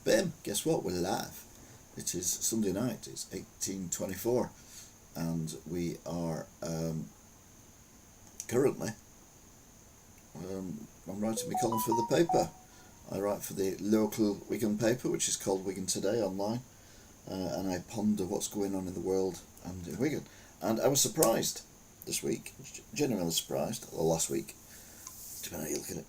Bim, guess what? We're live. It is Sunday night. It's 18:24, and we are currently. I'm writing my column for the paper. I write for the local Wigan paper, which is called Wigan Today online, and I ponder what's going on in the world and in Wigan. And I was surprised this week, genuinely surprised, or last week, depending on how you look at it,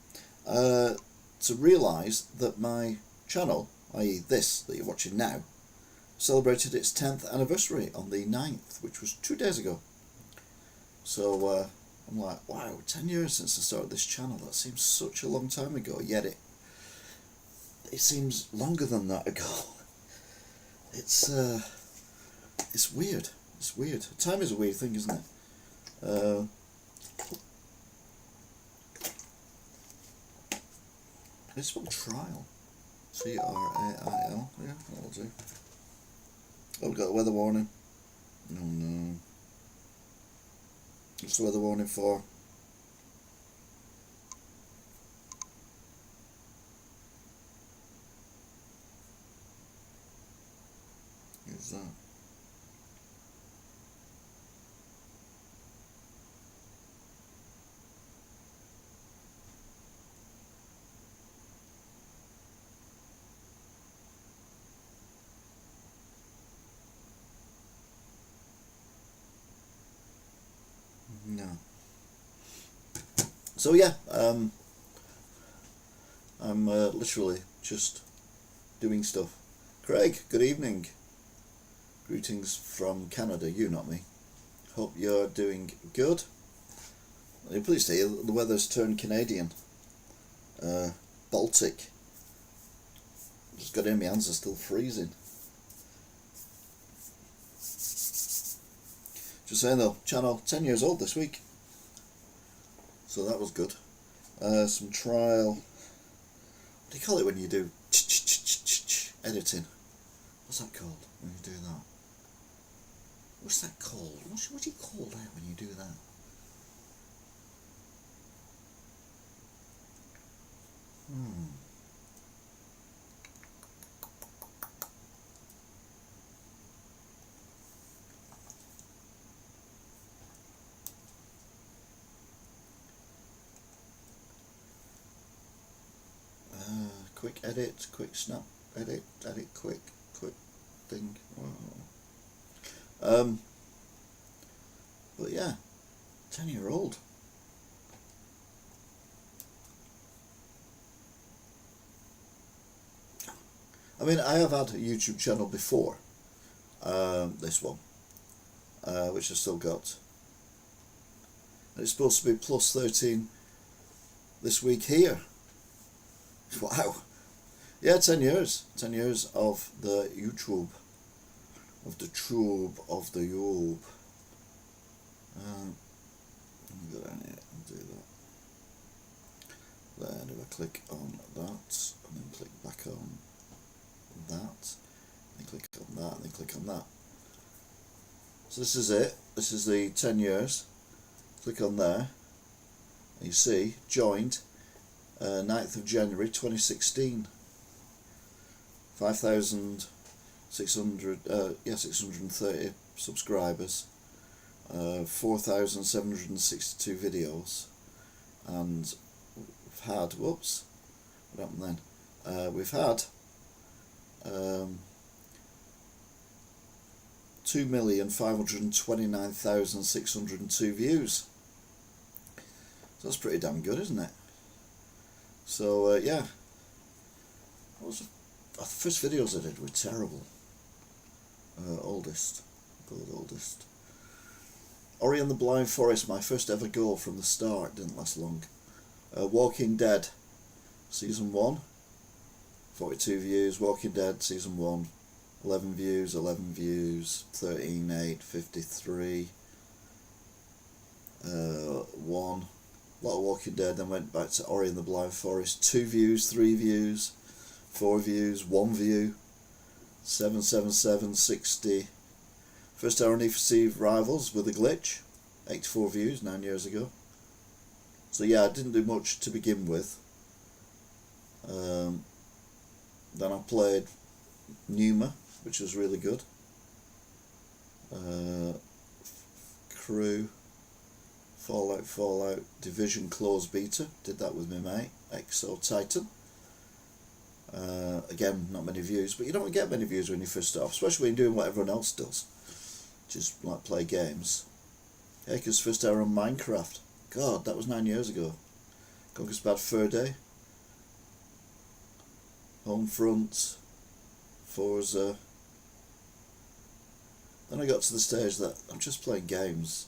to realise that my channel, i.e. this that you're watching now, celebrated its 10th anniversary on the 9th, which was 2 days ago. So I'm like, wow, 10 years since I started this channel. That seems such a long time ago, yet it seems longer than that ago. It's weird. It's weird. Time is a weird thing, isn't it? It's spelled trial. T-R-A-I-L. Yeah, that'll do. Oh, we've got a weather warning. Oh no. What's the weather warning for? Who's that? No. So yeah, I'm literally just doing stuff. Craig, good evening. Greetings from Canada, you, not me. Hope you're doing good. I'm pleased to hear the weather's turned Canadian. Baltic. Just got in, my hands are still freezing. Just saying though, channel 10 years old this week. So that was good. Some trial. What do you call it when you do editing? What's that called when you do that? What's that called? What do you call that when you do that? Quick edit, quick snap, edit quick thing. Wow. But yeah, 10-year-old. I mean, I have had a YouTube channel before, this one, which I've still got. And it's supposed to be plus 13 this week here. Wow. Yeah, 10 years. 10 years of the YouTube. Of the tube. Of the Yobe. Let me go down here and do that. Then if I click on that, and then click back on that, then click on that, and then click on that. So this is it. This is the 10 years. Click on there. And you see, joined, 9th of January 2016. 630 subscribers, 4,762 videos, and we've had, whoops, what happened then? We've had 2,529,602 views. So that's pretty damn good, isn't it? So yeah, what was the first videos I did were terrible. Oldest. Ori and the Blind Forest, my first ever go from the start, didn't last long. Walking Dead, Season 1, 42 views. Walking Dead, Season 1, 11 views, 13, 8, 53. 1. A lot of Walking Dead, then went back to Ori and the Blind Forest. 2 views, 3 views, 4 views, 1 view, 777, 60. First hour Need for Speed Rivals with a glitch, 84 views 9 years ago. So yeah, I didn't do much to begin with. Then I played Numa, which was really good. Crew, Fallout, Division closed beta, did that with my mate, Exo Titan. Again, not many views, but you don't get many views when you first start off, especially when you're doing what everyone else does, just like play games. Haker's first ever on Minecraft. God, that was 9 years ago. Conquer's Bad Fur Day, Homefront, Forza. Then I got to the stage that I'm just playing games,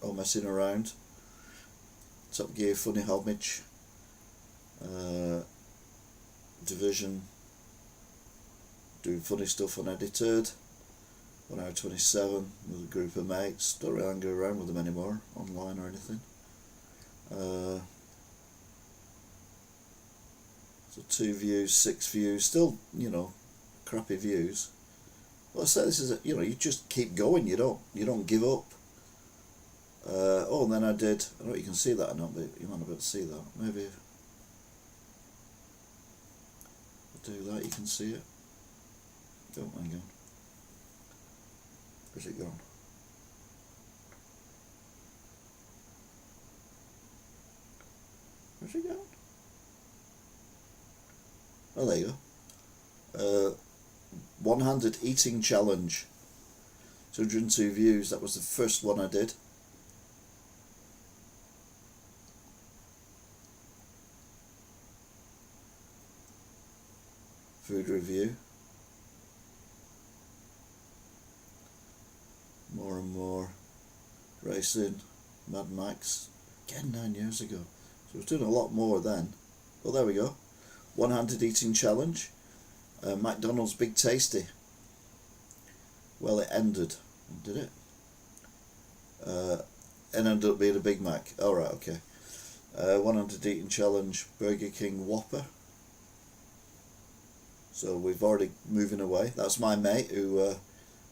or messing around. Top Gear, Funny Homage, Division, doing funny stuff unedited. 1 hour 27 with a group of mates. Don't really hang around with them anymore, online or anything. So 2 views, 6 views, still, crappy views. Well, I say this is, you just keep going. You don't give up. And then I did. I don't know if you can see that or not, but you might not be able to see that. Maybe if I do that, you can see it. Oh, hang on. Where's it gone? Where's it gone? Oh, there you go. One-handed eating challenge. 202 views. That was the first one I did. Food review. More and more. Racing. Mad Max. Again, 9 years ago. So I was doing a lot more then. Well, there we go. One-handed eating challenge. McDonald's Big Tasty. Well, it ended. Did it? It ended up being a Big Mac. Alright, okay. 100 eating challenge. Burger King Whopper. So we've already moving away. That's my mate who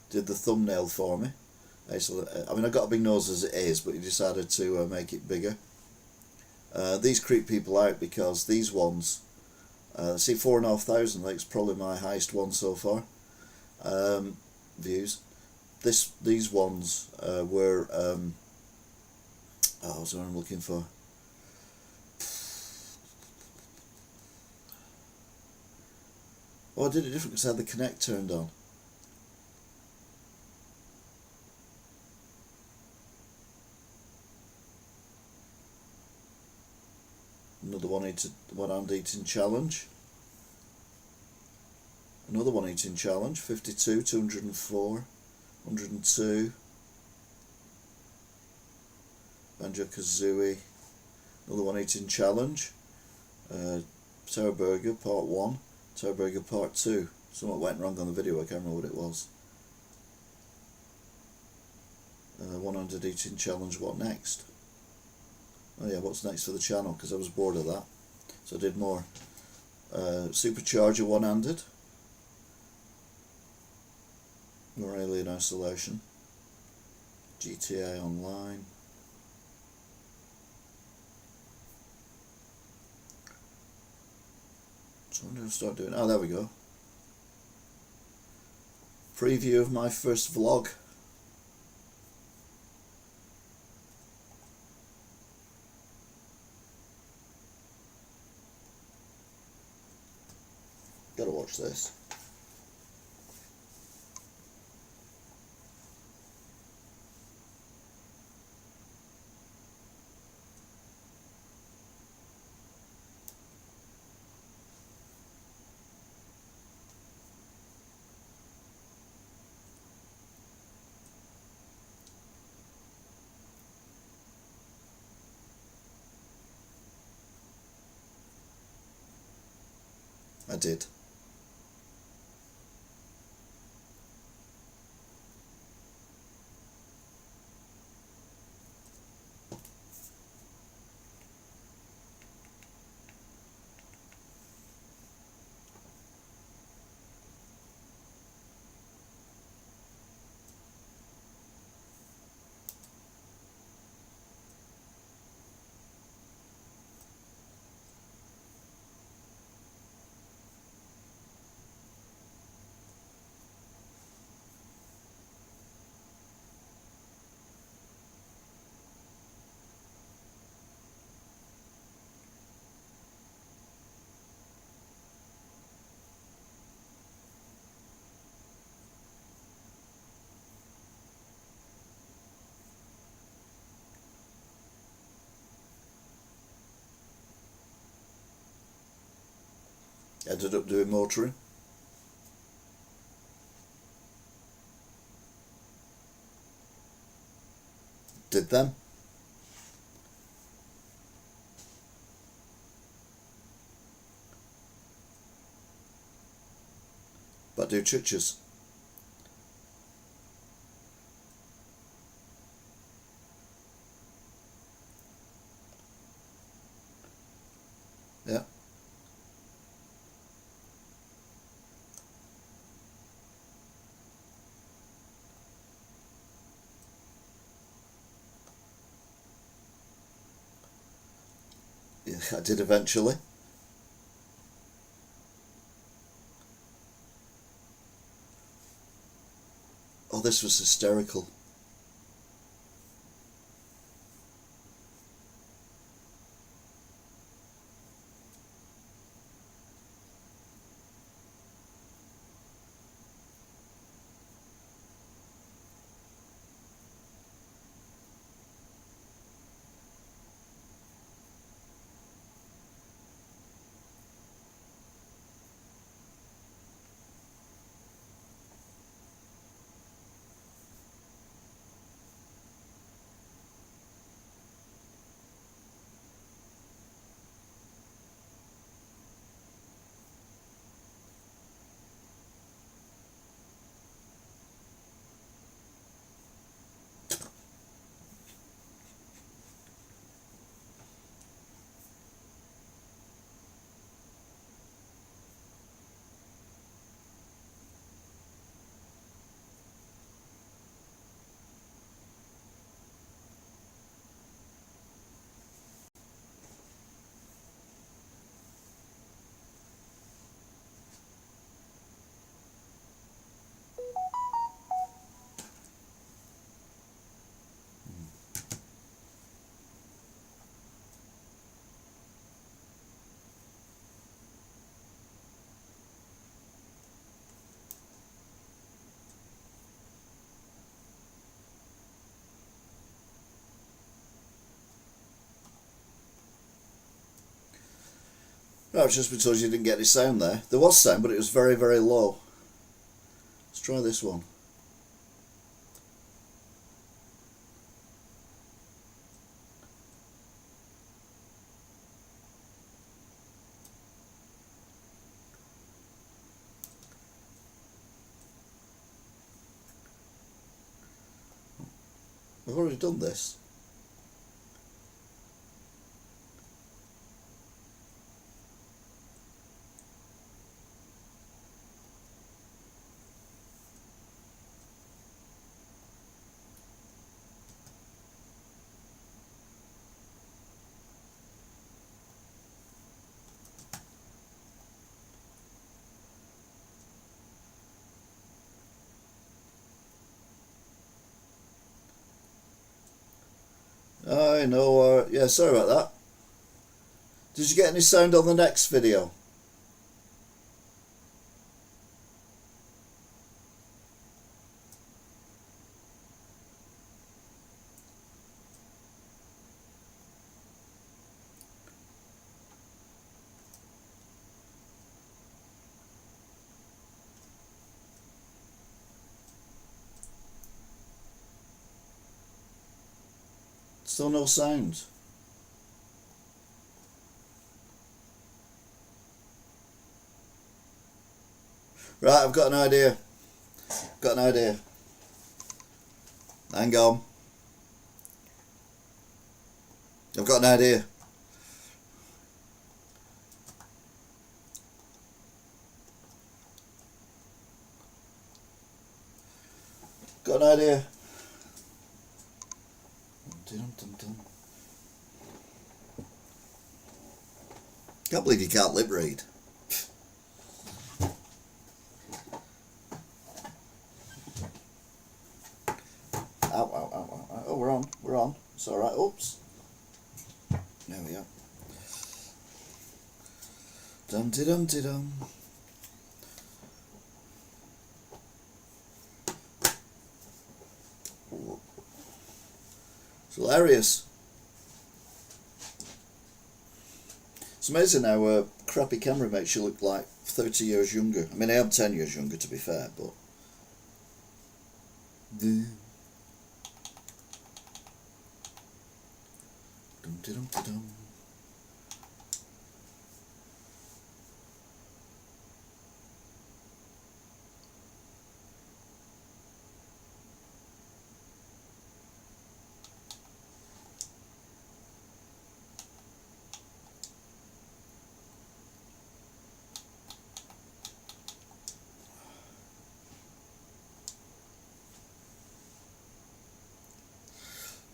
did the thumbnail for me. I got a big nose as it is, but he decided to make it bigger. These creep people out because these ones, see 4,500, that's probably my highest one so far, views. These ones were, what's what I'm looking for? Oh, I did it different because I had the Kinect turned on. Another one eating challenge. Another one eating challenge. 52, 204, 102. Banjo-Kazooie. Another one eating challenge. Terror Burger Part 1. Terror Burger Part 2. Something went wrong on the video, I can't remember what it was. 100 eating challenge, what next? Oh yeah, what's next for the channel, because I was bored of that. So I did more. Supercharger one-handed. More Alien Isolation. GTA Online. So I'm going to start doing... Oh, there we go. Preview of my first vlog. Gotta watch this. I did. Ended up doing motoring. Did them. But do churches. Yeah. Yeah, I did eventually. Oh, this was hysterical. No, it's just because you didn't get any sound there. There was sound, but it was very, very low. Let's try this one. We've already done this. I know, yeah, sorry about that. Did you get any sound on the next video? Still no sound. Right, I've got an idea. Got an idea. Hang on. I've got an idea. Got an idea. Can't believe you can't lip read. Ow, ow, ow, ow, ow. Oh, we're on. It's alright, oops. There we are. Dum-de-dum-de-dum. It's hilarious. It's amazing how a crappy camera makes you look like 30 years younger. I mean, I am 10 years younger, to be fair, but... Dum, dum, dum, dum.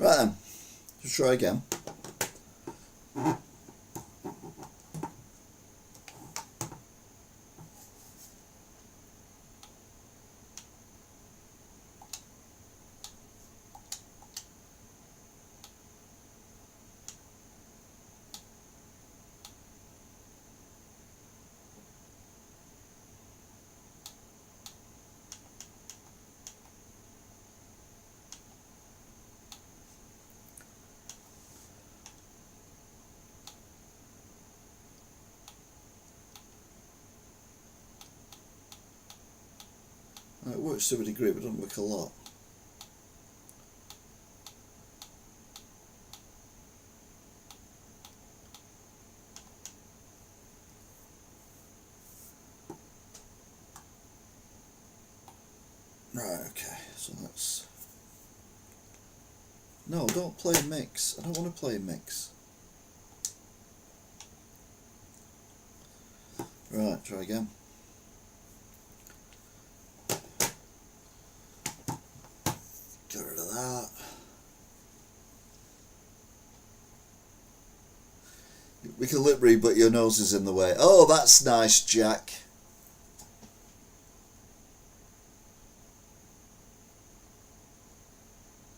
Right then, let's try again. It works to a degree, but it doesn't work a lot. Right, okay, so that's... No, don't play mix. I don't want to play mix. Right, try again. Get rid of that. We can lip read, but your nose is in the way. Oh, that's nice, Jack.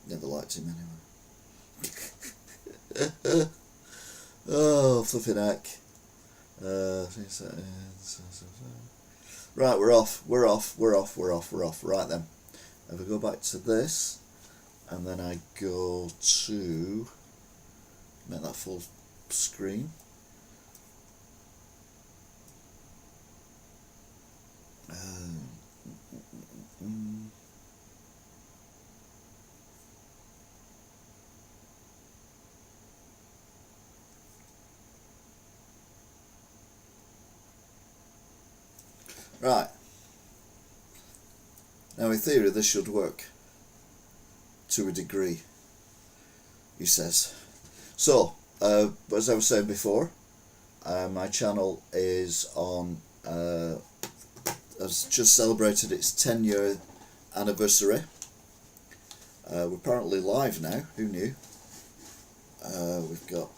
Never liked him anyway. Oh, flipping heck. Right, we're off. Right then. If I go back to this, and then I go to make that full screen. Right. Now in theory this should work to a degree, he says. So, as I was saying before, my channel is on, has just celebrated its 10-year anniversary. We're apparently live now, who knew? We've got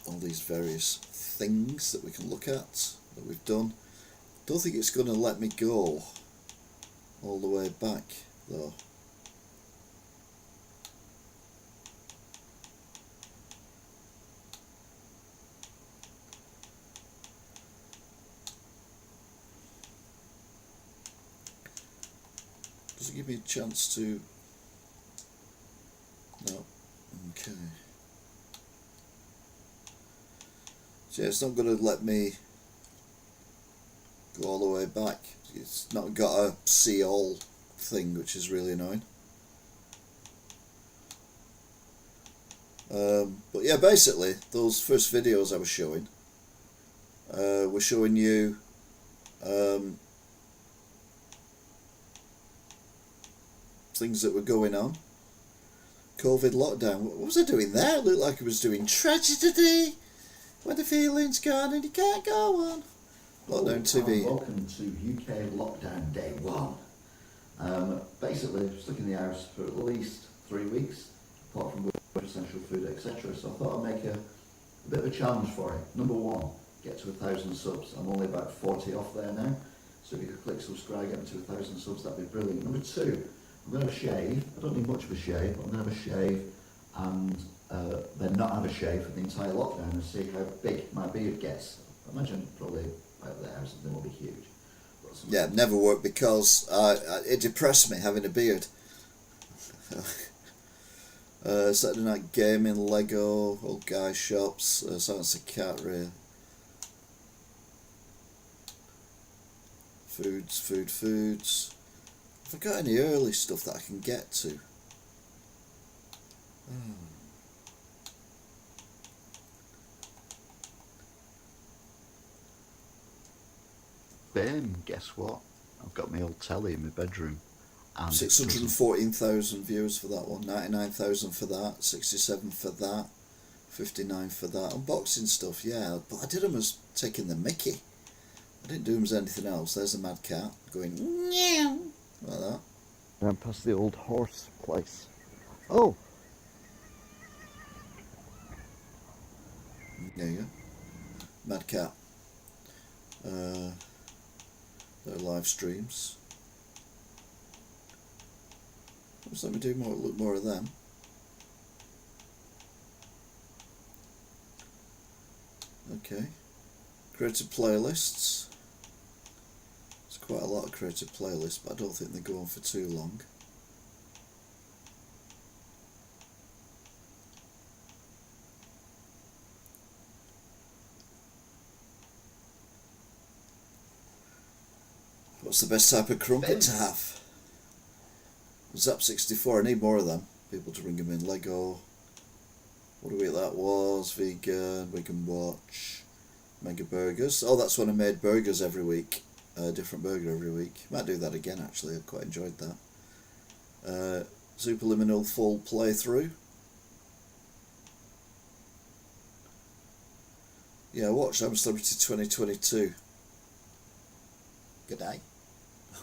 all these various things that we can look at that we've done. Don't think it's going to let me go all the way back though. Does it give me a chance to... No. Okay. So yeah, it's not going to let me go all the way back. It's not got a see all thing, which is really annoying. But yeah, basically those first videos I was showing were showing you things that were going on. COVID lockdown. What was I doing there? It looked like I was doing tragedy. When the feeling's gone and you can't go on. Lockdown TV. Welcome to UK lockdown day 1. Basically, stuck in the house for at least 3 weeks, apart from work, essential food, etc. So I thought I'd make a bit of a challenge for it. Number 1, get to 1,000 subs. I'm only about 40 off there now. So if you could click subscribe, get me to 1,000 subs, that'd be brilliant. Number 2, I'm going to have a shave. I don't need much of a shave, but I'm going to have a shave and then not have a shave for the entire lockdown and see how big my beard gets. I imagine probably out there something will be huge. Yeah, it never worked because it depressed me having a beard. Saturday night gaming, Lego, old guy shops, Silence of Cat, Foods. Have I got any early stuff that I can get to? Bam, guess what? I've got my old telly in my bedroom. And 614,000 viewers for that one, 99,000 for that, 67 for that, 59 for that. Unboxing stuff, yeah, but I did them as taking the mickey. I didn't do them as anything else. There's a mad cat going meow like that. I'm past the old horse place. Oh, There you go. Mad cat. Their live streams. Just let me do look more of them. Okay. Created playlists. There's quite a lot of created playlists, but I don't think they go on for too long. What's the best type of crumpet to have? Zap64, I need more of them. People to bring them in. Lego. What a week that was. Vegan Watch. Mega Burgers. Oh, that's when I made burgers every week. A different burger every week. Might do that again actually, I quite enjoyed that. Superliminal full playthrough. Yeah, watch I'm Celebrity 2022. Good day.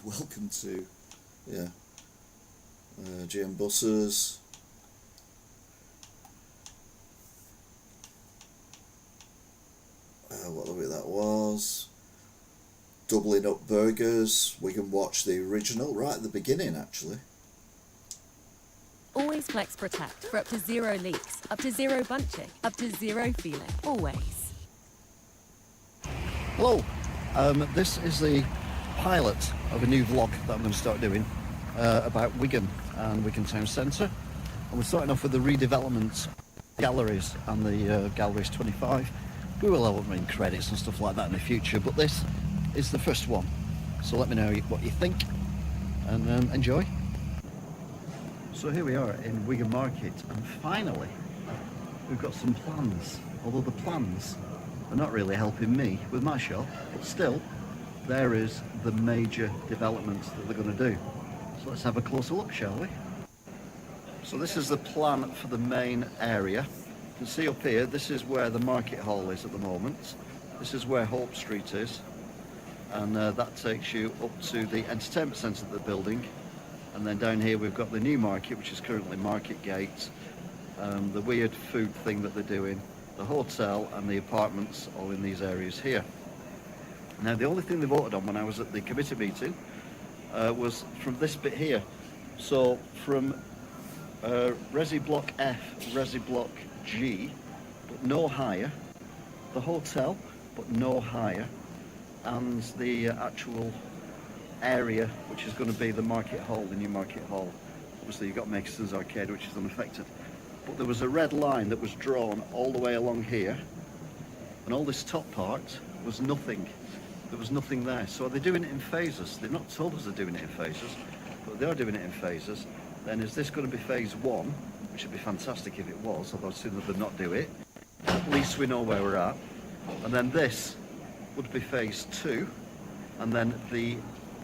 Welcome to, yeah, GM Buses. What the way that was. Doubling Up Burgers. We can watch the original right at the beginning actually. Always Flex Protect for up to 0 leaks, up to 0 bunching, up to 0 feeling. Always. hello. This is the pilot of a new vlog that I'm going to start doing about Wigan and Wigan Town Centre. And we're starting off with the redevelopment galleries and the Galleries 25. We will have credits and stuff like that in the future, but this is the first one. So let me know what you think and enjoy. So here we are in Wigan Market, and finally we've got some plans, although the plans are not really helping me with my shop, but still there is the major developments that they're going to do. So let's have a closer look, shall we? So this is the plan for the main area. You can see up here, this is where the market hall is at the moment. This is where Hope Street is, and that takes you up to the entertainment centre that they're building. And then down here we've got the new market, which is currently Market Gate, the weird food thing that they're doing, the hotel and the apartments all in these areas here. Now the only thing they voted on when I was at the committee meeting was from this bit here. So from Resi Block F, Resi Block G, but no higher, the hotel, but no higher, and the actual area which is going to be the market hall, the new market hall. Obviously you've got Makeson's Arcade, which is unaffected, but there was a red line that was drawn all the way along here, and all this top part was nothing. There was nothing there. So are they doing it in phases? They've not told us they're doing it in phases, but they are doing it in phases. Then is this going to be phase one, which would be fantastic if it was, although sooner than not do it. At least we know where we're at. And then this would be phase two, and then the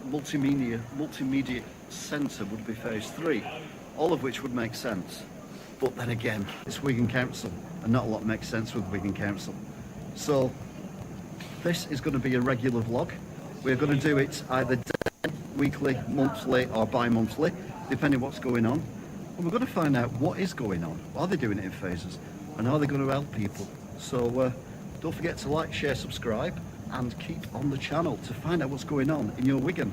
multimedia centre would be phase three, all of which would make sense. But then again, it's Wigan Council, and not a lot makes sense with Wigan Council. So this is going to be a regular vlog. We're going to do it either daily, weekly, monthly or bi-monthly, depending what's going on. And we're going to find out what is going on, why are they doing it in phases, and how are they going to help people. So don't forget to like, share, subscribe, and keep on the channel to find out what's going on in your Wigan,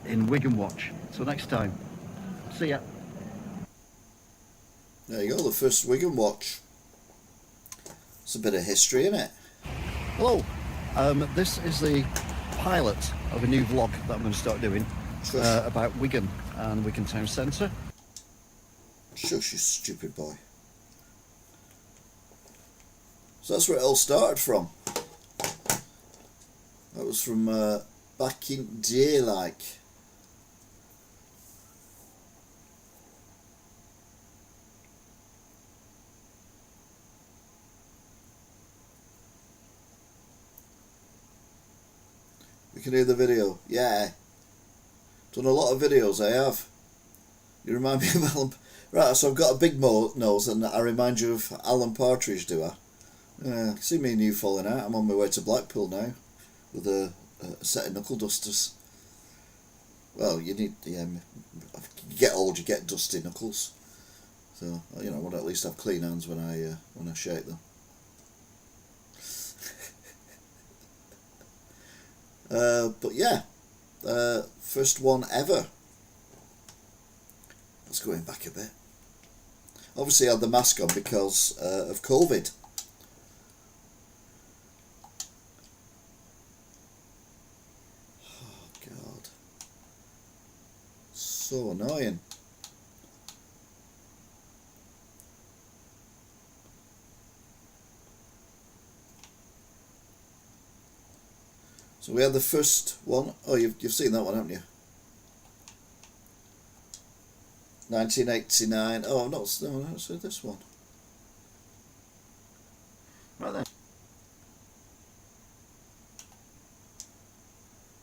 in Wigan Watch. So next time, see ya. There you go, the first Wigan Watch. It's a bit of history, isn't it? Hello. This is the pilot of a new vlog that I'm going to start doing about Wigan and Wigan Town Centre. Shush, you stupid boy. So that's where it all started from. That was from back in day, like. We can hear the video. Yeah. Done a lot of videos, I have. You remind me of Alan. Right, so I've got a big nose and I remind you of Alan Partridge, do I? See me and you falling out. I'm on my way to Blackpool now with a set of knuckle dusters. Well, you need, you get old, you get dusty knuckles. So, you know, I want to at least have clean hands when I shake them. But yeah, first one ever. Let's go back a bit. Obviously I had the mask on because of COVID. Oh God. So annoying. So we had the first one. Oh, you've seen that one, haven't you? 1989. Oh, no, so this one. Right then.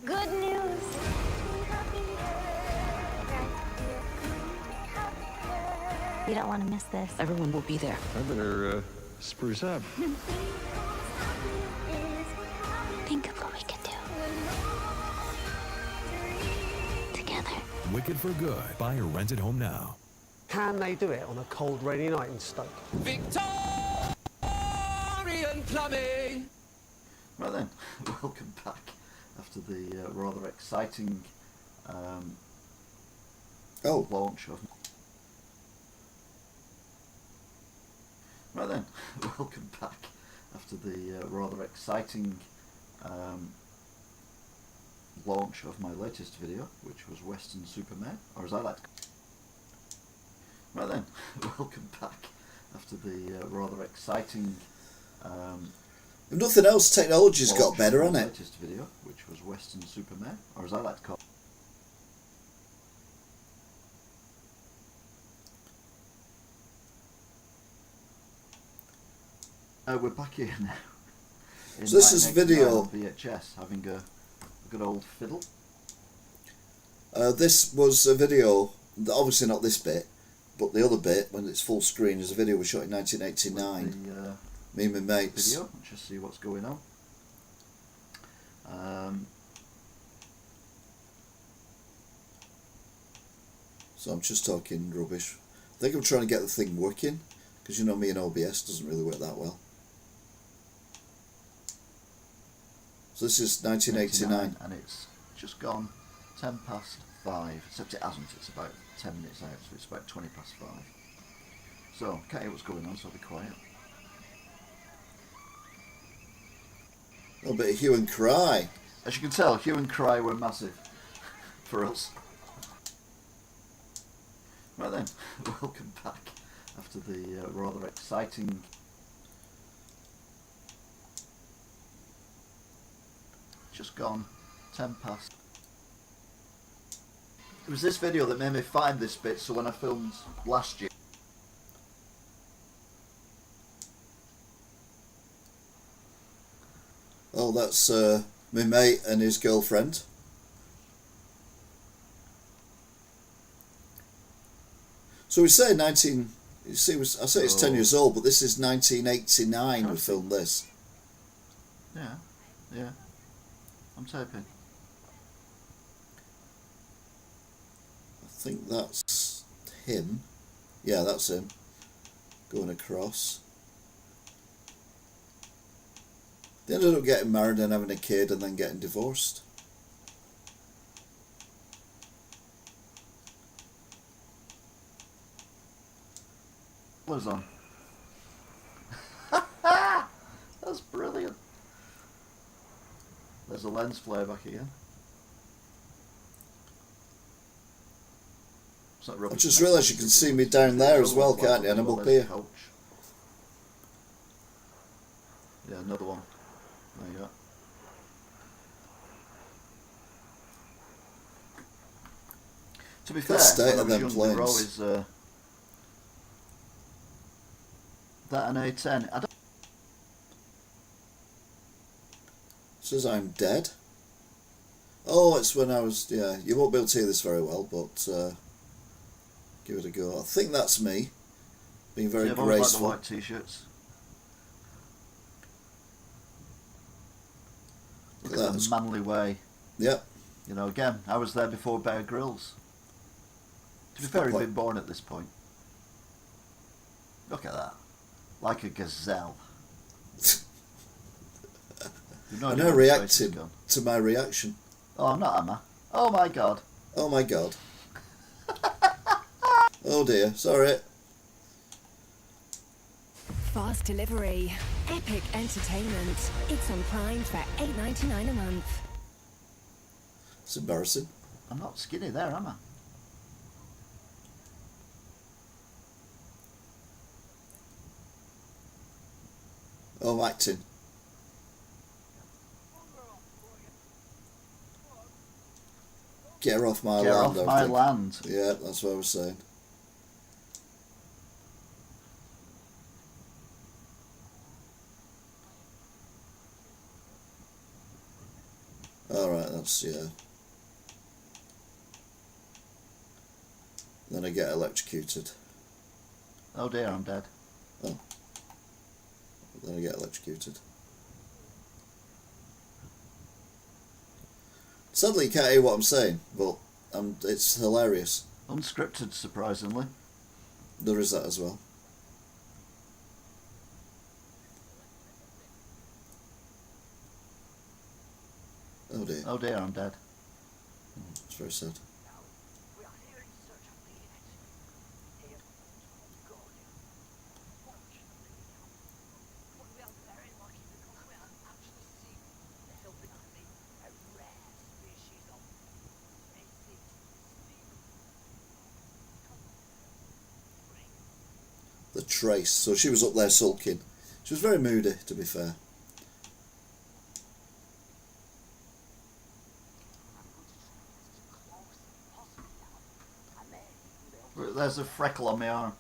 Good news. You don't want to miss this. Everyone will be there. I better spruce up. Think of what we could do together. Wicked for Good. Buy or rent it home now. Can they do it on a cold, rainy night in Stoke? Victorian Plumbing. Right then, welcome back after the rather exciting launch of... Right then, welcome back after the rather exciting launch of my latest video, which was Western Superman, or as I like to... Right then, welcome back after the rather exciting If nothing else, technology's got better, hasn't it? Latest video, which was Western Superman, or as I like to call it. We're back here now. So this is video. VHS, having a good old fiddle. This was a video, obviously not this bit, but the other bit, when it's full screen, is a video we shot in 1989. Me and my mates. Video, let's just see what's going on. So I'm just talking rubbish. I think I'm trying to get the thing working, because you know me and OBS doesn't really work that well. So this is 1989. And it's just gone 10 past 5, except it hasn't, it's about 10 minutes out, so it's about 20 past 5. So, can't hear what's going on, so I'll be quiet. A little bit of hue and cry. As you can tell, hue and cry were massive for us. Right then, welcome back after the rather exciting just gone 10 past. It was this video that made me find this bit, so when I filmed last year. Oh, that's my mate and his girlfriend. So we say 19. You see, I say it's 10 years old, but this is 1989. We filmed this. Yeah. I'm typing. I think that's him. Yeah, that's him. Going across. They ended up getting married and having a kid and then getting divorced. What's on? That's brilliant. There's a lens flare back again. I just realised you can see me down there as well, can't you? And I'm up here. Yeah, another one. There you go. To be fair, The state when I of was them young, the planes. row is that an A10. I don't. Says I'm dead. Oh, it's when I was, yeah, you won't be able to hear this very well, but give it a go. I think that's me, being very Yeah, I've always liked the graceful. white t-shirts. Look Look at at the that. manly way. Yep, You know, again, I was there before Bear Grylls. To be Good fair, he'd point. been born at this point. Look at that. Like a gazelle. You've no I idea know where his face has reacted gone. to my reaction. Oh, I'm not, am I? Oh my god. Oh my god. Oh dear, sorry. Fast delivery. Epic entertainment. It's on Prime for $8.99 a month. It's embarrassing. I'm not skinny there, am I? Oh, I'm acting. Get her off my Get land. off I my think. land. Yeah, that's what I was saying. Alright, that's, yeah. Then I get electrocuted. Oh dear, I'm dead. Then I get electrocuted. Sadly, you can't hear what I'm saying, but it's hilarious. Unscripted, surprisingly. There is that as well. Oh dear, Oh dear, I'm dead. it's very sad. The Trace. So she was up there sulking. She was very moody, to be fair. There's a freckle on my arm.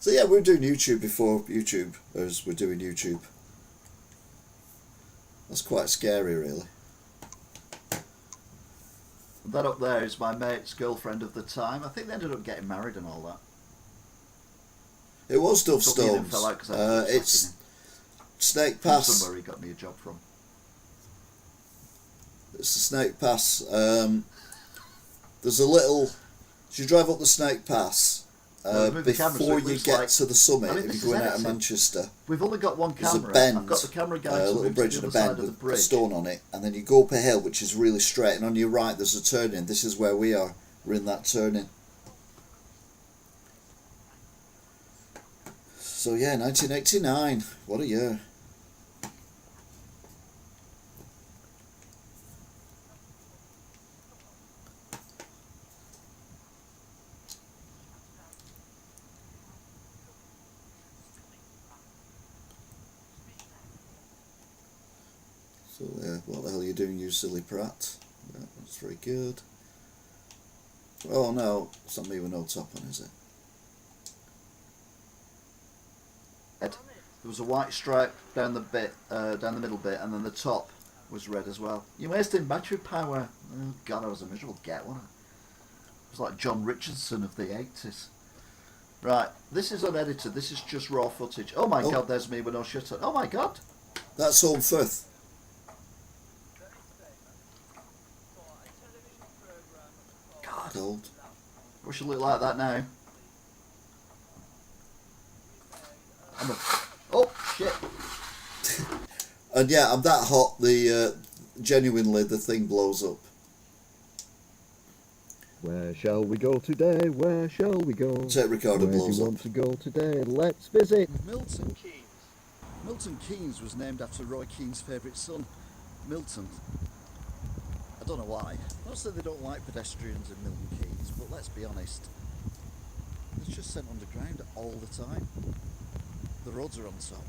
So yeah, we were doing YouTube before YouTube, as we're doing YouTube. That's quite scary, really. That up there is my mate's girlfriend of the time. I think they ended up getting married and all that. It was Dove Took me in and Stones. fell out 'cause I was It's slacking Snake him. Pass. Somewhere he got me a job from. It's the Snake Pass. There's a little. As you drive up the Snake Pass, Well, move the camera so before it you looks get like- to the summit, I mean, if this you're is going out of editing. Manchester, We've only got one there's camera. a bend, I've got the camera guy a to little move bridge to and the a other bend side of the with a bridge. stone on it, and then you go up a hill which is really straight, and on your right there's a turning. This is where we are. We're in that turning. So yeah, 1989. What a year. So what the hell are you doing, you silly prat? Yeah, that's very good. Oh no, it's not me with no top on, is it? There was a white stripe down the middle bit, and then the top was red as well. You're wasting battery power. Oh god, I was a miserable get, wasn't I? It was like John Richardson of the 80s. Right, this is unedited. This is just raw footage. Oh my Oh. god, there's me with no shirt on. Oh my god. That's Home Firth. God, Gold. I wish I looked like that now. Oh shit. And yeah, I'm that hot. Genuinely, the thing blows up. Where shall we go today? Where shall we go? Tape recorder Where do blows you up. want to go today? Let's visit. Milton Keynes. Milton Keynes was named after Roy Keane's favourite son, Milton. I don't know why. Not that they don't like pedestrians in Milton Keynes, but let's be honest. It's just sent underground all the time. The roads are on top.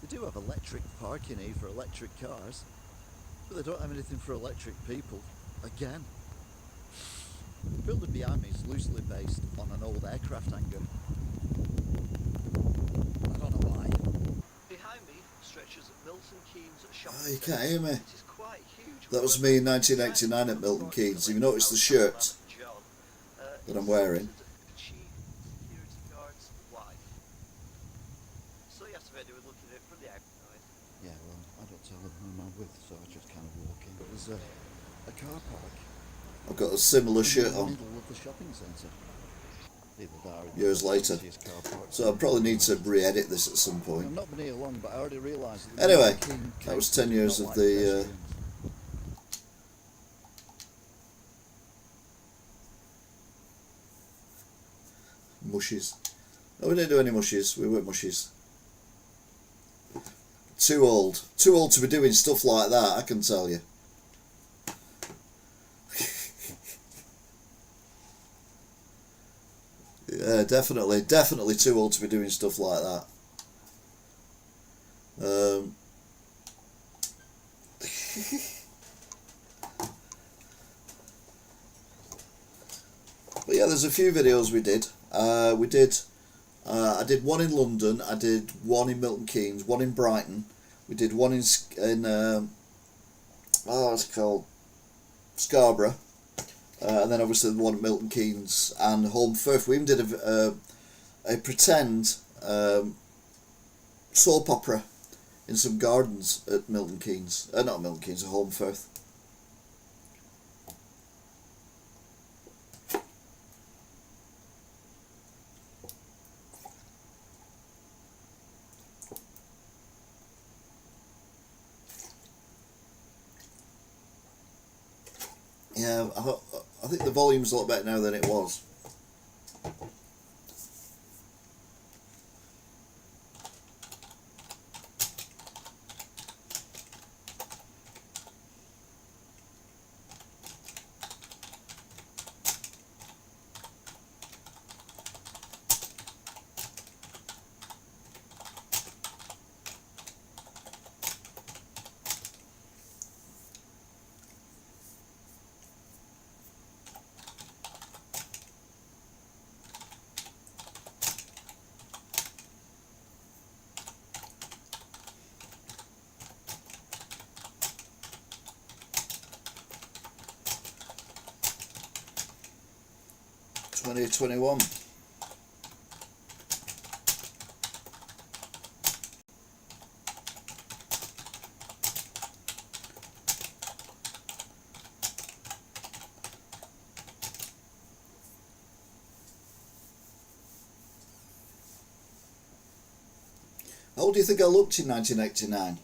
They do have electric parking here for electric cars, but they don't have anything for electric people. Again. The building behind me is loosely based on an old aircraft hangar. I don't know why. Behind me stretches Milton Keynes shopping Oh, you can't hear me. It is quite huge. That was me in 1989 at Milton Keynes. Have you noticed the shirt that I'm wearing? So yesterday they were looking at it from the outside. Yeah, well, I don't tell them who I'm with, so I just kind of walk in. But there's a car park I've got a similar in shirt the on middle of the shopping centre. Either that or years the later. fanciest car park. So I probably need to re-edit this at some I've point. not been here long, but I already realised that Anyway, Milton Keynes that was council 10 do years not of like the pedestrians. mushies. No, we didn't do any mushies. We weren't mushies. Too old. Too old to be doing stuff like that, I can tell you. Yeah, definitely too old to be doing stuff like that. But yeah, there's a few videos we did. I did one in London, I did one in Milton Keynes, one in Brighton. We did one in what's it called? Scarborough. And then obviously the one at Milton Keynes and Holmfirth. We even did a pretend soap opera in some gardens at Milton Keynes. Not Milton Keynes, at Holmfirth. Yeah, I think the volume's a lot better now than it was. (2021). How old do you think I looked in 1989?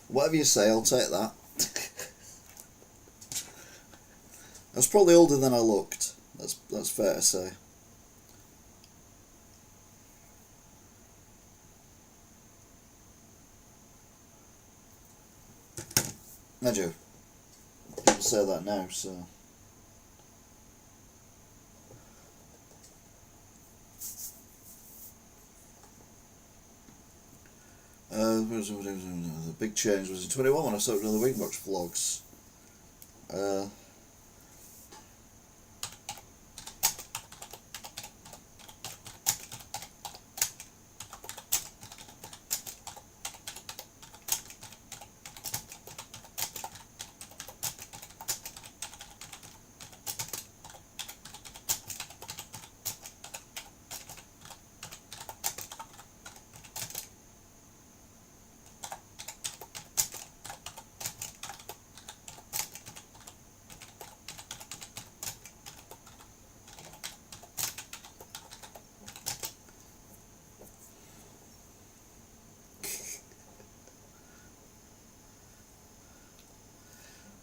Whatever you say, I'll take that. I was probably older than I looked. That's fair to say. I do. People say that now, so. The big change was in 21 when I started doing the Wingbox vlogs.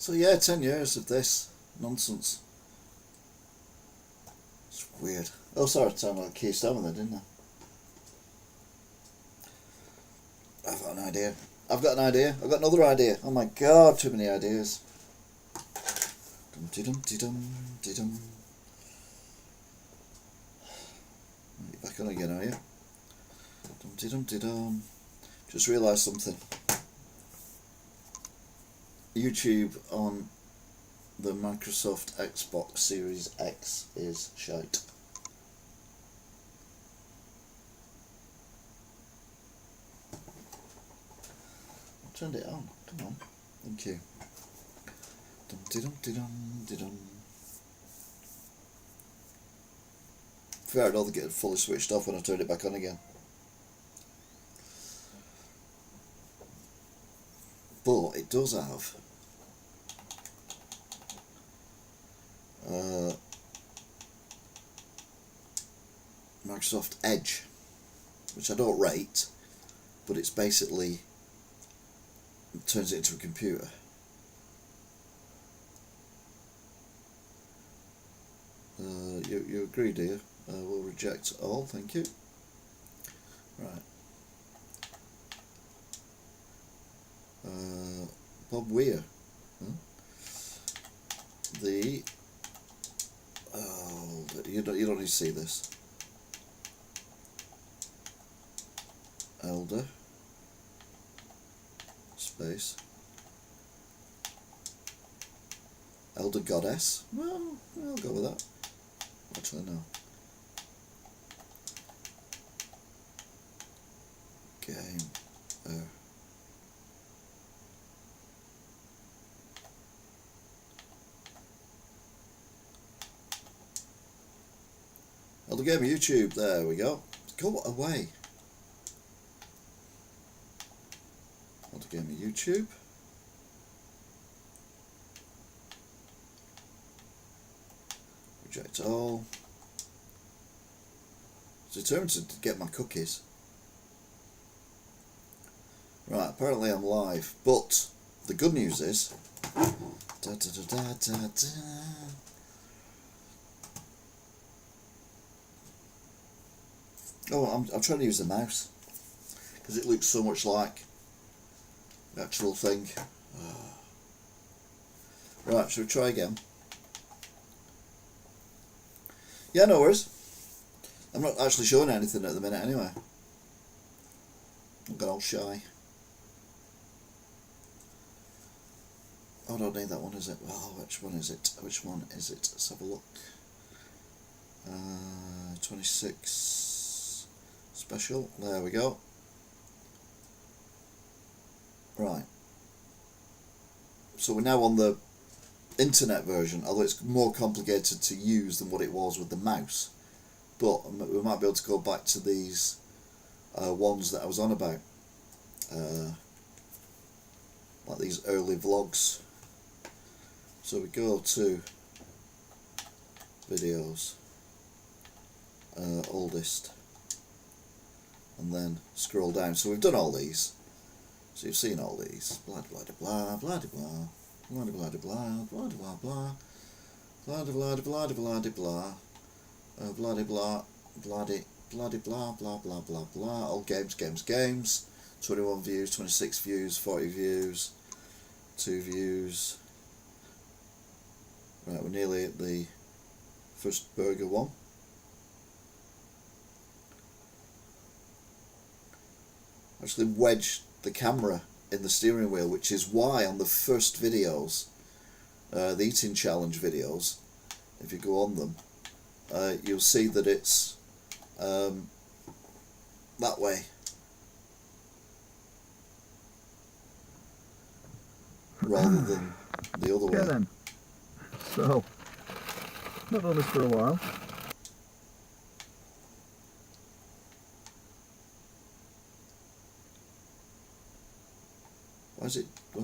So yeah, 10 years of this nonsense. It's weird. Oh, sorry, I sounded like Keir Starmer there, didn't I? I've got an idea. I've got an idea. I've got another idea. Oh my god, too many ideas. Dum-de-dum-de-dum-de-dum. You're back on again, are you? Dum-de-dum-de-dum. Just realised something. YouTube on the Microsoft Xbox Series X is shite. I turned it on. Come on. Thank you. Dum-de-dum-de-dum-de-dum. Fair, I'd rather get it fully switched off when I turned it back on again. But it does have Microsoft Edge, which I don't rate, but it's basically turns it into a computer. You agree, do you? We'll reject all, thank you. Right. Bob Weir. Huh? You don't need to see this. Elder space Elder Goddess. Well, I'll go with that. Actually, no. Game. Elder Gamer YouTube. There we go. Go away. Elder Gamer YouTube. Reject all. I was determined to get my cookies. Right, apparently I'm live, but the good news is oh, I'm trying to use the mouse because it looks so much like the actual thing. Right, shall we try again? Yeah, no worries. I'm not actually showing anything at the minute anyway. I've got all shy. Oh, I don't need that one, is it? Well, which one is it? Which one is it? Let's have a look. 26 special. There we go. Right. So we're now on the internet version, although it's more complicated to use than what it was with the mouse. But we might be able to go back to these ones that I was on about. Like these early vlogs. So we go to videos, oldest, and then scroll down. So we've done all these. So you've seen all these. Blah blah blah blah blah blah blah blah blah blah blah blah blah blah blah blah blah blah blah bloody blah blah blah blah blah. All games. 21 views, 26 views, 40 views, 2 views. Right, we're nearly at the first burger one. Actually wedged the camera in the steering wheel, which is why on the first videos, the eating challenge videos, if you go on them, you'll see that it's that way. Rather than the other way. Yeah then. So, not done this for a while. Why's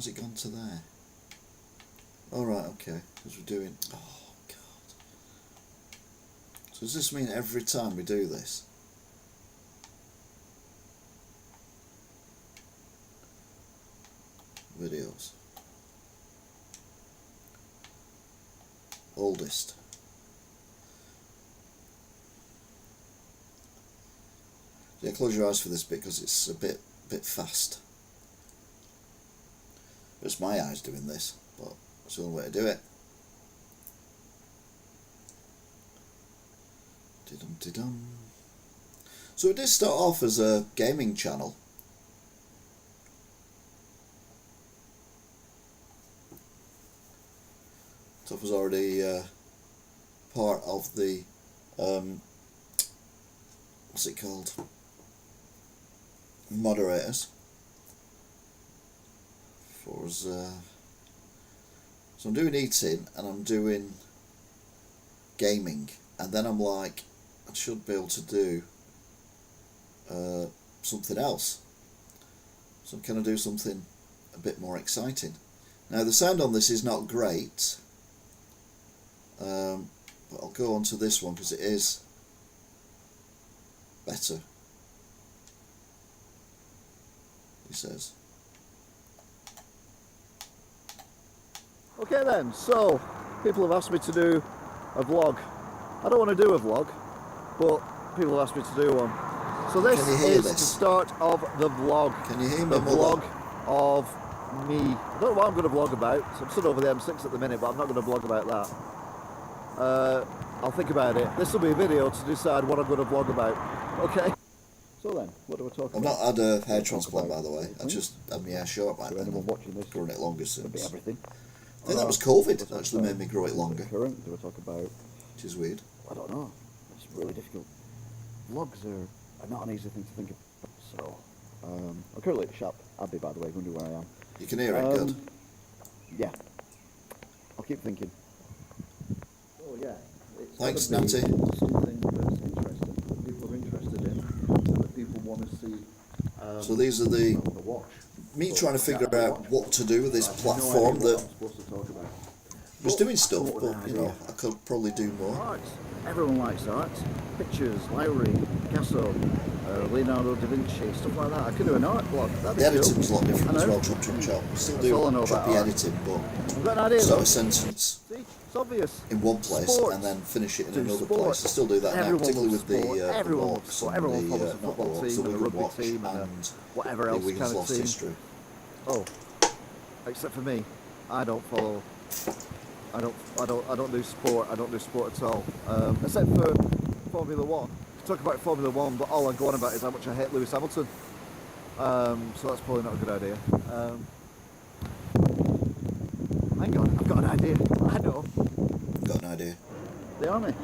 it gone to there? Alright, okay, because we're doing, oh god. So does this mean every time we do this? Videos. Oldest. Yeah, close your eyes for this bit because it's a bit bit fast. It's my eyes doing this, but it's the only way to do it. Didum. So it did start off as a gaming channel. So it was already part of the what's it called? Moderators. For us, so I'm doing eating and I'm doing gaming, and then I'm like, I should be able to do something else. So can I do something a bit more exciting? Now the sound on this is not great, but I'll go on to this one because it is better, he says. Okay then, so people have asked me to do a vlog. I don't want to do a vlog, but people have asked me to do one. So this Can you hear is this? the start of the vlog. Can you hear me, The Mother? vlog of me. I don't know what I'm going to vlog about. So I'm stood over the M6 at the minute, but I'm not going to vlog about that. I'll think about it. This will be a video to decide what I'm going to vlog about. Okay? So then, what do we talk I've about? not had a hair Talk transplant, about by the way. I anything? just had my hair short back So then. anyone watching this Growing it longer could be since. everything. I think that was Do we COVID talk actually about made me grow it longer, Current? Do we talk about? which is weird. I don't know. It's really difficult. Vlogs are not an easy thing to think of. So, I'm currently at the shop. Abby, by the way, wonder where I am. You can hear it good. Yeah. I'll keep thinking. Oh yeah. It's Thanks, gotta be Nancy. Something that's interesting, that people are interested in, and that people want to see. So these are the want to watch. me But trying to yeah, figure I out watch, what to do with this I have no idea platform what that I'm supposed to talk about. was doing stuff, Come up with but an you know, idea. I could probably do more. Art. Everyone likes art. Pictures, Lowry, Picasso, Leonardo da Vinci, stuff like that. I could do an art blog. That'd be The editing cool. was a lot different I as know. well, chop. Still That's all I do know about choppy art. editing, but I've got an idea start though. a sentence See, it's obvious. in one place Sports. and then finish it in Do another sport. place. I still do that now, Everyone particularly loves with sport. the Everyone loves walks sport. and Everyone the, follows a not football walks, team the and a Wigan rugby Watch team and and whatever the else Wigan's kind of Lost team. History. Oh, except for me, I don't follow. I don't do sport. I don't do sport at all. Except for Formula One. Talk about Formula One, but all I go on about is how much I hate Lewis Hamilton. So that's probably not a good idea. Hang on, I've got an idea. I know. Got an idea. The army?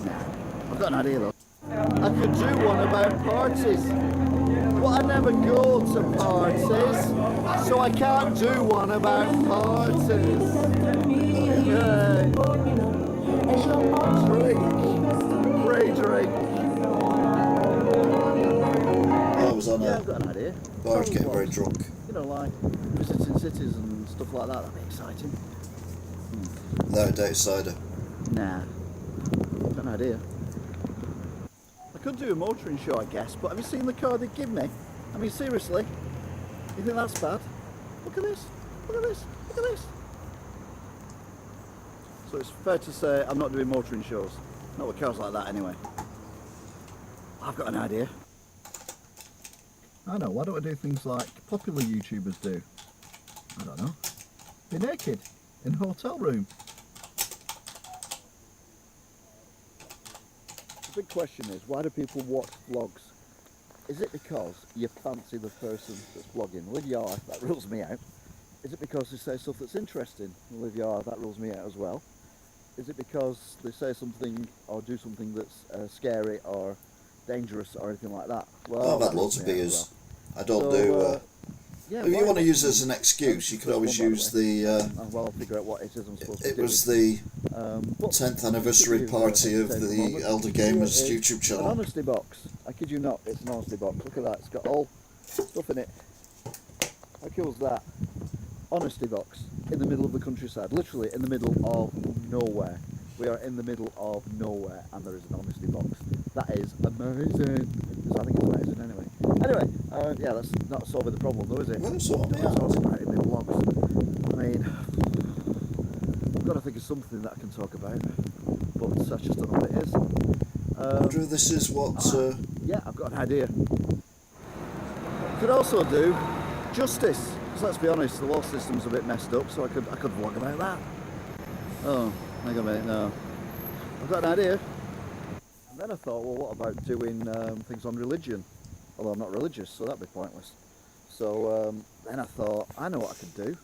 Nah. I've got an idea though. I could do one about parties. But I never go to parties, so I can't do one about parties. Okay. Drink. Free drink. I was on Yeah, a I've got an idea. bar, I was getting very drunk. You know, like visiting cities and stuff like that. That'd be exciting. Without a date cider. Nah. I've got an idea. I could do a motoring show, I guess, but have you seen the car they give me? I mean, seriously? You think that's bad? Look at this. Look at this. Look at this. So it's fair to say I'm not doing motoring shows. Not with cars like that, anyway. I've got an idea. I know, why don't I do things like popular YouTubers do? I don't know. Be naked in a hotel room. The big question is, why do people watch vlogs? Is it because you fancy the person that's vlogging? Lydia R, that rules me out. Is it because they say stuff that's interesting? Lydia R, that rules me out as well. Is it because they say something or do something that's scary or dangerous or anything like that? Well, I've that had lots rules of me out as beers. well. I don't So, do. yeah, If you why want to not? use it as an excuse, you could First always one, by the use way. the. Well, I'll figure out what it is I'm supposed to It do. was the But 10th anniversary give you, party of take a the moment. Elder Here Gamers is YouTube An channel. honesty box. I kid you not, it's an honesty box. Look at that, it's got all stuff in it. How cool is that? Honesty box in the middle of the countryside, literally in the middle of nowhere. We are in the middle of nowhere, and there is an honesty box. That is amazing. Because I think it's amazing anyway. Anyway, yeah, that's not solving the problem though, is it? Well, it's all right. That's what's about it in vlogs. I mean, I've got to think of something that I can talk about, but I just don't know what it is. I wonder if this is what. Yeah, I've got an idea. could also do justice. Because let's be honest, the law system's a bit messed up, so I could vlog about that. Oh, hang on a minute, no. I've got an idea. And then I thought, well, what about doing things on religion? Although I'm not religious, so that'd be pointless. So then I thought, I know what I could do.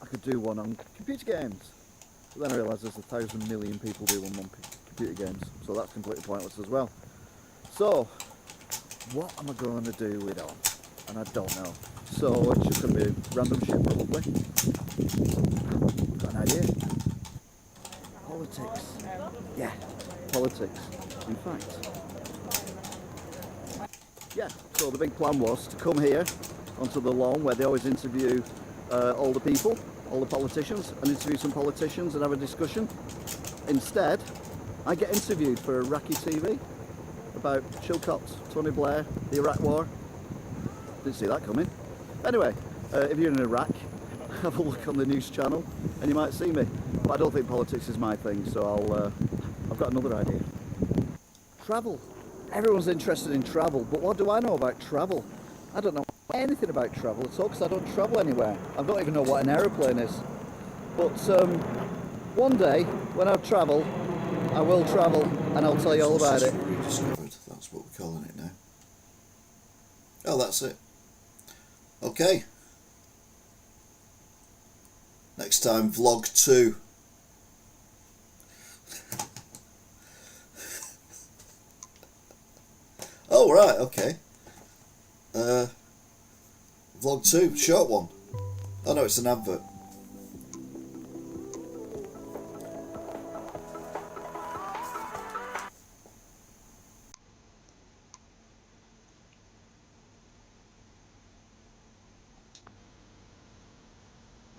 I could do one on computer games. But then I realised there's 1,000 million people do one on computer games, so that's completely pointless as well. So, what am I going to do with it on? And I don't know. So it's just going to be random shit probably. Got an idea. Politics. Yeah, politics. In fact. Yeah, so the big plan was to come here onto the lawn where they always interview all the people, all the politicians, and interview some politicians and have a discussion. Instead, I get interviewed for Iraqi TV about Chilcot, Tony Blair, the Iraq War. Didn't see that coming. Anyway, if you're in Iraq, have a look on the news channel and you might see me. But I don't think politics is my thing, so I've got another idea. Travel. Everyone's interested in travel, but what do I know about travel? I don't know anything about travel at all because I don't travel anywhere. I don't even know what an aeroplane is. But one day, when I travel, I will travel and I'll tell you all about it. Rediscovered, that's what we're calling it now. Oh, that's it. Okay. Next time, vlog 2. Oh, right, okay. Vlog 2, short one. Oh no, it's an advert.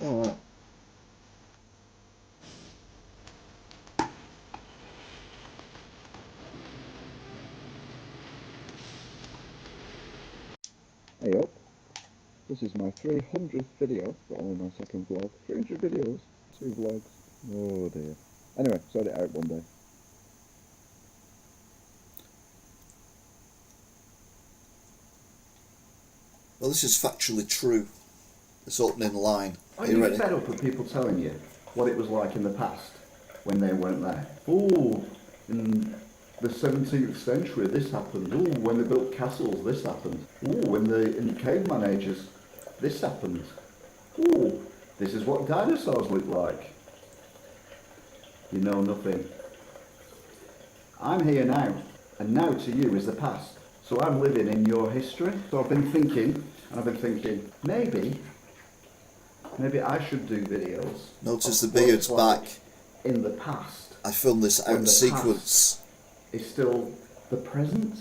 Alright. Hey up, this is my 300th video, but only my second vlog. 300 videos, 2 vlogs, oh dear. Anyway, sort it out one day. Well, this is factually true. This opening line. Are Are you you ready? fed up with people telling you what it was like in the past when they weren't there? Oh, in the 17th century this happened. Oh, when they built castles this happened. Oh, in the caveman ages this happened. Oh, this is what dinosaurs look like. You know nothing. I'm here now, and now to you is the past. So I'm living in your history. So I've been thinking, maybe I should do videos. Notice of the beard's what's like back. in the past. I filmed this out When of the sequence. Is still the present.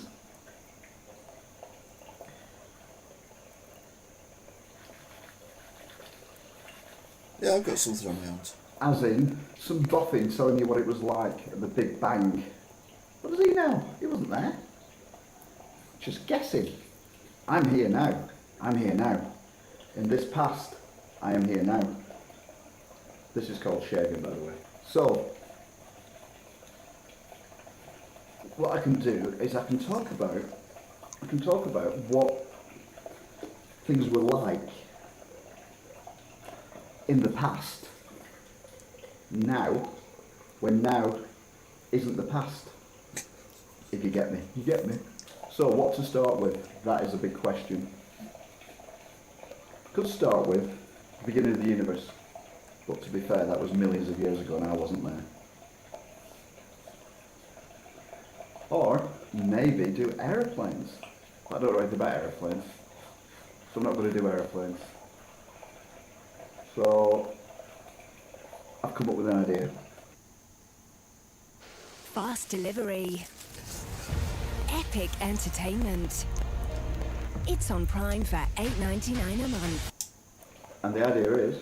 Yeah, I've got something on my hands. As in, some boffin telling you what it was like at the Big Bang. What does he know? He wasn't there. Just guessing. I'm here now. I'm here now. In this past, I am here now. This is called shaving, by the way. So, what I can do is I can talk about what things were like in the past. Now, when now isn't the past. If you get me. You get me? So what to start with? That is a big question. Could start with the beginning of the universe. But to be fair, that was millions of years ago and I wasn't there. Or maybe do aeroplanes. I don't know anything about aeroplanes, so I'm not going to do aeroplanes. So I've come up with an idea. Fast delivery. Epic entertainment. It's on Prime for $8.99 a month. And the idea is,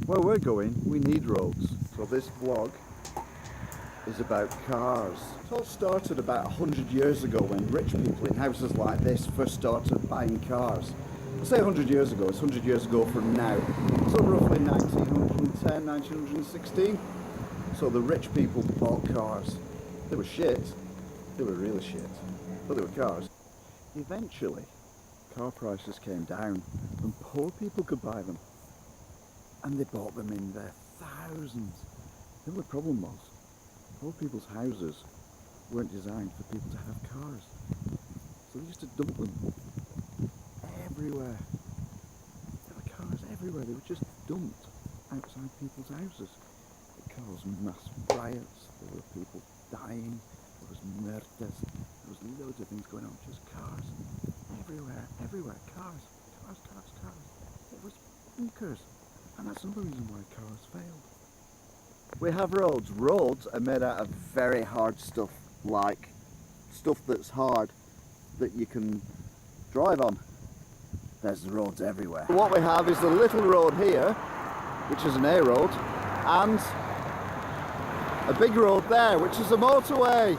Where we're going, we need roads. So this vlog is about cars. It all started about 100 years ago when rich people in houses like this first started buying cars. I say 100 years ago, it's 100 years ago from now. So roughly 1910, 1916. So the rich people bought cars. They were shit. They were really shit. But they were cars. Eventually, car prices came down and poor people could buy them. And they bought them in their thousands. The only problem was, poor people's houses weren't designed for people to have cars. So they used to dump them everywhere. There were cars everywhere. They were just dumped outside people's houses. It caused mass riots. There were people dying. There was murders. There was loads of things going on. Just cars. Everywhere. Cars. It was bonkers. And that's another reason why cars failed. We have roads. Roads are made out of very hard stuff, like stuff that's hard that you can drive on. There's roads everywhere. What we have is a little road here, which is an A road, and a big road there, which is a motorway,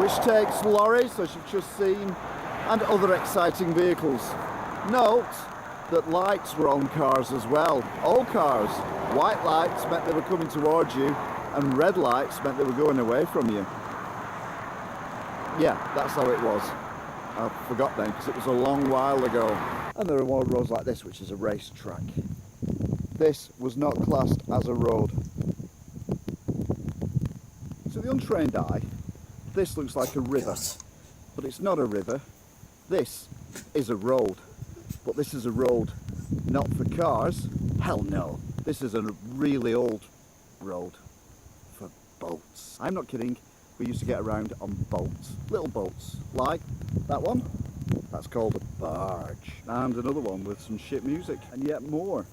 which takes lorries, as you've just seen, and other exciting vehicles. Note that lights were on cars as well. All cars. White lights meant they were coming towards you, and red lights meant they were going away from you. Yeah, that's how it was. I forgot then, because it was a long while ago. And there are more roads like this, which is a racetrack. This was not classed as a road. To the untrained eye, this looks like a river, but it's not a river. This is a road, but this is a road not for cars. Hell no. This is a really old road for boats. I'm not kidding. We used to get around on boats, little boats, like that one. That's called a barge. And another one with some shit music, and yet more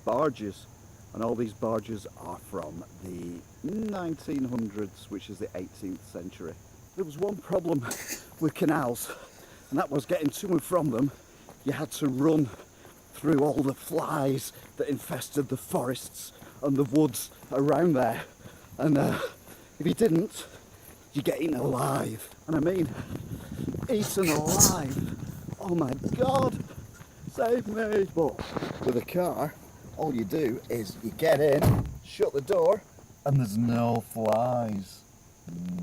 barges. And all these barges are from the 1900s, which is the 18th century. There was one problem with canals, and that was getting to and from them. You had to run through all the flies that infested the forests and the woods around there. And if you didn't, you get eaten alive. And I mean, eaten alive. Oh my God, save me. But with a car, all you do is you get in, shut the door, and there's no flies.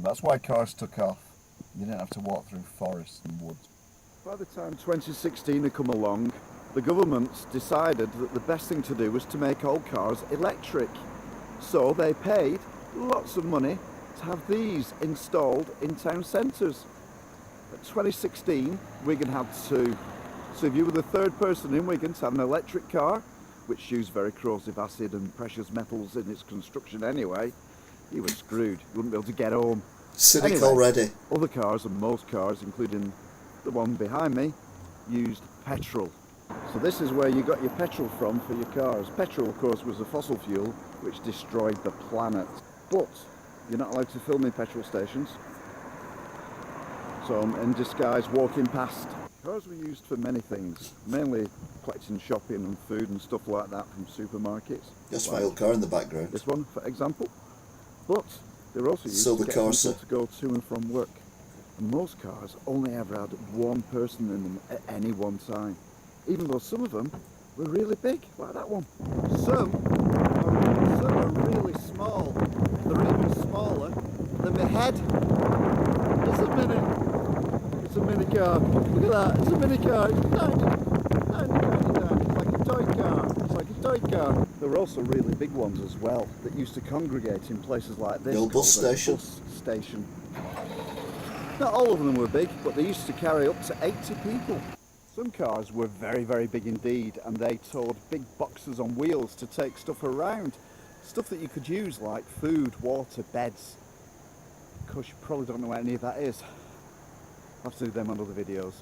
That's why cars took off. You didn't have to walk through forests and woods. By the time 2016 had come along, the government decided that the best thing to do was to make all cars electric. So they paid lots of money to have these installed in town centres. At 2016, Wigan had to. So if you were the third person in Wigan to have an electric car, which used very corrosive acid and precious metals in its construction anyway, you were screwed. You wouldn't be able to get home. Cynic already. Other cars, and most cars, including the one behind me, used petrol. So this is where you got your petrol from for your cars. Petrol, of course, was a fossil fuel which destroyed the planet. But you're not allowed to film in petrol stations. So I'm in disguise walking past. Cars were used for many things, mainly collecting shopping and food and stuff like that from supermarkets. That's my old car in the background. This one, for example. But they were also used Silver to get Corsa. people to go to and from work. And most cars only ever had one person in them at any one time, even though some of them were really big, like that one. Some are really small. They're even smaller than my head. It's a mini car. Look at that, it's a mini car. It's tiny. It's like a toy car. There were also really big ones as well that used to congregate in places like this. The old bus called a station. Bus station. Not all of them were big, but they used to carry up to 80 people. Some cars were very, very big indeed, and they towed big boxes on wheels to take stuff around. Stuff that you could use like food, water, beds. Of course, you probably don't know what any of that is. I'll have to do them on other videos.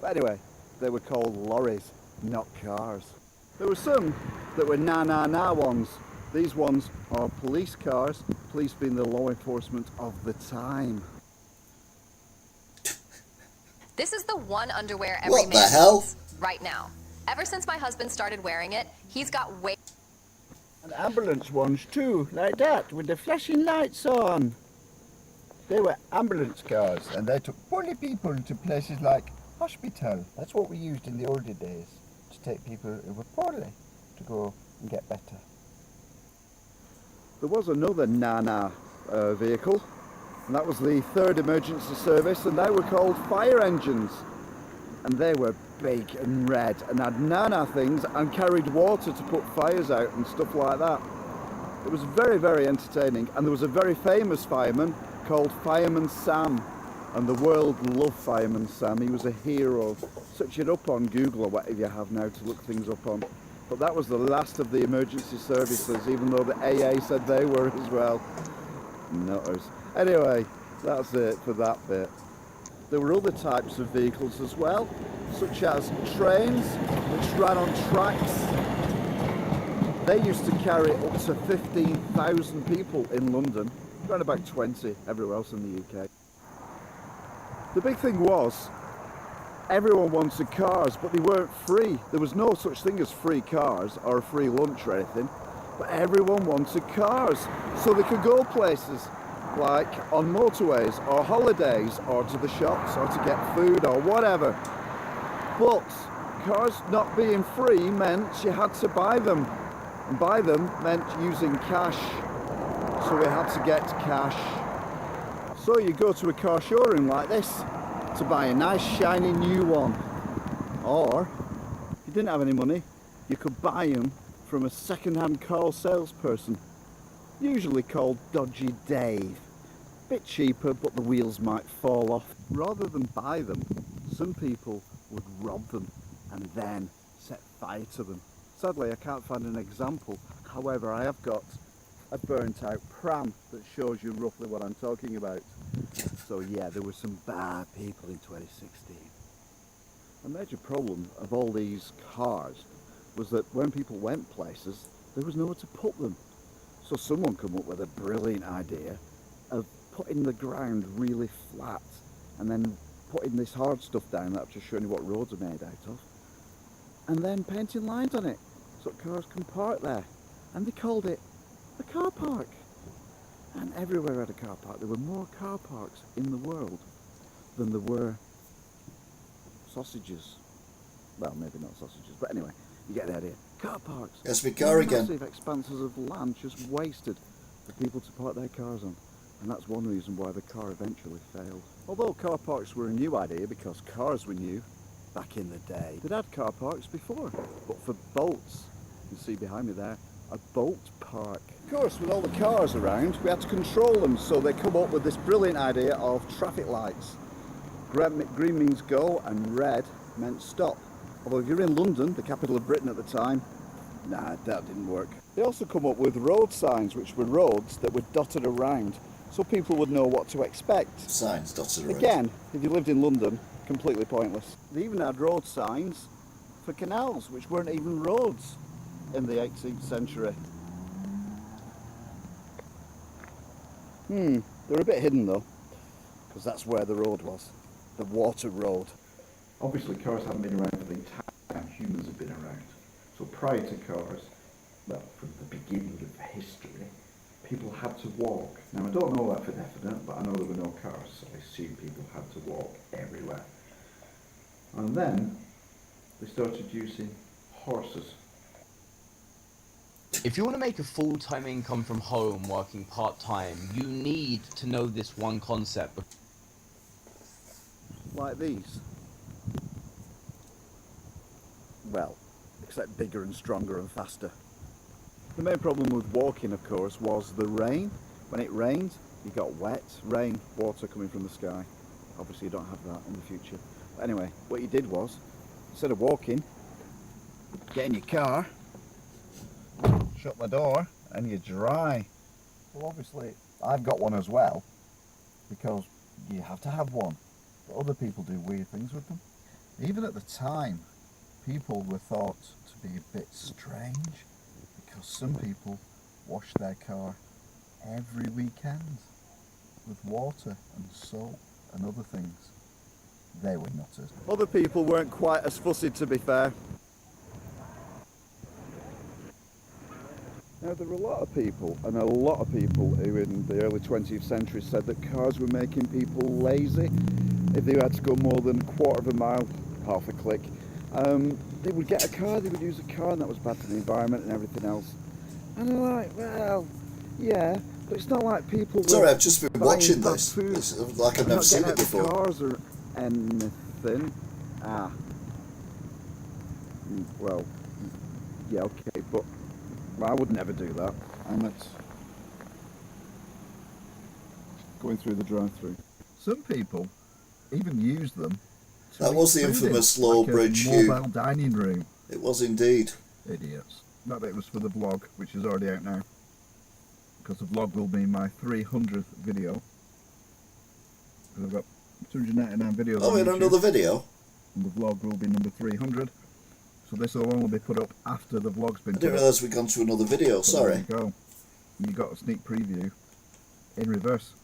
But anyway, they were called lorries, not cars. There were some that were na ones. These ones are police cars, police being the law enforcement of the time. This is the one underwear every What man the hell? needs right now. Ever since my husband started wearing it, he's got way. And ambulance ones too, like that, with the flashing lights on. They were ambulance cars, and they took poorly people to places like hospital. That's what we used in the older days, to take people who were poorly to go and get better. There was another Nana vehicle, and that was the third emergency service, and they were called fire engines. and they were big and red and had nana things and carried water to put fires out and stuff like that. It was very, very entertaining, and there was a very famous fireman called Fireman Sam, and the world loved Fireman Sam. He was a hero. Search it up on Google or whatever you have now to look things up on. But that was the last of the emergency services, even though the AA said they were as well. Nutters. Anyway, that's it for that bit. There were other types of vehicles as well, such as trains, which ran on tracks. They used to carry up to 15,000 people in London, around about 20 everywhere else in the UK. The big thing was, everyone wanted cars, but they weren't free. There was no such thing as free cars or a free lunch or anything, but everyone wanted cars so they could go places like on motorways or holidays or to the shops or to get food or whatever. But cars not being free meant you had to buy them, and buy them meant using cash, so we had to get cash. So you go to a car showroom like this to buy a nice shiny new one, or if you didn't have any money, you could buy them from a second-hand car salesperson, usually called Dodgy Dave. Bit cheaper, but the wheels might fall off. Rather than buy them, some people would rob them and then set fire to them. Sadly, I can't find an example. However, I have got a burnt out pram that shows you roughly what I'm talking about. So yeah, there were some bad people in 2016. A major problem of all these cars was that when people went places, there was nowhere to put them. So someone came up with a brilliant idea of putting the ground really flat and then putting this hard stuff down that I've just shown you what roads are made out of, and then painting lines on it so cars can park there. And they called it a car park. And everywhere had a car park. There were more car parks in the world than there were sausages. Well, maybe not sausages, but anyway, you get the idea. Car parks. Yes, my car again. Massive expanses of land just wasted for people to park their cars on. And that's one reason why the car eventually failed. Although car parks were a new idea because cars were new back in the day, they'd had car parks before, but for boats. You can see behind me there, a boat park. Of course, with all the cars around, we had to control them, so they come up with this brilliant idea of traffic lights. Green means go and red meant stop. Although if you're in London, the capital of Britain at the time, nah, that didn't work. They also come up with road signs, which were roads that were dotted around, so people would know what to expect. Signs dotted around. Again, if you lived in London, completely pointless. They even had road signs for canals, which weren't even roads in the 18th century. They're a bit hidden though, because that's where the road was, the water road. Obviously cars haven't been around for the entire time humans have been around. So prior to cars, well, from the beginning of history, people had to walk. Now I don't know that for definite, but I know there were no cars, so I assume people had to walk everywhere. And then they started using horses. If you want to make a full-time income from home working part-time, you need to know this one concept. Like these. Well, except bigger and stronger and faster. The main problem with walking, of course, was the rain. When it rained, you got wet. Rain, water coming from the sky. Obviously you don't have that in the future. But anyway, what you did was, instead of walking, get in your car, shut the door, and you dry. Well, obviously, I've got one as well, because you have to have one. But other people do weird things with them. Even at the time, people were thought to be a bit strange, because some people wash their car every weekend with water and soap and other things. They were nutters. Other people weren't quite as fussy, to be fair. Now, there were a lot of people who in the early 20th century said that cars were making people lazy. If they had to go more than a quarter of a mile, half a click, they would get a car, they would use a car, and that was bad for the environment and everything else. And they're like, well, yeah, but it's not like people were... Sorry, I've just been watching this. It's like I've never seen it before. Cars or anything. Ah. Well, yeah, okay, but I would never do that. And that's going through the drive-through. Some people even use them to That eat was the food in, infamous low like a bridge Hugh. mobile dining room. It was indeed. Idiots. That bit was for the vlog, which is already out now. Because the vlog will be my 300th video. Because I've got 299 videos Oh, on we had YouTube, another video. and the vlog will be number 300. So this will only be put up after the vlog's been I put didn't up. realise we'd gone to another video, So sorry. there you go. You got a sneak preview in reverse.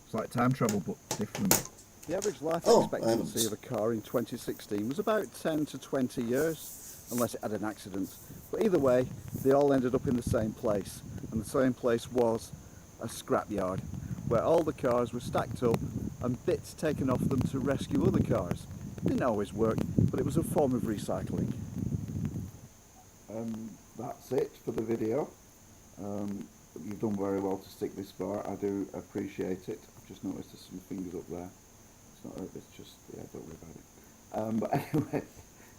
It's like time travel, but different. The average life expectancy of a car in 2016 was about 10 to 20 years, unless it had an accident. But either way, they all ended up in the same place, and the same place was a scrapyard, where all the cars were stacked up and bits taken off them to rescue other cars. It didn't always work, but it was a form of recycling. That's it for the video. You've done very well to stick this far. I do appreciate it. I've just noticed there's some fingers up there. It's not. It's just, yeah, don't worry about it. But anyway,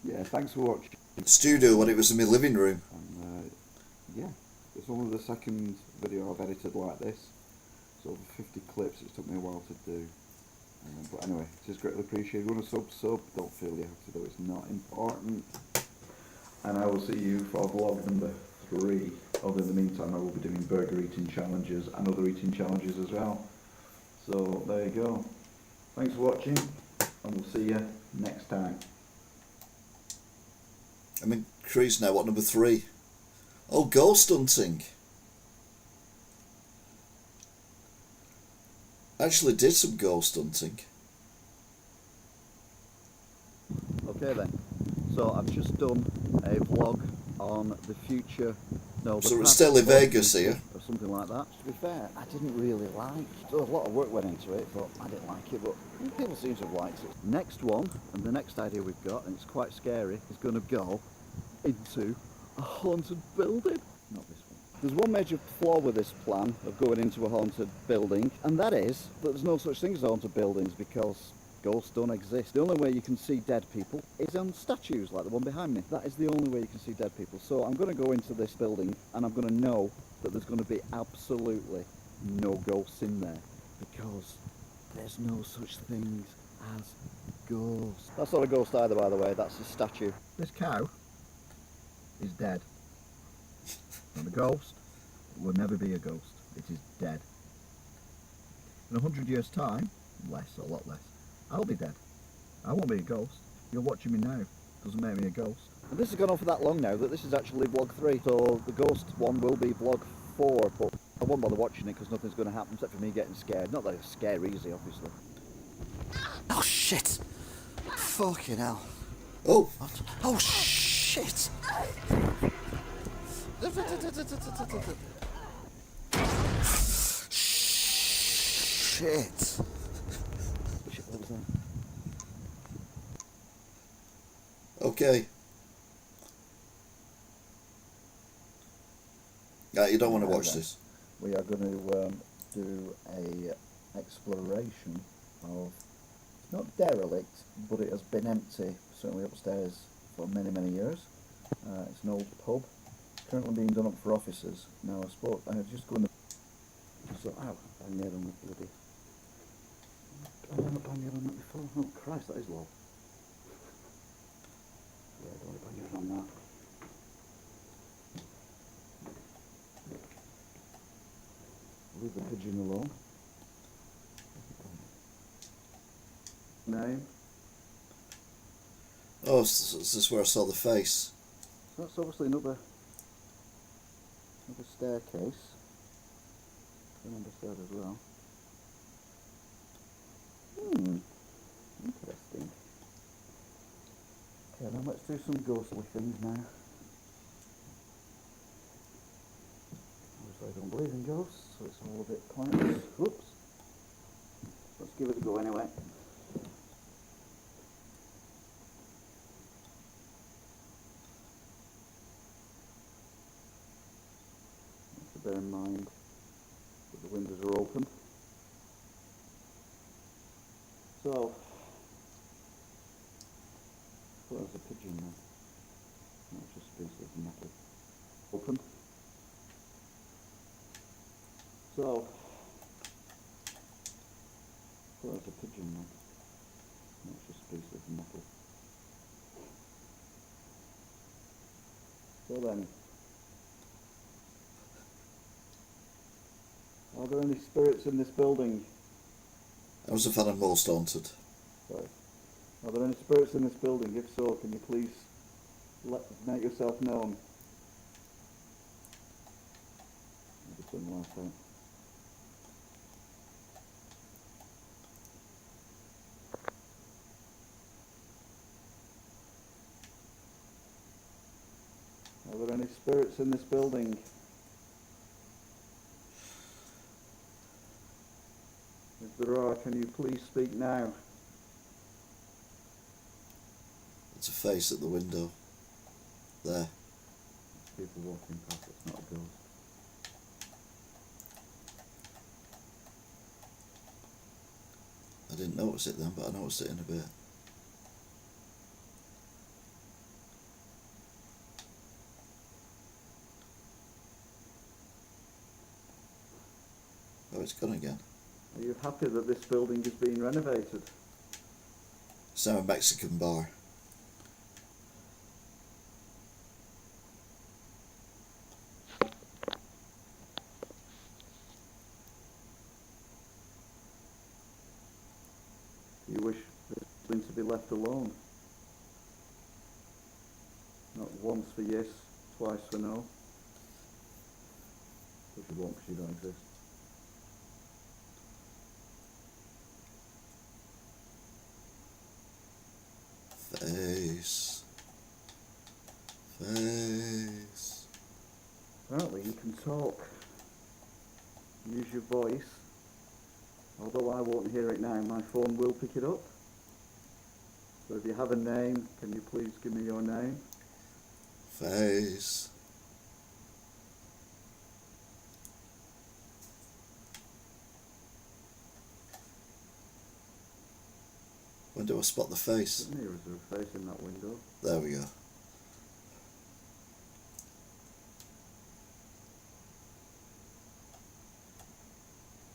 yeah. Thanks for watching. Studio when it was in my living room. And yeah, it's only the second video I've edited like this. It's over 50 clips. It took me a while to do. But anyway, it is greatly appreciated. You want to sub? Don't feel you have to do. It's not important. And I will see you for vlog number 3. Although in the meantime I will be doing burger eating challenges and other eating challenges as well. So there you go. Thanks for watching, and we'll see you next time. I'm intrigued now, what number 3? Oh, ghost hunting. I actually did some ghost hunting. Okay then, so I've just done a vlog on the future, no, the So it's past still in vlog Vegas here. or something like that. To be fair, I didn't really like, so a lot of work went into it, but I didn't like it, but people seem to have liked it. Next one, and the next idea we've got, and it's quite scary, is going to go into a haunted building. Not this one. There's one major flaw with this plan of going into a haunted building, and that is that there's no such thing as haunted buildings because ghosts don't exist. The only way you can see dead people is on statues like the one behind me. That is the only way you can see dead people. So I'm going to go into this building and I'm going to know that there's going to be absolutely no ghosts in there because there's no such things as ghosts. That's not a ghost either, by the way. That's a statue. This cow is dead. And a ghost will never be a ghost. It is dead. In 100 years' time, less, a lot less, I'll be dead. I won't be a ghost. You're watching me now. Doesn't make me a ghost. And this has gone on for that long now that this is actually vlog 3. So the ghost one will be vlog 4, but I won't bother watching it because nothing's going to happen except for me getting scared. Not that it's scare easy, obviously. Oh shit! Fucking hell. Oh! Oh shit! Shit! Okay. Yeah, you don't want to watch this. We are going to do a exploration of, not derelict, but it has been empty, certainly upstairs, for many, many years. It's an old pub, currently being done up for offices. Now I was just going to, so, ow, I nearly on the bloody, I nearly banged on that before. Oh Christ, that is low. Yeah, don't want to bang it on that. Leave the pigeon alone. Name. Oh, this is where I saw the face. So that's obviously another staircase. Going understairs as well. Interesting. Okay, now let's do some ghostly things now. Obviously I don't believe in ghosts, so it's all a bit pointless. Whoops. Let's give it a go anyway. Bear in mind that the windows are open. So, Well, there's a pigeon there. Not just a piece of metal. Open. So, well, there's a pigeon there. Not just a piece of metal. So then, are there any spirits in this building? I was a fan of Most Haunted. Sorry. Are there any spirits in this building? If so, can you please make yourself known? I just didn't last time. Are there any spirits in this building? If there are, can you please speak now? It's a face at the window. There. People walking past, it's not a ghost. I didn't notice it then, but I noticed it in a bit. Oh, it's gone again. Are you happy that this building is being renovated? It's now a Mexican bar. Do you wish this building to be left alone? Not once for yes, twice for no. Which you won't because you don't exist. Face. Face. Apparently you can talk. Use your voice. Although I won't hear it now, my phone will pick it up. So if you have a name, can you please give me your name? Face. When do I spot the face? There is a face in that window. There we go.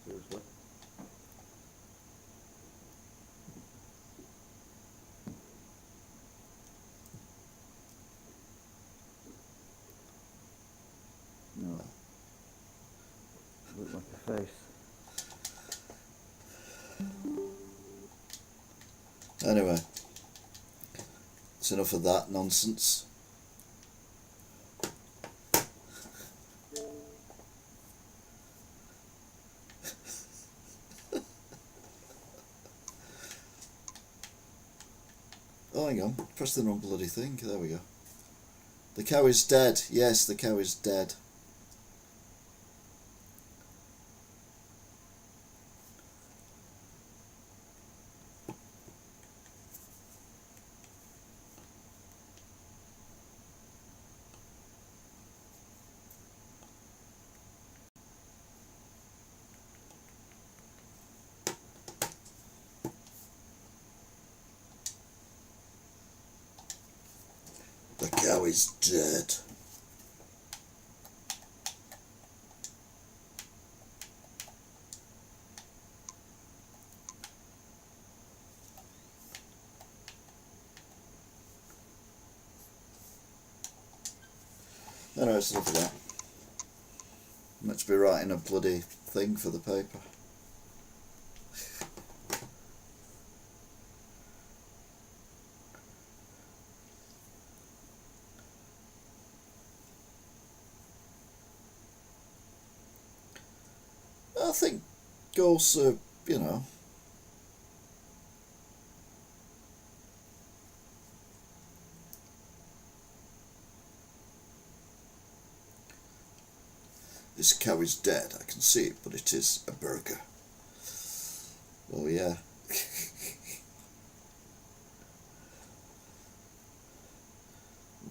Seriously. No. Look like a face. Anyway, it's enough of that nonsense. Oh, hang on. Press the wrong bloody thing. There we go. The cow is dead. Yes, the cow is dead. The cow is dead. No, no, it's enough of that. Let's be writing a bloody thing for the paper. I think ghosts are, you know, this cow is dead. I can see it, but it is a burger. Oh yeah.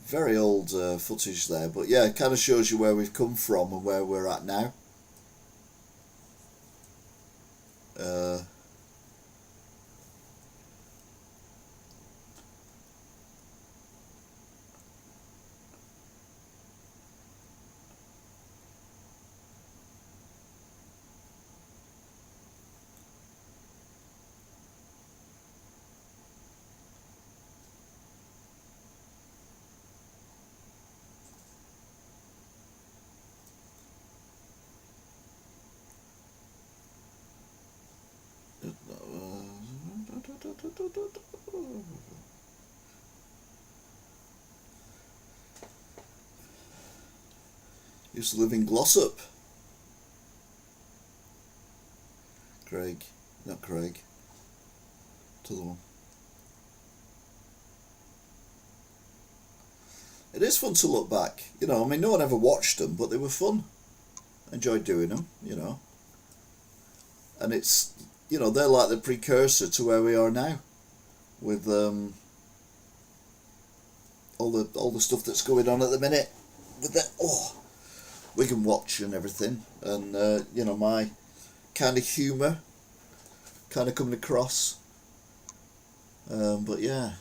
Very old footage there, but yeah, it kind of shows you where we've come from and where we're at now. Used to live in Glossop. Craig, not Craig. To the one. It is fun to look back. You know, I mean, no one ever watched them, but they were fun. I enjoyed doing them, you know. And it's, you know, they're like the precursor to where we are now, with all the stuff that's going on at the minute, with the Wigan Watch and everything, and you know, my kind of humour kind of coming across. But yeah.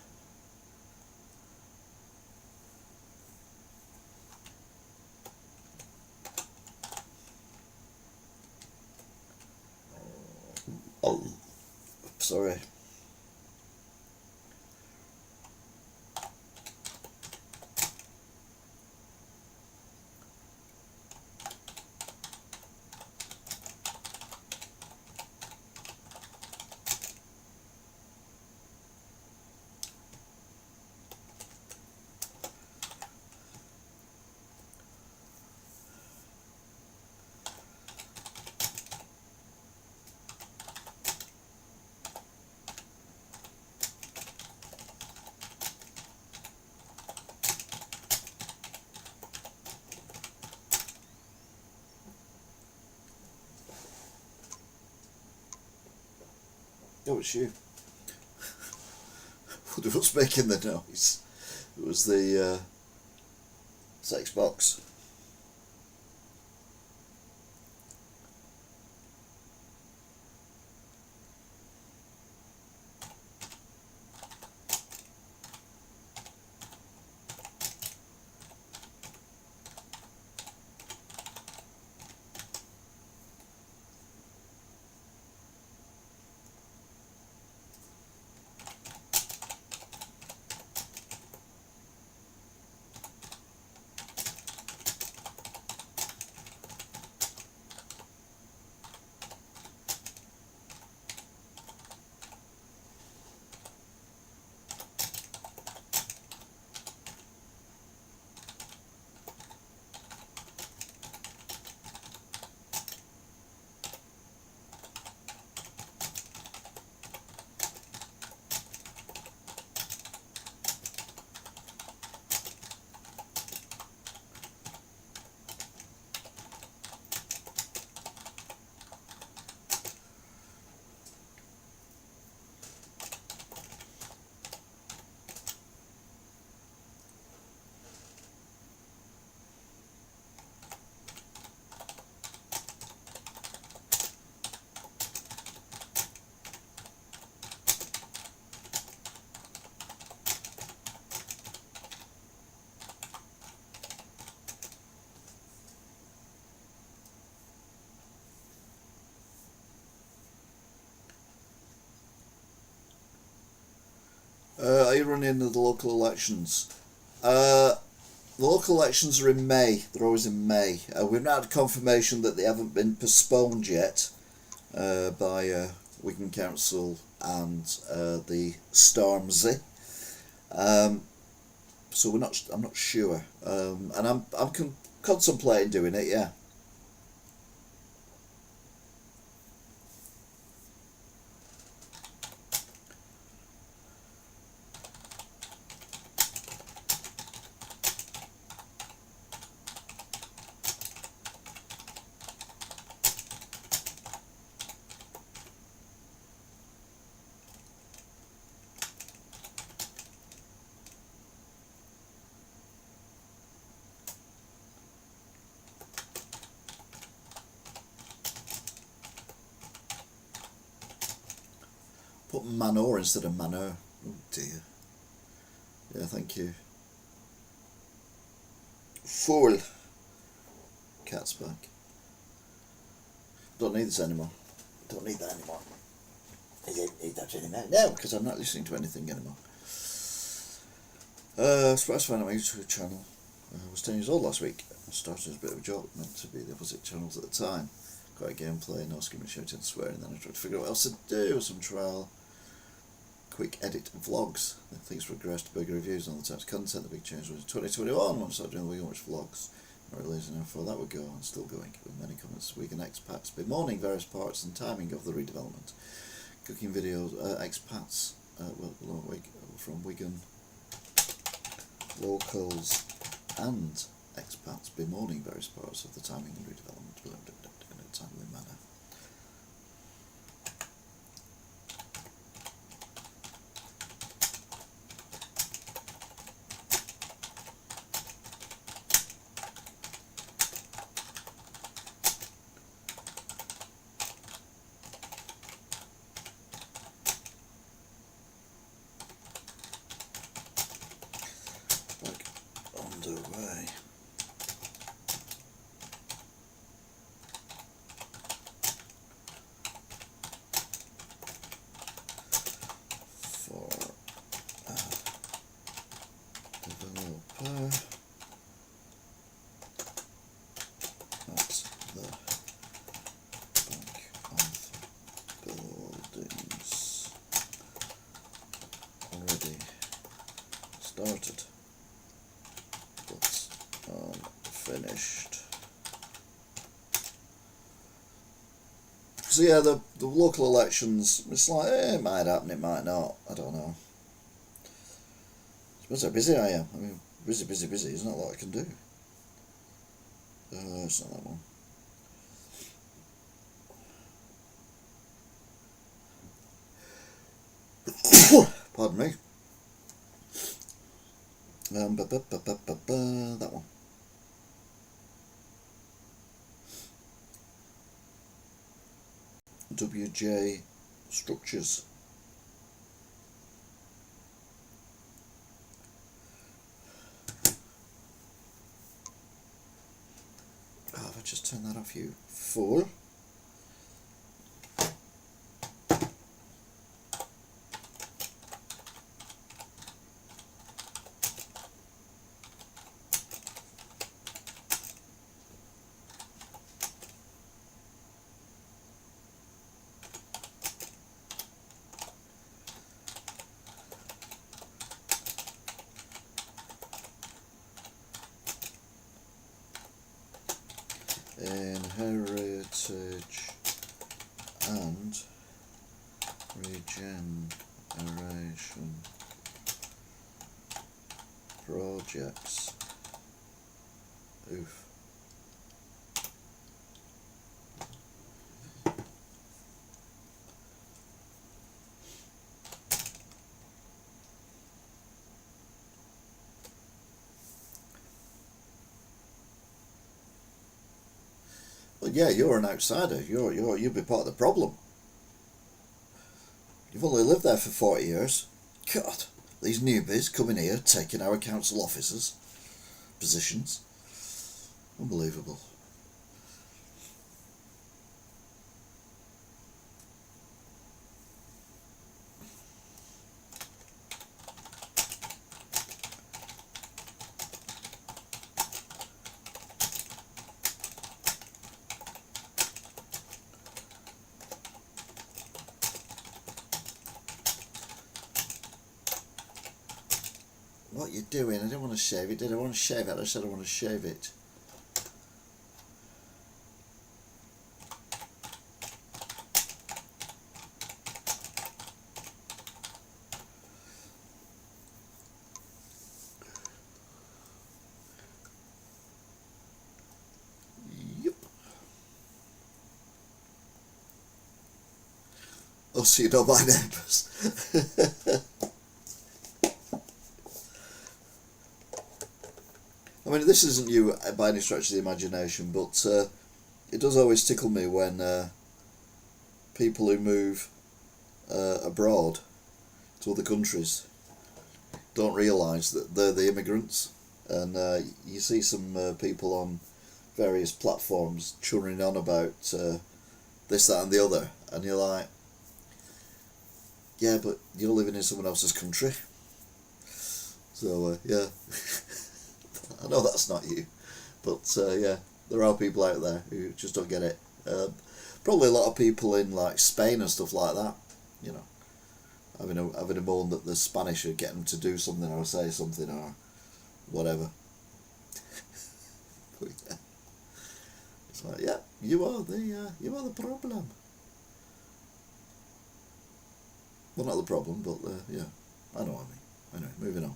Oh, sorry. Oh, it's you. Who was making the noise? It was the sex box. Are you running into the local elections? The local elections are in May. They're always in May. We've not had confirmation that they haven't been postponed yet by Wigan Council and the Stormzy. So I'm not sure. And I'm contemplating doing it. Yeah. Put Manor instead of Manor. Oh dear. Yeah, thank you. Fool. Cat's back. Don't need this anymore. Don't need that anymore. I don't need that anymore. No, because I'm not listening to anything anymore. Surprise to find out my YouTube channel. I was 10 years old last week. I started as a bit of a joke, meant to be the opposite channels at the time. Quite a gameplay, no screaming, shouting, and swearing. Then I tried to figure out what else to do. Some trial. quick edit vlogs. Things progressed, bigger reviews, and all the types of content. The big change was 2021 when I started doing Wigan Watch vlogs. Not releasing how far that would go, and still going, with many comments. Wigan expats bemoaning various parts and timing of the redevelopment. Cooking videos, expats from Wigan, locals and expats bemoaning various parts of the timing and redevelopment in a timely manner. Underway. For a developer at the Bank of Buildings already started. Finished. So yeah, the local elections, it's like, it might happen, it might not, I don't know. Depends how busy I am. I mean, busy, there's not a lot I can do. It's not that one. Pardon me. That one. WJ Structures. Oh, have I just turned that off, you fool? In heritage and regeneration projects. Oof. Well, yeah, you're an outsider. You'll be part of the problem. You've only lived there for 40 years. God, these newbies coming here, taking our council officers' positions. Unbelievable. What you doing? I didn't want to shave it. Did I want to shave it? I said I want to shave it. Yep. Oh, so you know my neighbours. I mean, this isn't you by any stretch of the imagination, but it does always tickle me when people who move abroad to other countries don't realise that they're the immigrants. And you see some people on various platforms churning on about this, that and the other, and you're like, yeah, but you're living in someone else's country. So, yeah. I know that's not you, but yeah, there are people out there who just don't get it. Probably a lot of people in like Spain and stuff like that, you know. having a moan that the Spanish are getting to do something or say something or whatever. But yeah, it's like, yeah, you are the problem. Well, not the problem, but yeah, I know what I mean. Anyway, moving on.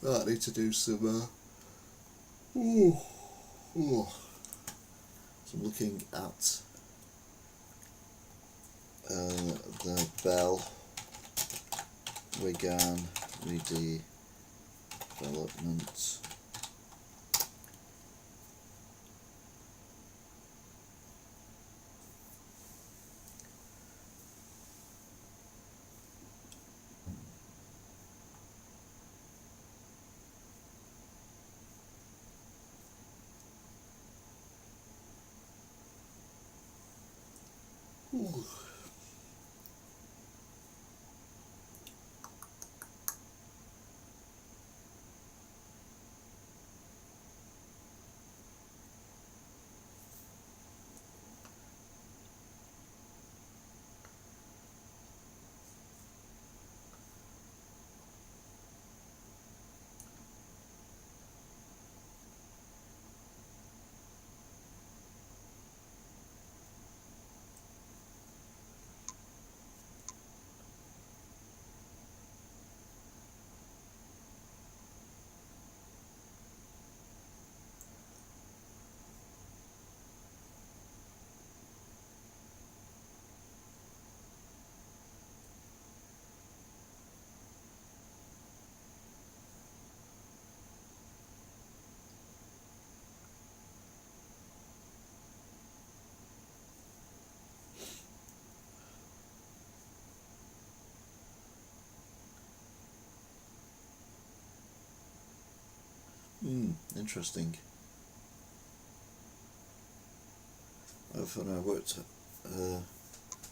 I need to do some. So I'm looking at the Bell Wigan redevelopment. Ooh. Interesting. When I worked at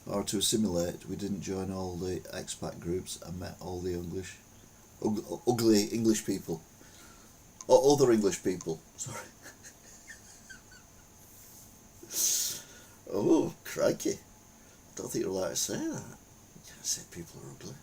R2 Simulate, we didn't join all the expat groups and met all the ugly English people. Or other English people, sorry. Oh, crikey. Don't think you're allowed to say that. You can't say people are ugly.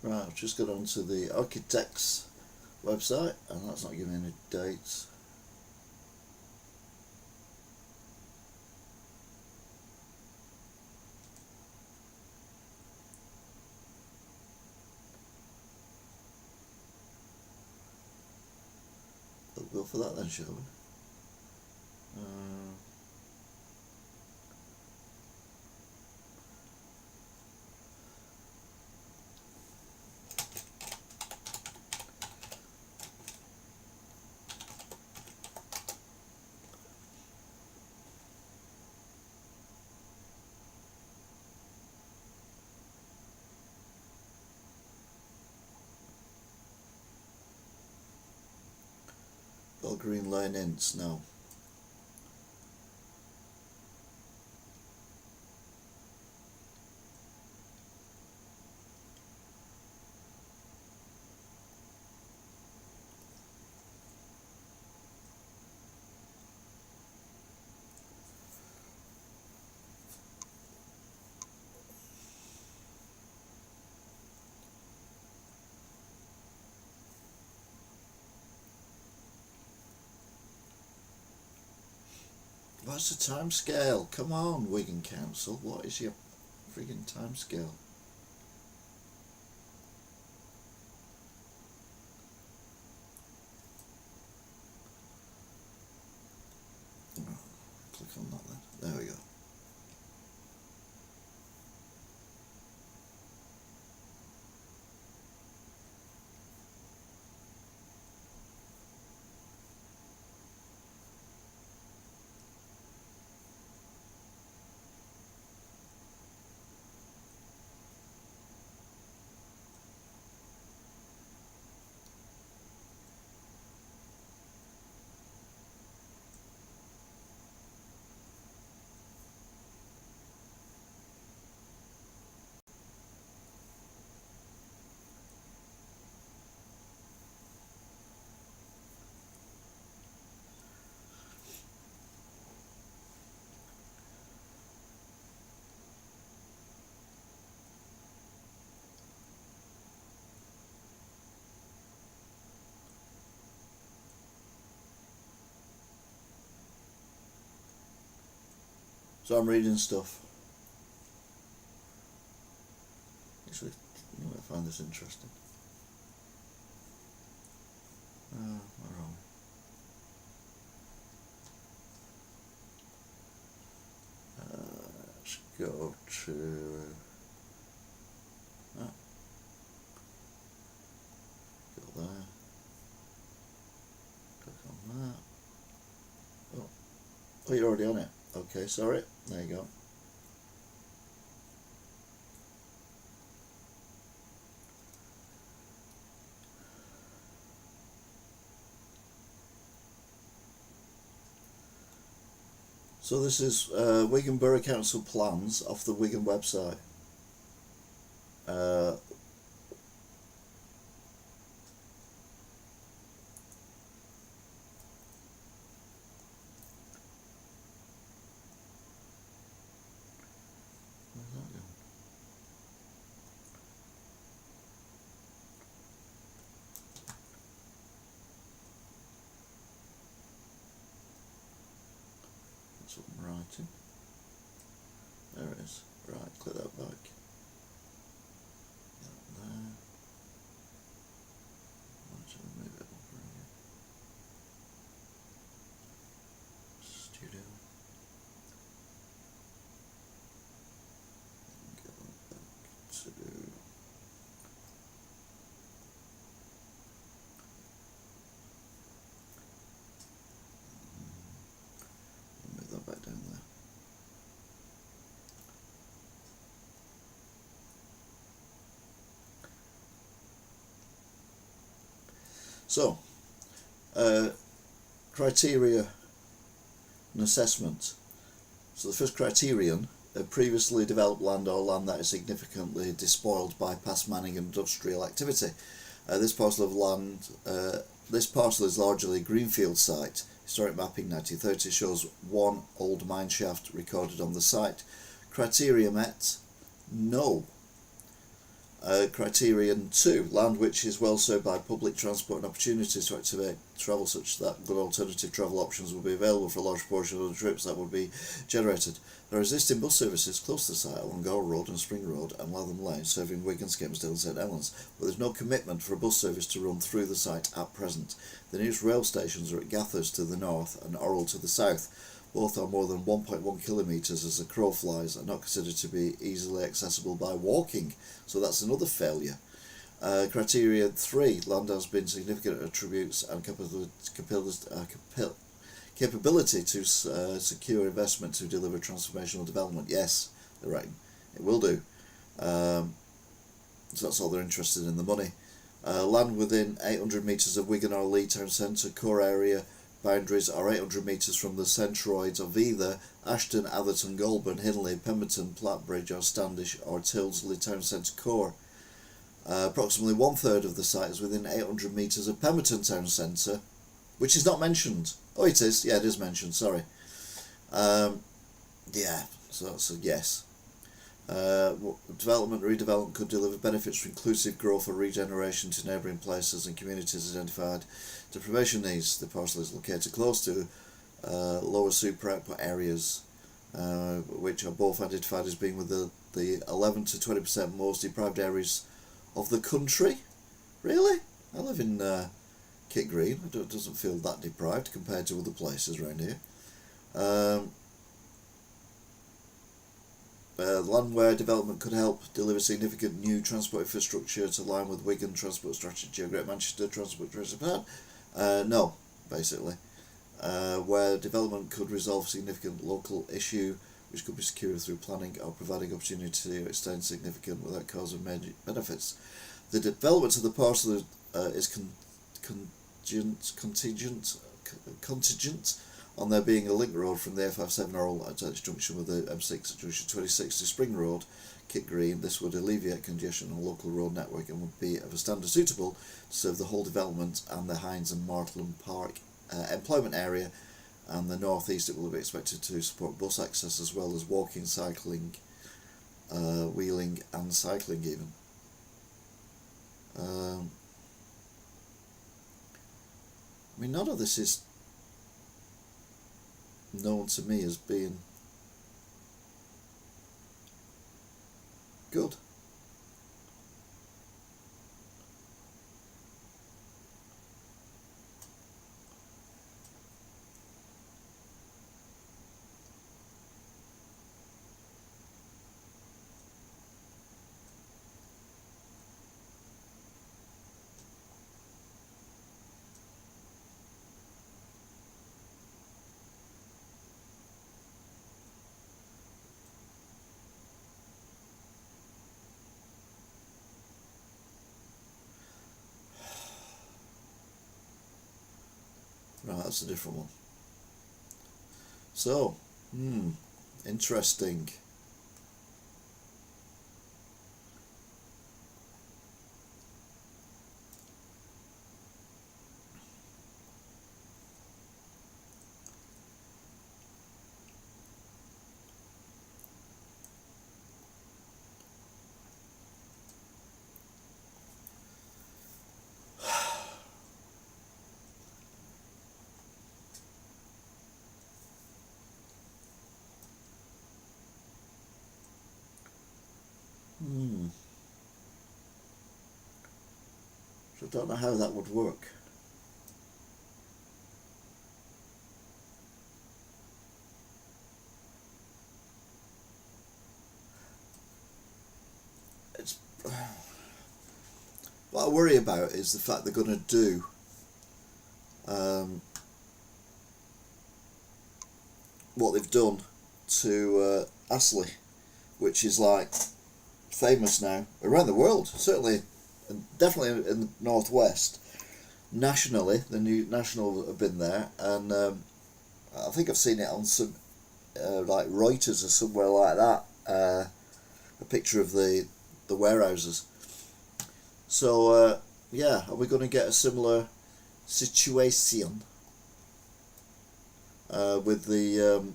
Right, I've just got onto the Architects website and that's not giving any dates. We'll go for that then, shall we? Green Lane Inns, no. What's the time scale? Come on, Wigan Council. What is your friggin' time scale. Click on that then. There we go. So I'm reading stuff. Actually, you might find this interesting. Where are we? Let's go to... Go there. Click on that. Oh, you're already on it. Okay, sorry. There you go. So this is Wigan Borough Council plans off the Wigan website. That's what I'm writing. There it is. Right, click that back. That there. Actually, move it over again. Studio. Get that back to... Move that back down there. So, criteria and assessment. So the first criterion, previously developed land or land that is significantly despoiled by past mining and industrial activity. This parcel of land, this parcel is largely a greenfield site. Historic mapping 1930 shows one old mine shaft recorded on the site. Criteria met? No. Criterion 2, land which is well served by public transport and opportunities to activate travel such that good alternative travel options will be available for a large portion of the trips that would be generated. There are existing bus services close to the site along Gore Road and Spring Road and Latham Lane serving Wigan, Skelmersdale and St Helens, but there is no commitment for a bus service to run through the site at present. The nearest rail stations are at Gathers to the north and Orrell to the south. Both are more than 1.1 kilometres as the crow flies and not considered to be easily accessible by walking. So that's another failure. Criteria 3, land has been significant attributes and capability to secure investment to deliver transformational development. Yes, they're right. It will do. So that's all they're interested in, the money. Land within 800 metres of Wigan or Leigh town centre, core area, boundaries are 800 metres from the centroids of either Ashton, Atherton, Goulburn, Hinley, Pemberton, Plattbridge or Standish or Tyldesley town centre core. Approximately 1/3 of the site is within 800 metres of Pemberton town centre, which is not mentioned. Oh, it is. Yeah, it is mentioned. Sorry. Yeah, so that's a yes. Development, redevelopment could deliver benefits for inclusive growth or regeneration to neighbouring places and communities identified. Deprivation needs. The parcel is located close to lower super output areas, which are both identified as being the 11 to 20% most deprived areas of the country. Really? I live in Kit Green. It doesn't feel that deprived compared to other places around here. Land where development could help deliver significant new transport infrastructure to align with Wigan Transport Strategy or Greater Manchester Transport Strategy Plan. No, basically. Where development could resolve significant local issue which could be secured through planning or providing opportunity to extend significant without causing major benefits. The development of the parcel is contingent on there being a link road from the A57 Oral at its junction with the M6 at junction 26 to Spring Road, Kit Green. This would alleviate congestion on the local road network and would be of a standard suitable to serve the whole development and the Hines and Martland Park employment area, and the northeast it will be expected to support bus access as well as walking, cycling, wheeling and cycling even. I mean, none of this is known to me as being good. Right, that's a different one. So, interesting. So I don't know how that would work. It's what I worry about is the fact they're going to do what they've done to Astley, which is like famous now around the world, certainly, and definitely in the northwest. Nationally, the new National have been there, and I think I've seen it on some like Reuters or somewhere like that. A picture of the warehouses. So yeah, are we going to get a similar situation with the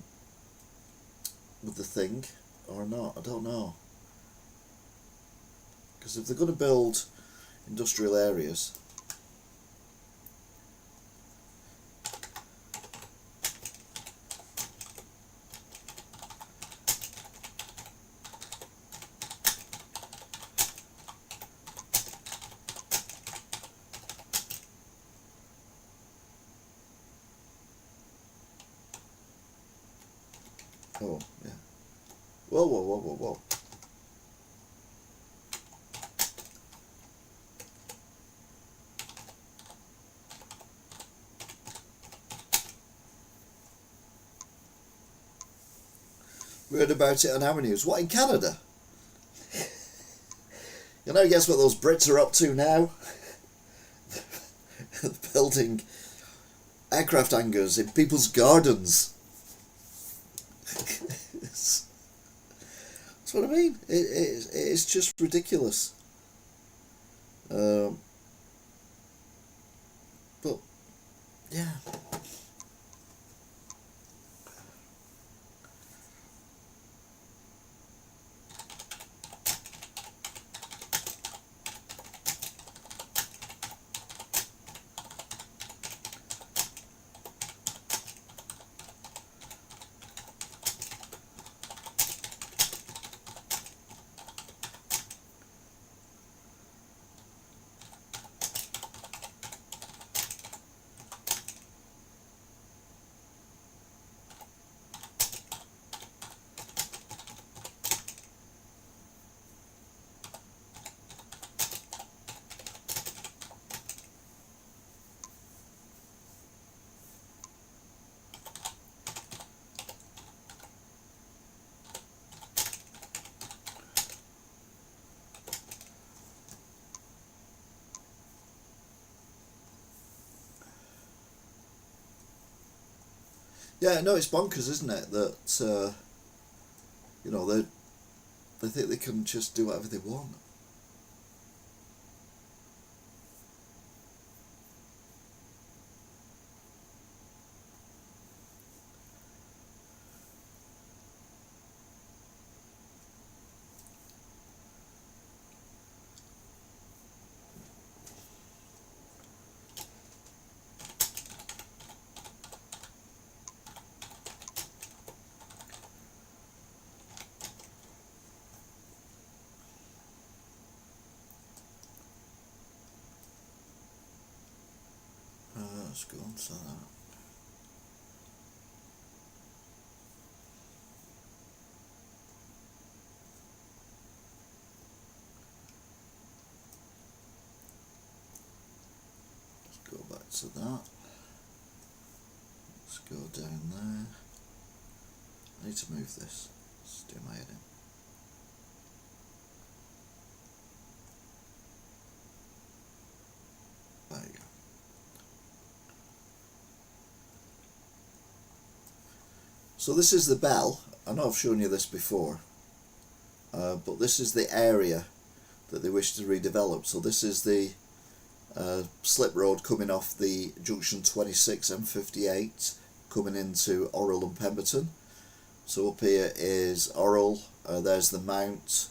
thing or not? I don't know. Because if they're going to build industrial areas, oh yeah, whoa whoa whoa whoa whoa. We heard about it on our news. What, in Canada? You know, guess what those Brits are up to now? Building aircraft hangars in people's gardens. That's what I mean. It's just ridiculous. But yeah. Yeah, no, it's bonkers, isn't it? That you know, they think they can just do whatever they want. Let's go on to that. Let's go back to that. Let's go down there. I need to move this. Let's do my head in. There you go. So this is the bell. I know I've shown you this before, but this is the area that they wish to redevelop. So this is the slip road coming off the junction 26 M58 coming into Orrell and Pemberton. So up here is Orrell, there's the Mount,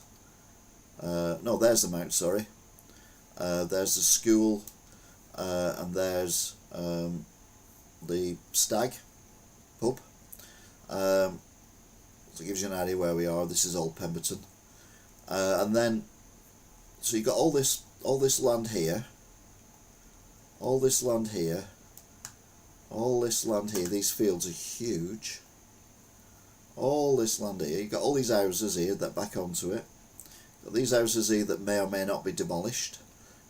no, there's the Mount, sorry, there's the school, and there's the Stag pub. So it gives you an idea where we are. This is Old Pemberton, and then so you've got all this land here, all this land here, all this land here. These fields are huge. All this land here. You've got all these houses here that back onto it. Got these houses here that may or may not be demolished.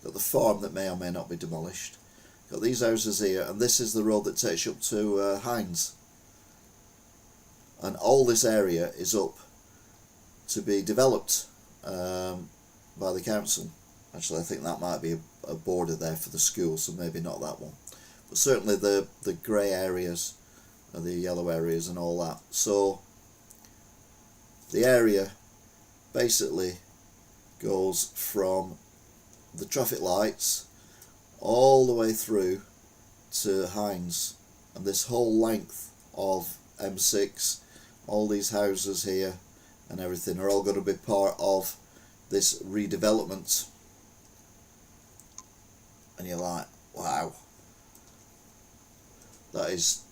Got the farm that may or may not be demolished. Got these houses here, and this is the road that takes you up to Hines. And all this area is up to be developed by the council. Actually, I think that might be a border there for the school, so maybe not that one. But certainly the grey areas, and the yellow areas and all that. So the area basically goes from the traffic lights all the way through to Hines, and this whole length of M6, all these houses here and everything are all going to be part of this redevelopment. And you're like, wow, that is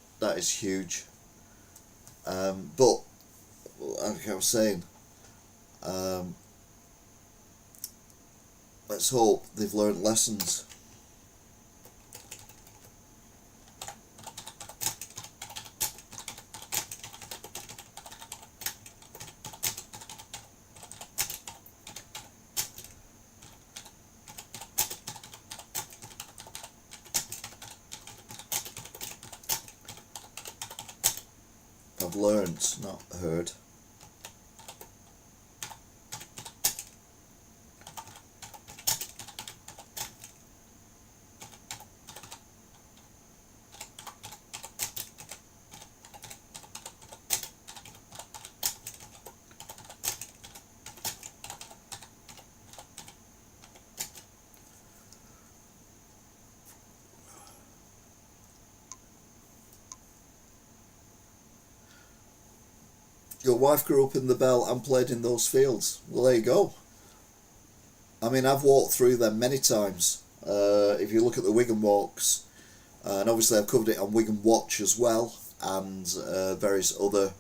huge. But like I was saying, let's hope they've learned lessons. I've learned, not heard. Your wife grew up in the Bell and played in those fields. Well, there you go. I mean, I've walked through them many times. If you look at the Wigan walks, and obviously I've covered it on Wigan Watch as well, and various other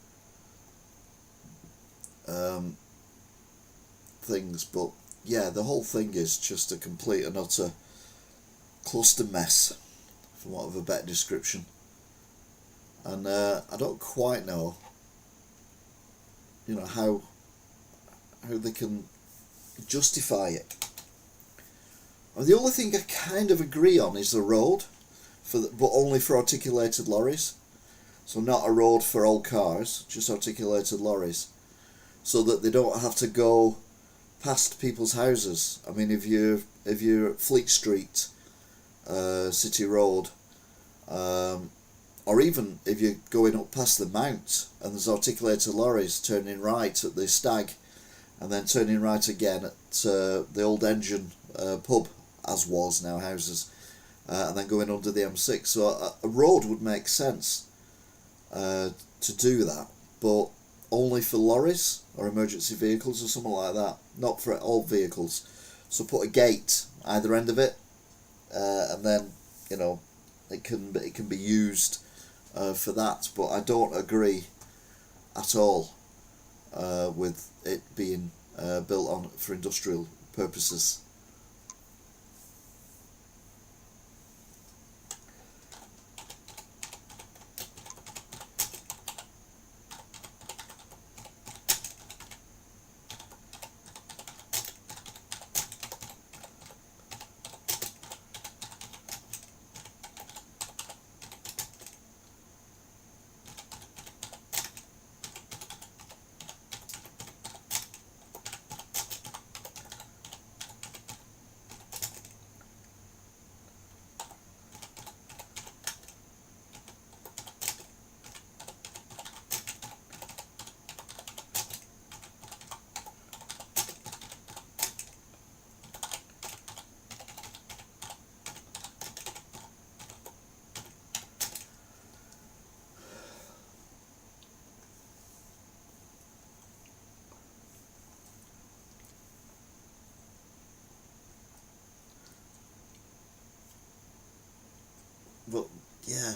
things. But yeah, the whole thing is just a complete and utter cluster mess, for want of a better description. And I don't quite know, you know, how they can justify it. And the only thing I kind of agree on is the road, but only for articulated lorries. So not a road for all cars, just articulated lorries, so that they don't have to go past people's houses. I mean, if you're at Fleet Street, City Road, or even if you're going up past the Mount and there's articulated lorries turning right at the Stag and then turning right again at the Old Engine pub, as was, now houses, and then going under the M6. So a road would make sense to do that, but only for lorries or emergency vehicles or something like that, not for all vehicles. So put a gate either end of it, and then, you know, it can be used for that. But I don't agree at all with it being built on for industrial purposes. But yeah,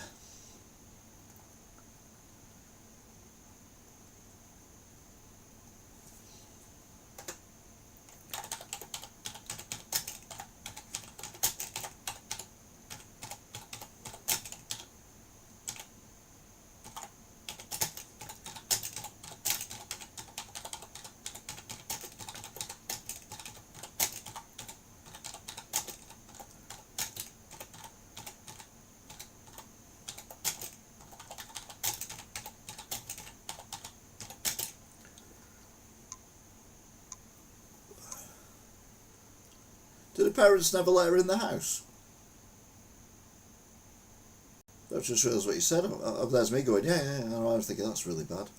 did the parents never let her in the house? That just shows what you said. There's me going, yeah, I was thinking that's really bad.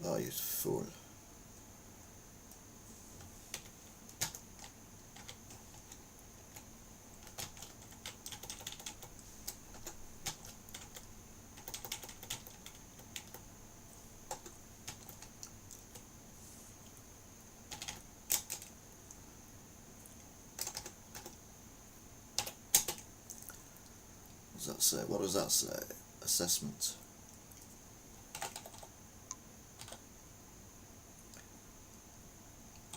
Oh, you fool. What does that say? What does that say? Assessment.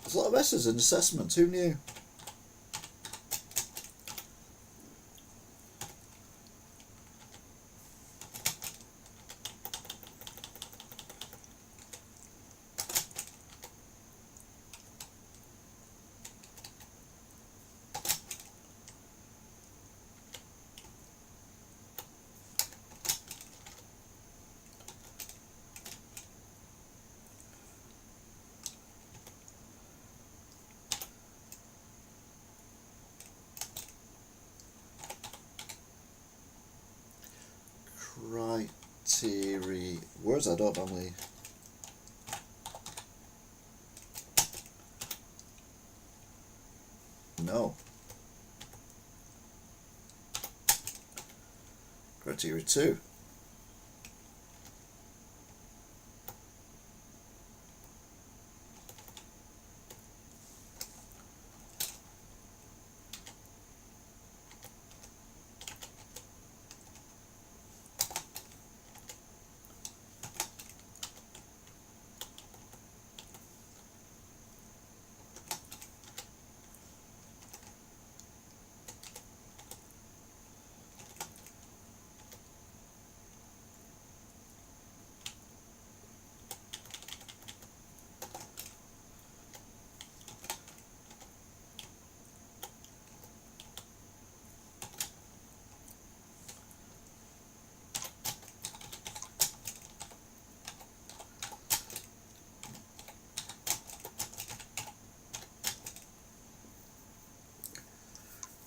There's a lot of S's in assessment. Who knew? Criteria. Words I don't normally. No. Criteria 2.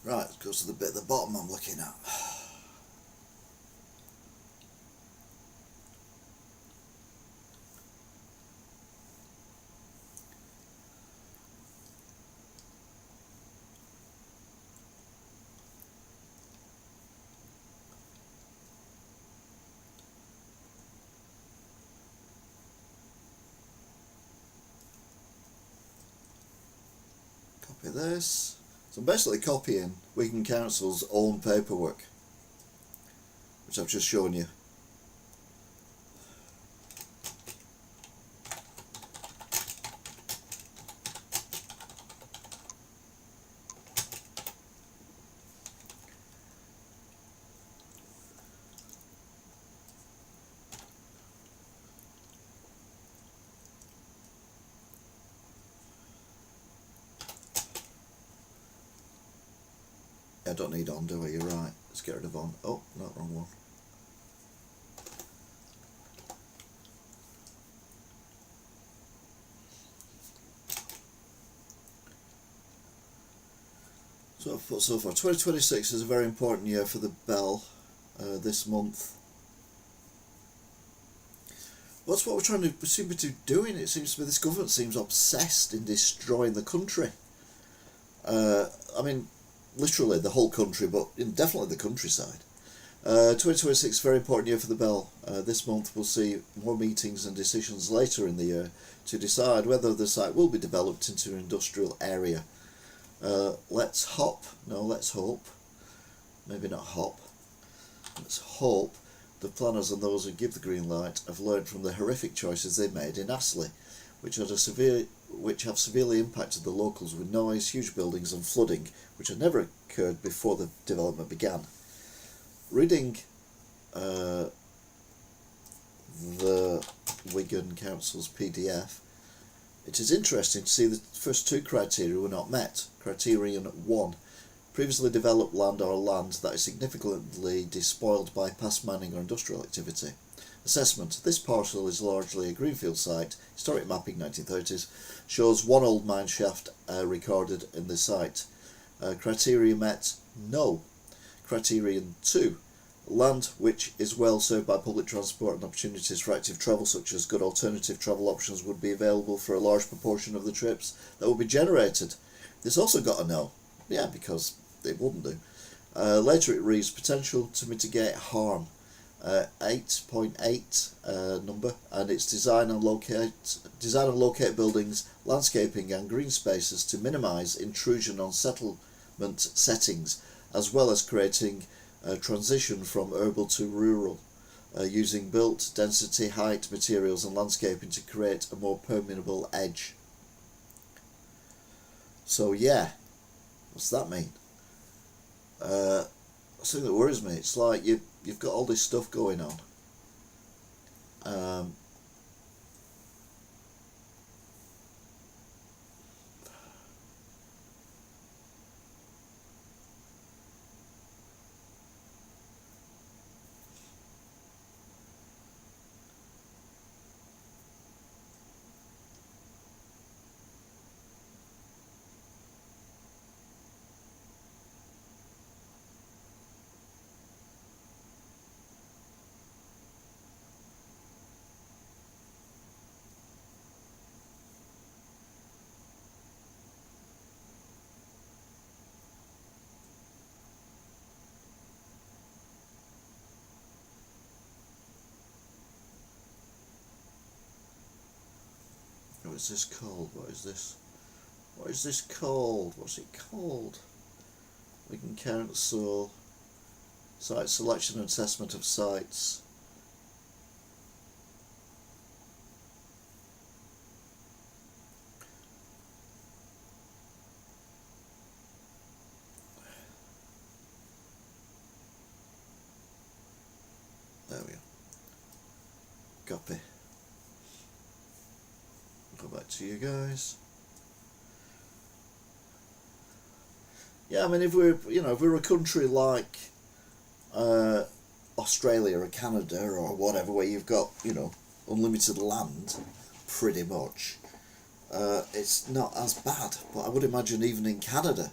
Right, it goes to the bit at the bottom I'm looking at. Copy this. So I'm basically copying Wigan Council's own paperwork, which I've just shown you. I don't need on, do I? You're right. Let's get rid of on. Oh, no, wrong one. So far, 2026 is a very important year for the Bell this month. What's what we seem to be doing? It seems to be this government seems obsessed in destroying the country. I mean, literally the whole country, but definitely the countryside. 2026 is a very important year for the Bell. This month we'll see more meetings and decisions later in the year to decide whether the site will be developed into an industrial area. Let's hope, maybe not hop, let's hope the planners and those who give the green light have learned from the horrific choices they made in Astley, which have severely impacted the locals with noise, huge buildings and flooding, which had never occurred before the development began. Reading the Wigan Council's PDF, it is interesting to see the first two criteria were not met. Criterion 1. Previously developed land or land that is significantly despoiled by past mining or industrial activity. Assessment. This parcel is largely a greenfield site. Historic mapping 1930s shows one old mine shaft recorded in the site. Criteria met? No. Criterion 2. Land which is well served by public transport and opportunities for active travel, such as good alternative travel options, would be available for a large proportion of the trips that will be generated. This also got a no. Yeah, because it wouldn't do. Later it reads potential to mitigate harm. 8.8 number, and it's design and locate buildings, landscaping and green spaces to minimise intrusion on settlement settings, as well as creating a transition from urban to rural, using built density, height, materials and landscaping to create a more permeable edge. So yeah, what's that mean? Something that worries me. It's like you've got all this stuff going on. What is this called? What is this? What is this called? What's it called? Wigan Council site selection and assessment of sites. There we go. Copy. Go back to you guys. Yeah, I mean, if we're a country like Australia or Canada or whatever, where you've got unlimited land, pretty much, it's not as bad. But I would imagine even in Canada,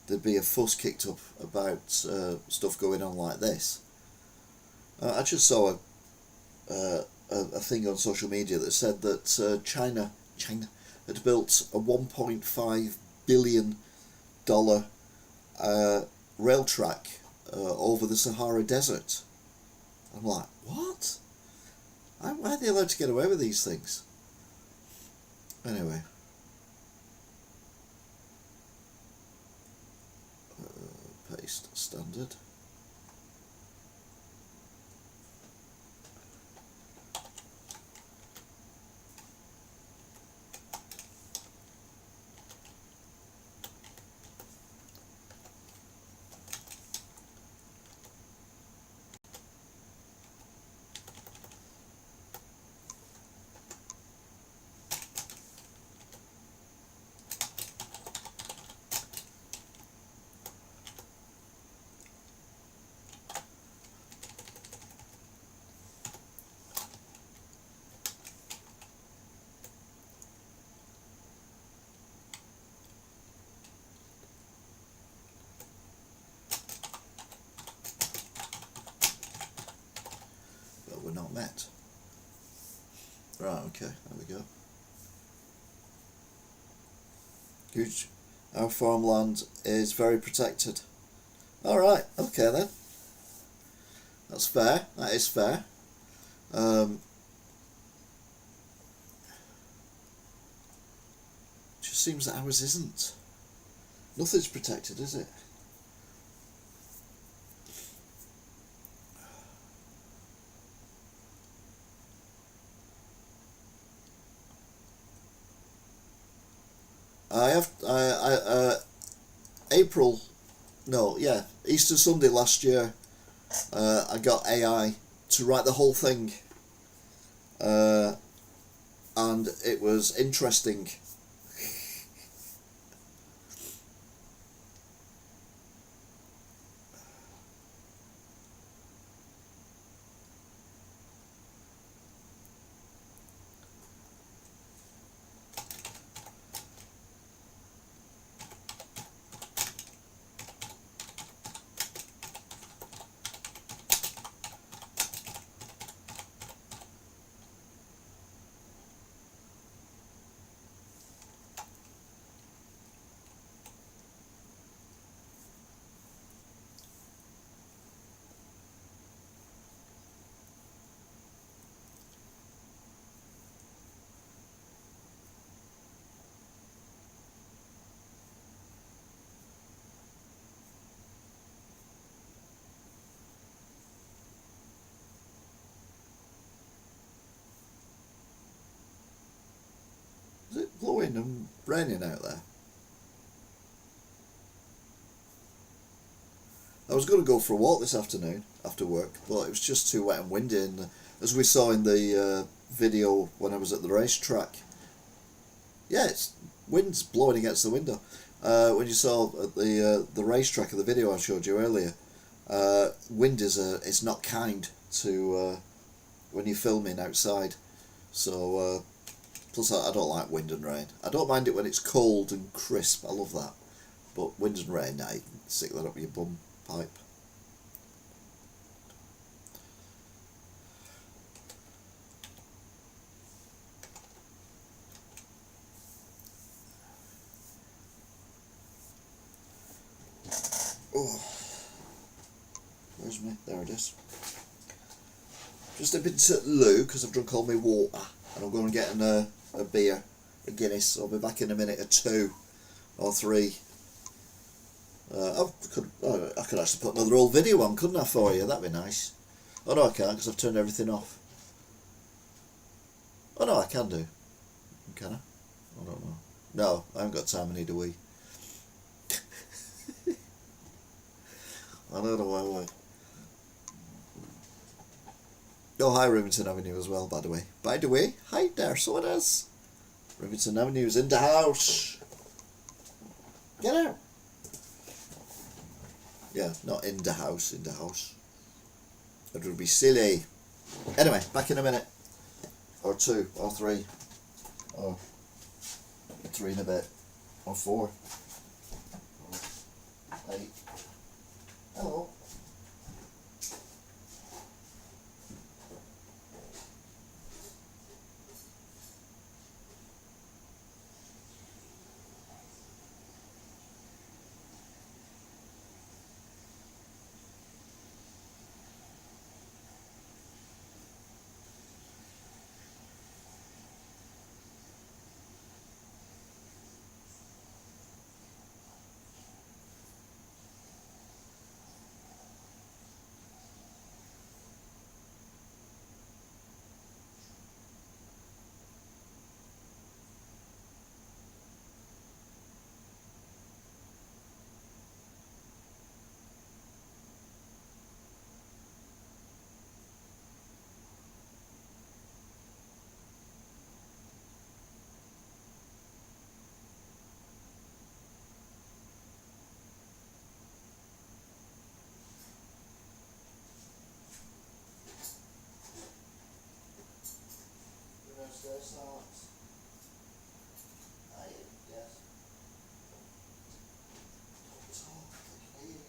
there'd be a fuss kicked up about stuff going on like this. I just saw a thing on social media that said that China had built a $1.5 billion rail track over the Sahara Desert. I'm like, what? Why are they allowed to get away with these things? Anyway. Paste standard. We're not met. Right, okay, there we go. Huge. Our farmland is very protected. Alright, okay then. That's fair, that is fair. Just seems that ours isn't. Nothing's protected, is it? Easter Sunday last year, I got AI to write the whole thing, and it was interesting. Is it blowing and raining out there? I was going to go for a walk this afternoon after work, but it was just too wet and windy, and as we saw in the video when I was at the racetrack, yeah, it's wind's blowing against the window. When you saw at the racetrack of the video I showed you earlier, wind is not kind to when you're filming outside. So plus I don't like wind and rain. I don't mind it when it's cold and crisp. I love that. But wind and rain, nah, you can stick that up your bum pipe. Oh, where's me? There it is. Just a bit to loo because I've drunk all my water, and I'm going to get a beer, a Guinness. I'll be back in a minute or 2 or 3. I could actually put another old video on, couldn't I, for you? That'd be nice. Oh no, I can't because I've turned everything off. Oh no, I can do. Can I? I don't know. No, I haven't got time. I need a wee. I don't know why. Oh, hi, Rivington Avenue as well, by the way. By the way, hi there, so it is. Rivington Avenue is in the house. Get out. Yeah, not in the house, in the house. It would be silly. Anyway, back in a minute. Or 2, or 3. Or 3 and a bit. Or 4. mate. Hello. Silence. Yes. Talk, I can hear you.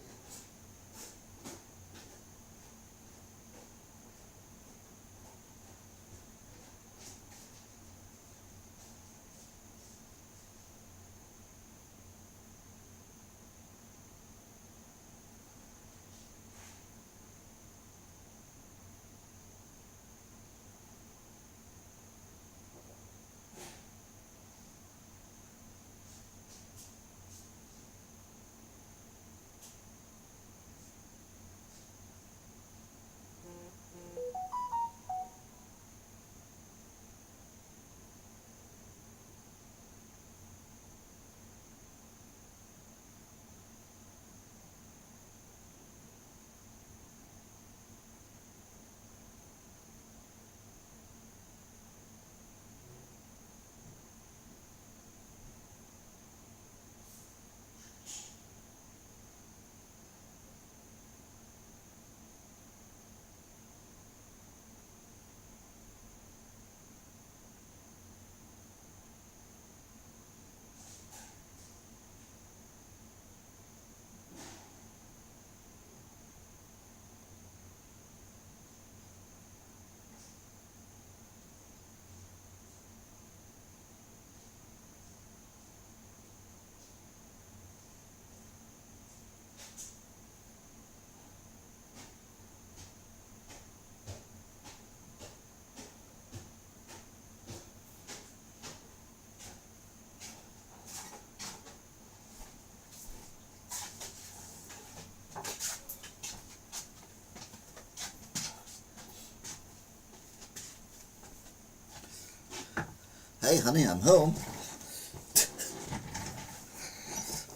Hey honey, I'm home.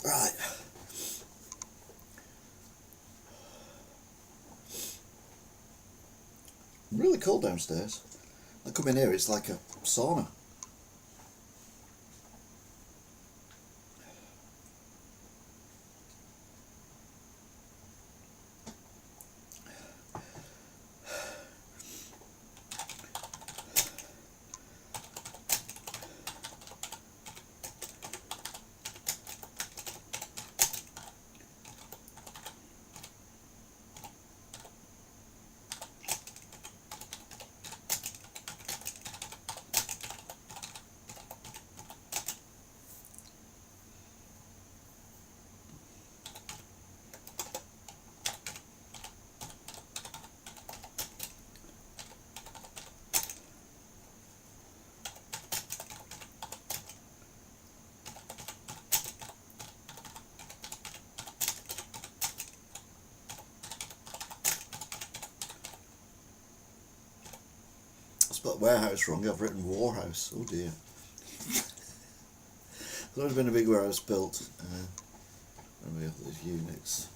Right. Really cold downstairs. I come in here, it's like a sauna. I spelled warehouse wrong, I've written warhouse. Oh dear. There's always been a big warehouse built when we have those units.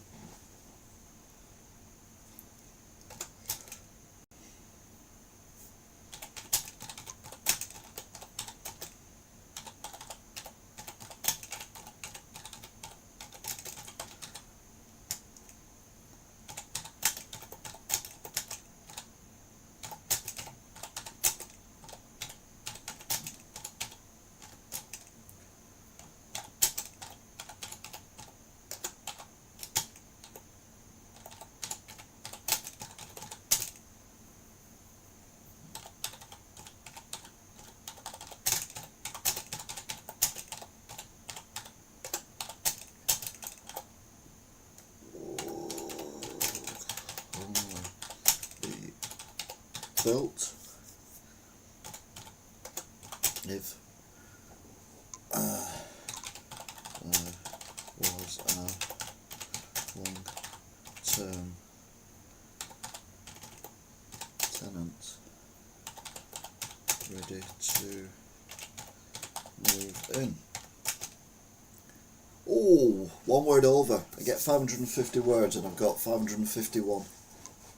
built. If was a long-term tenant ready to move in. Oh, one word over. I get 550 words and I've got 551.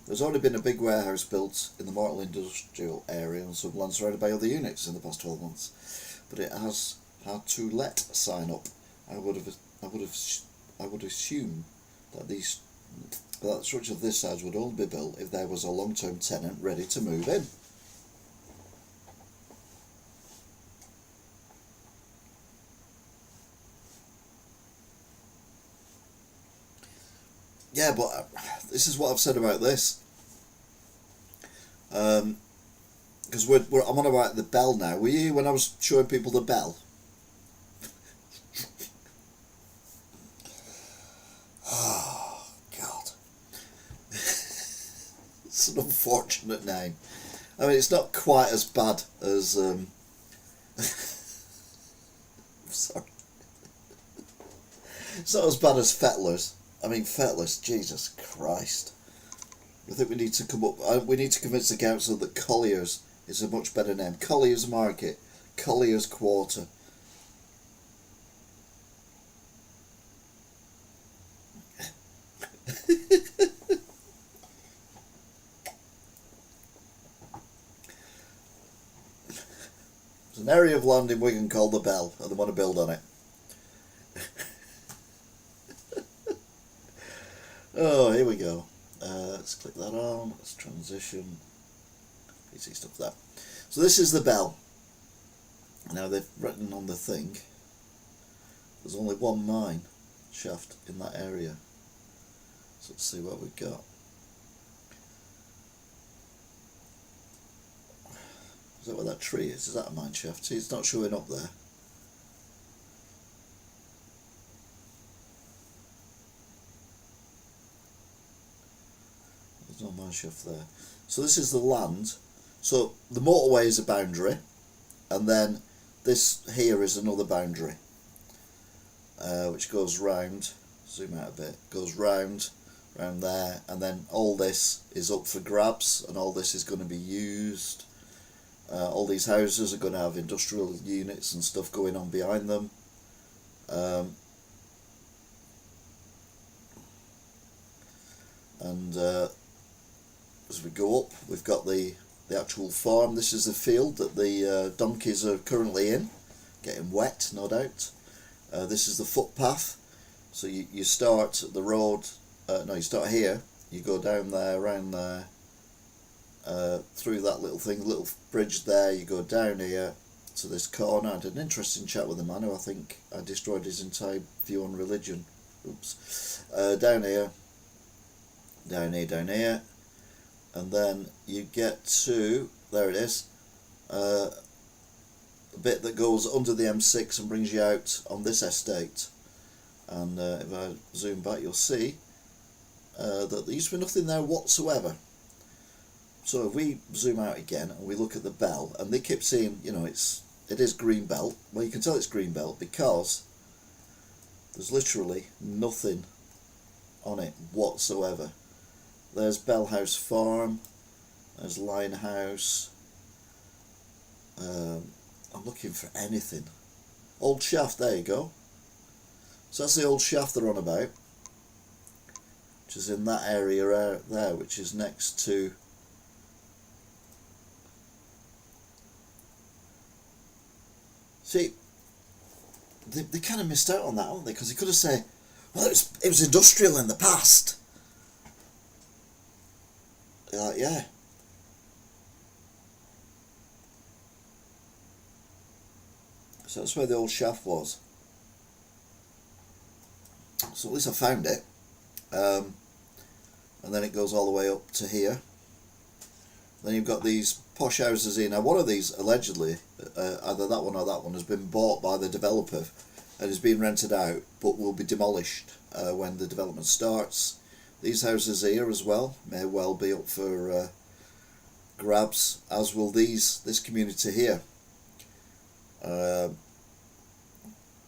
There's already been a big warehouse built in the Mortal Industrial area and some land surrounded by other units in the past 12 months, but it has had to let sign up. I would assume that the structure of this size would only be built if there was a long-term tenant ready to move in. Yeah, but this is what I've said about this. Because I'm on about the bell now. Were you when I was showing people the bell? Oh, God. It's an unfortunate name. I mean, it's not quite as bad as... sorry. It's not as bad as Fettlers. I mean, Fettlers, Jesus Christ. I think we need to we need to convince the council that Collier's is a much better name. Collier's Market, Collier's Quarter. There's an area of land in Wigan called the Bell, and they want to build on it. Oh, here we go. Let's click that on. Let's transition. PC stuff there. So this is the bell. Now they've written on the thing, there's only one mine shaft in that area. So let's see what we've got. Is that where that tree is? Is that a mine shaft? See, it's not showing up there. There's no mine shaft there. So this is the land. So the motorway is a boundary, and then this here is another boundary, which goes round. Zoom out a bit. Goes round there, and then all this is up for grabs, and all this is going to be used. All these houses are going to have industrial units and stuff going on behind them. And as we go up, we've got the actual farm. This is the field that the donkeys are currently in, getting wet, no doubt. This is the footpath. So you start at the road, no, you start here, you go down there, around there, through that little thing, little bridge there, you go down here to this corner. I had an interesting chat with a man who I think I destroyed his entire view on religion. Oops. Down here, and then you get to, there it is, a bit that goes under the M6 and brings you out on this estate. And if I zoom back, you'll see that there used to be nothing there whatsoever. So if we zoom out again and we look at the bell, and they keep saying, you know, it is green belt. Well, you can tell it's green belt because there's literally nothing on it whatsoever. There's Bell House Farm, there's Lion House. I'm looking for anything. Old Shaft, there you go. So that's the old shaft they're on about, which is in that area there, which is next to see, they kind of missed out on that, haven't they? Because they could have said, well, it was industrial in the past. They're like, yeah. So that's where the old shaft was. So at least I found it. And then it goes all the way up to here. Then you've got these posh houses here. Now one of these, allegedly, either that one or that one, has been bought by the developer and is being rented out, but will be demolished when the development starts. These houses here as well may well be up for grabs, as will this community here.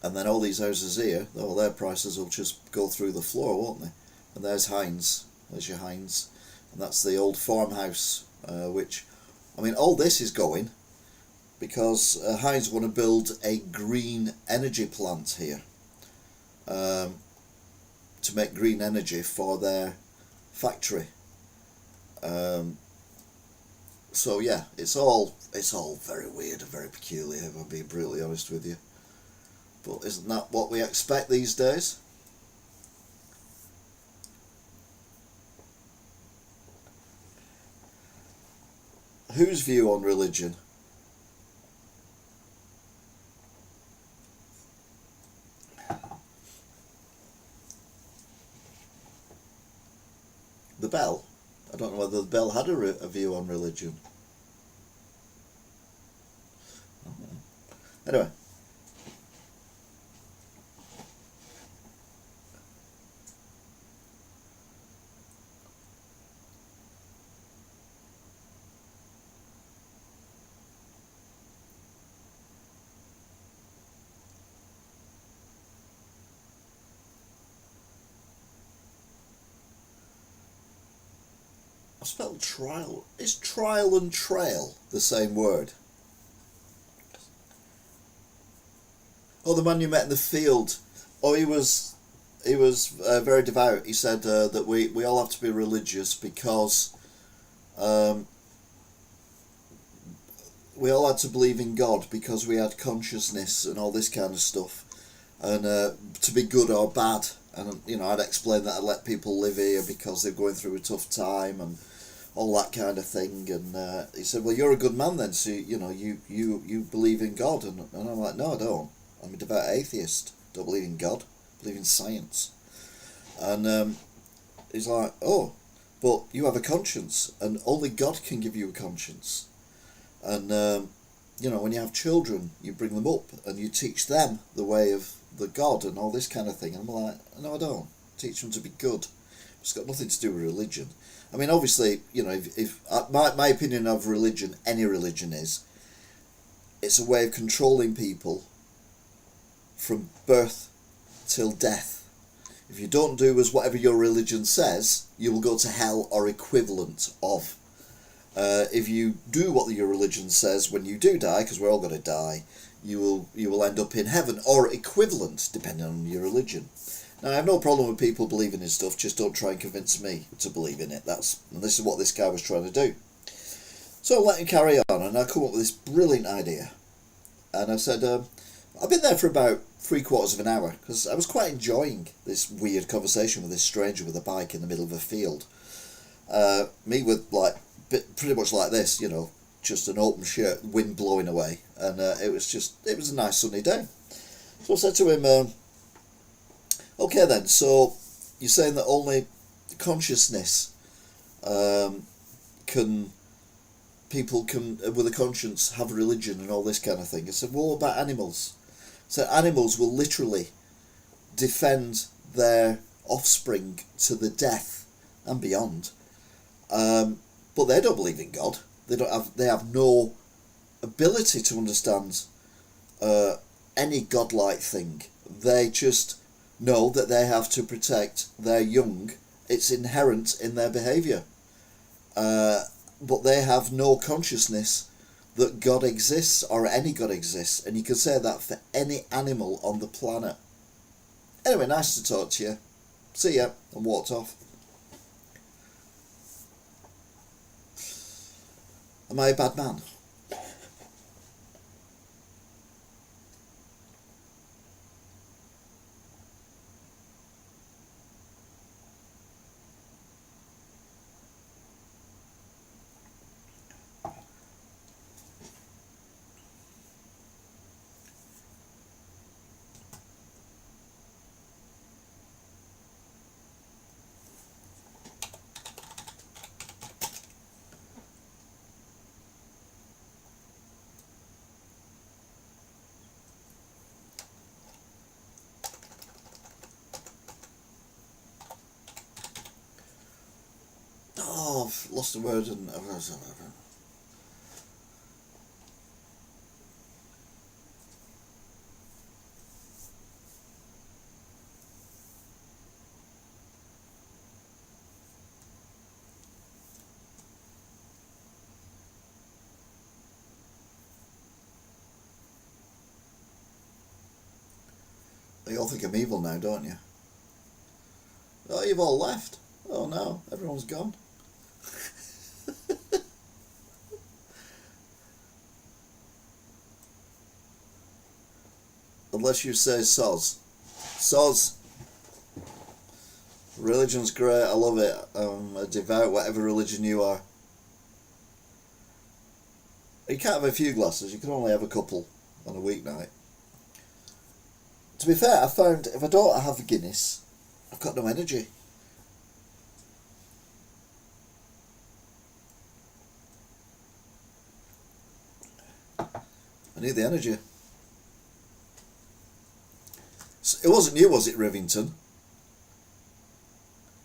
And then all these houses here, well, their prices will just go through the floor, won't they? And there's Heinz, there's your Heinz, and that's the old farmhouse, which, I mean, all this is going because Heinz want to build a green energy plant here, to make green energy for their factory. So yeah, it's all very weird and very peculiar, if I'm being brutally honest with you. But isn't that what we expect these days? Whose view on religion? The Bell? I don't know whether the Bell had a view on religion. Anyway. I spelled trial. Is trial and trail the same word? Oh, the man you met in the field. Oh, he was very devout. He said that we all have to be religious because we all had to believe in God because we had consciousness and all this kind of stuff, and to be good or bad. And you know, I'd explain that I'd let people live here because they're going through a tough time and all that kind of thing. And he said, well, you're a good man then, so you know, you believe in God. And I'm like, no, I don't. I'm a devout atheist. Don't believe in God. I believe in science. And he's like, oh, but you have a conscience, and only God can give you a conscience. And you know, when you have children, you bring them up and you teach them the way of the God and all this kind of thing. And I'm like, no, I don't. Teach them to be good. It's got nothing to do with religion. I mean, obviously, you know, if my opinion of religion, any religion is, it's a way of controlling people from birth till death. If you don't do as whatever your religion says, you will go to hell or equivalent of. If you do what your religion says when you do die, because we're all going to die, you will end up in heaven or equivalent, depending on your religion. Now, I have no problem with people believing in stuff, just don't try and convince me to believe in it. And this is what this guy was trying to do. So I let him carry on, and I come up with this brilliant idea. And I said, I've been there for about 3/4 of an hour, because I was quite enjoying this weird conversation with this stranger with a bike in the middle of a field. Me with, like, pretty much like this, you know, just an open shirt, wind blowing away. And it was a nice sunny day. So I said to him, okay then, so you're saying that only consciousness people can, with a conscience, have religion and all this kind of thing. I said, well, what about animals? So animals will literally defend their offspring to the death and beyond. But they don't believe in God. They have no ability to understand any godlike thing. They just know that they have to protect their young. It's inherent in their behaviour. But they have no consciousness that God exists or any God exists. And you can say that for any animal on the planet. Anyway, nice to talk to you. See ya. And walked off. Am I a bad man? Oh, I've lost the word and You all think I'm evil now, don't you? Oh, you've all left. Oh no, everyone's gone. Unless you say soz. Soz. Religion's great, I love it. I'm a devout, whatever religion you are. You can't have a few glasses, you can only have a couple on a weeknight. To be fair, I found if I don't have a Guinness, I've got no energy. I need the energy. It wasn't you, was it, Rivington?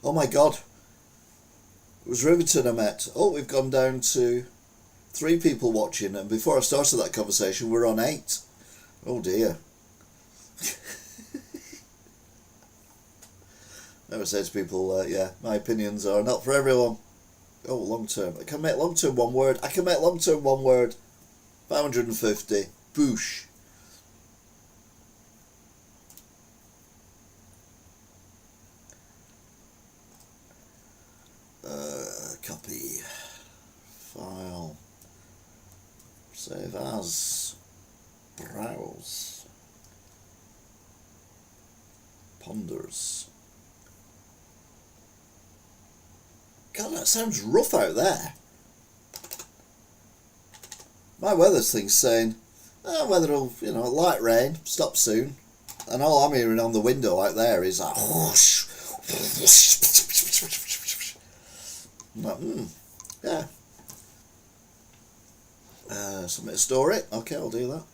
Oh my God. It was Rivington I met. Oh, we've gone down to 3 people watching, and before I started that conversation, we're on 8. Oh dear. I never say to people, yeah, my opinions are not for everyone. Oh, long term. I can make long term one word. I can make long term one word. 550. Boosh. Copy. File. Save as. Browse. Ponders. God, that sounds rough out there. My weather's thing's saying, oh, weather will, you know, light rain, stop soon. And all I'm hearing on the window out there is like whoosh. I'm like, yeah. Submit a story. Okay, I'll do that.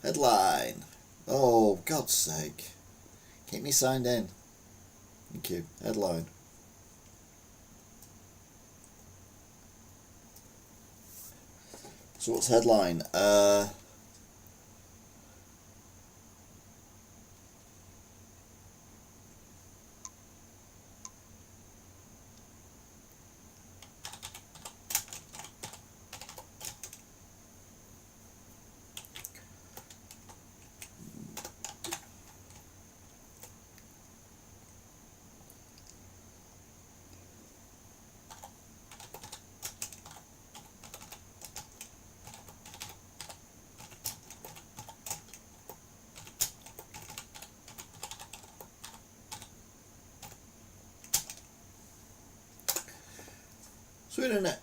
Headline. Oh, God's sake. Keep me signed in. Thank you. Headline. So what's headline? So internet.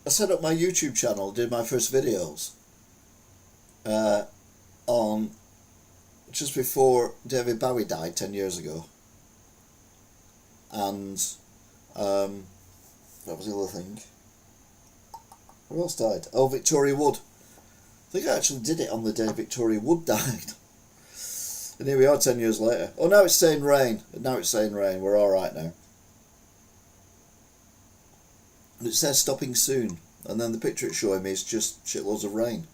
I set up my YouTube channel, did my first videos on just before David Bowie died 10 years ago. And what was the other thing? Who else died? Oh, Victoria Wood. I think I actually did it on the day Victoria Wood died. And here we are 10 years later. Oh, now it's saying rain. Now it's saying rain. We're alright now. And it says stopping soon. And then the picture it's showing me is just shitloads of rain.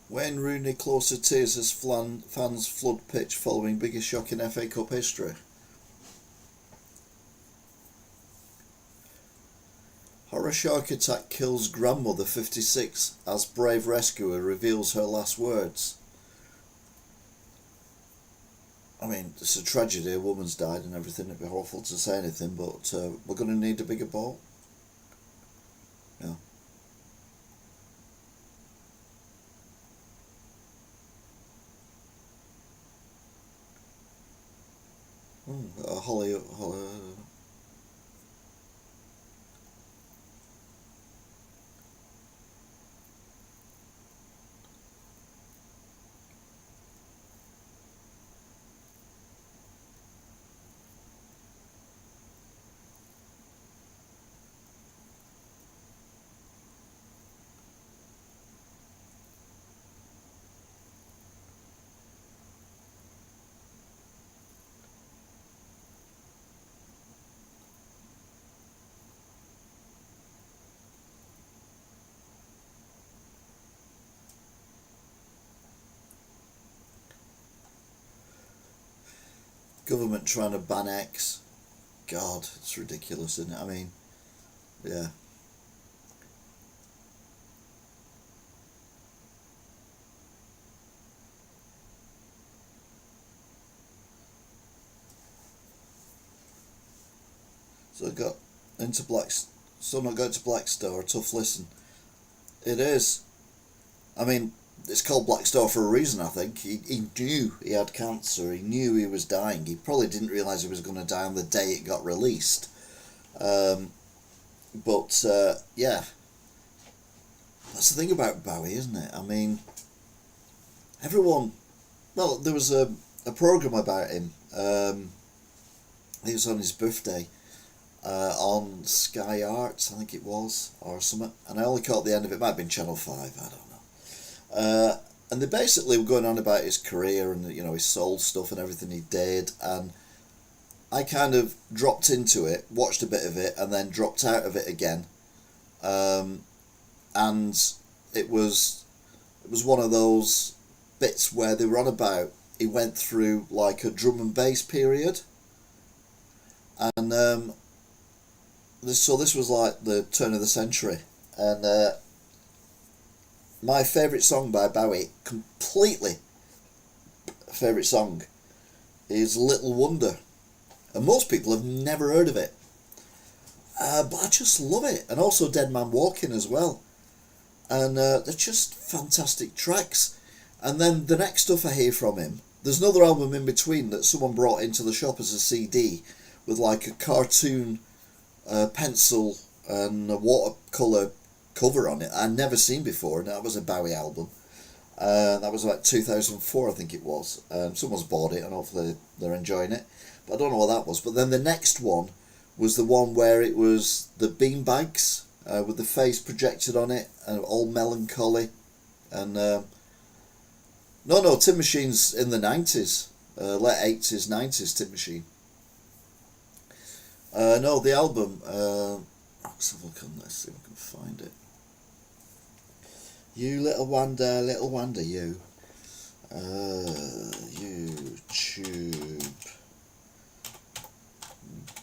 Wayne Rooney closer tears as fans flood pitch following biggest shock in FA Cup history. Horror shark attack kills grandmother 56 as brave rescuer reveals her last words. I mean, it's a tragedy, a woman's died and everything, it'd be awful to say anything, but we're going to need a bigger boat. Yeah. Holly. government trying to ban X. God, it's ridiculous, isn't it? I mean, yeah. So I got into still not got to Black Star, a tough listen. It is. I mean, it's called Black Star for a reason, I think. He knew he had cancer, he knew he was dying. He probably didn't realise he was going to die on the day it got released. Yeah. That's the thing about Bowie, isn't it? I mean, everyone... Well, there was a programme about him. It was on his birthday. On Sky Arts, I think it was, or something. And I only caught the end of it. It might have been Channel 5, I don't know. And they basically were going on about his career and, you know, his soul stuff and everything he did. And I kind of dropped into it, watched a bit of it, and then dropped out of it again. And it was one of those bits where they were on about he went through like a drum and bass period. And so this was like the turn of the century. And my favourite song by Bowie, completely favourite song, is Little Wonder. And most people have never heard of it. But I just love it. And also Dead Man Walking as well. And they're just fantastic tracks. And then the next stuff I hear from him, there's another album in between that someone brought into the shop as a CD with like a cartoon pencil and a watercolour cover on it I'd never seen before, and that was a Bowie album. That was like 2004, I think it was. Someone's bought it and hopefully they're enjoying it, but I don't know what that was. But then the next one was the one where it was the beanbags with the face projected on it and all melancholy. And no, Tin Machine's in the 90s, late 80s, 90s Tin Machine. No, the album, let's have a look on this, see if I can find it. You little wonder, you. YouTube.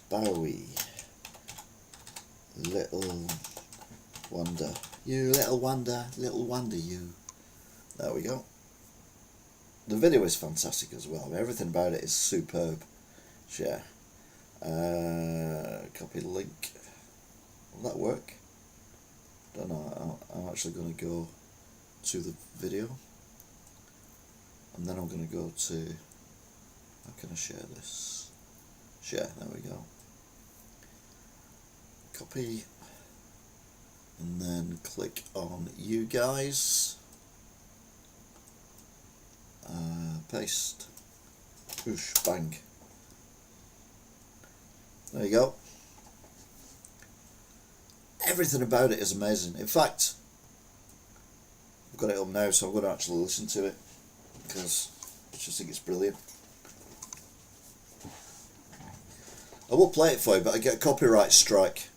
Bowie. Little wonder. You little wonder, you. There we go. The video is fantastic as well. I mean, everything about it is superb. Share. Copy link. Will that work? Don't know. I'm actually going to go to the video, and then I'm going to go to, how can I share this? Share, there we go. Copy, and then click on you guys. Paste. Whoosh, bang. There you go. Everything about it is amazing. In fact, I've got it up now, so I'm going to actually listen to it because I just think it's brilliant. I will play it for you, but I get a copyright strike.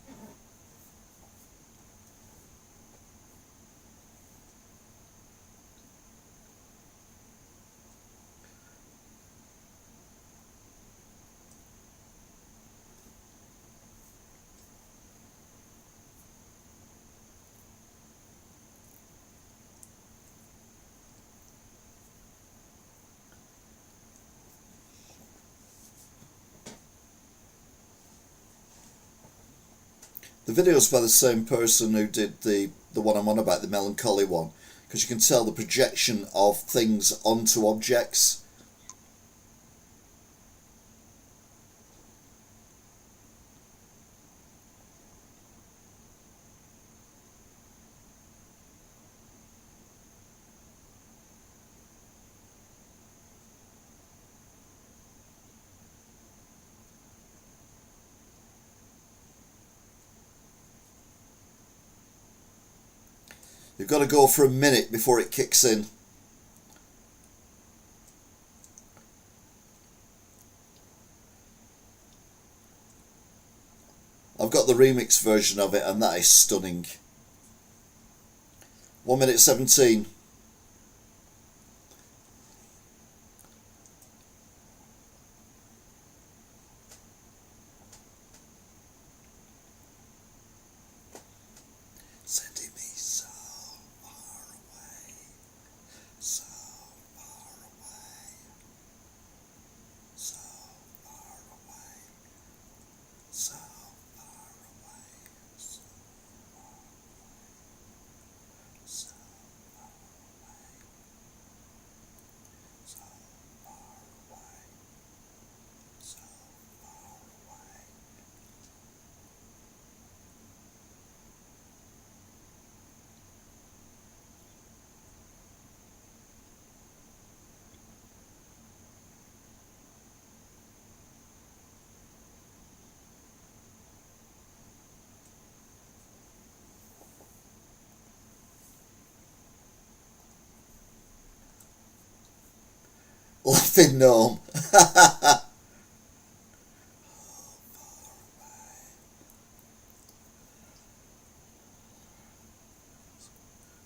The video's by the same person who did the one I'm on about, the melancholy one, because you can tell the projection of things onto objects. You've got to go for a minute before it kicks in. I've got the remix version of it, and that is stunning. 1 minute 17. Laughing gnome.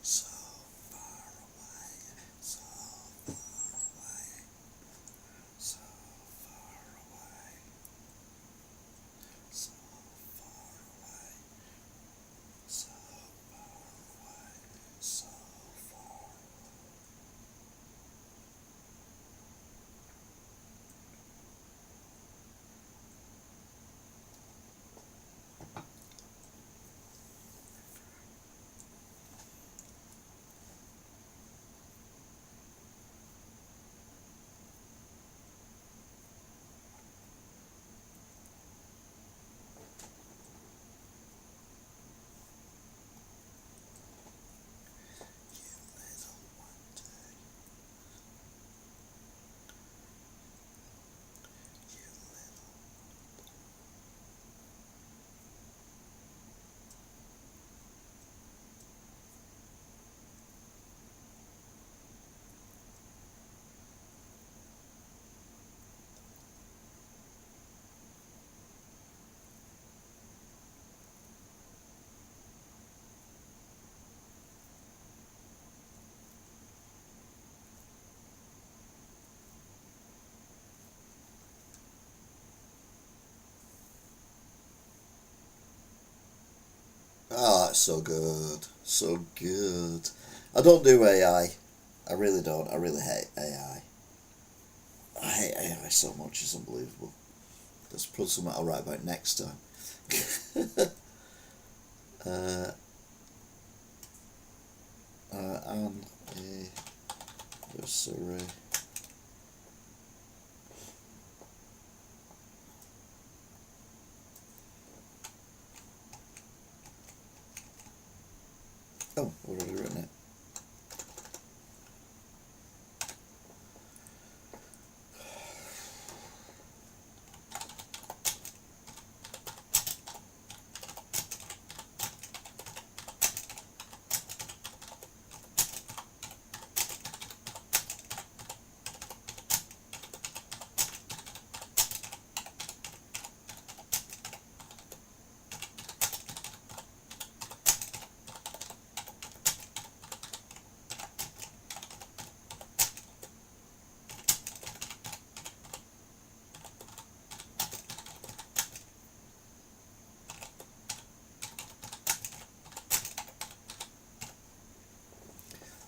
So far away, so far away, so far away, so far away, so far away, so far away. Oh, it's so good. So good. I don't do AI. I really don't. I really hate AI. I hate AI so much, it's unbelievable. That's probably something I'll write about next time. Anniversary. Oh, I've already written it.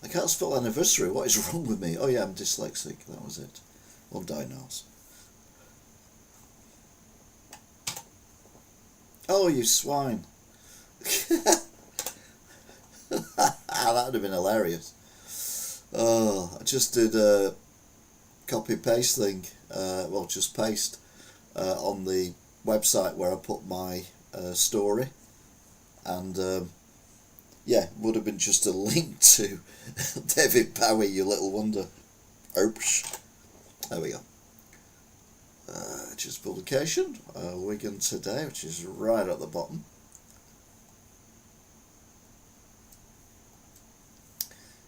I can't spell anniversary. What is wrong with me? Oh yeah, I'm dyslexic. That was it. Undiagnosed. Oh, you swine. That would have been hilarious. Oh, I just did a copy paste thing. Well, just paste on the website where I put my story. And yeah, would have been just a link to David Bowie, You Little Wonder. Oops. There we go. Just publication, Wigan Today, which is right at the bottom.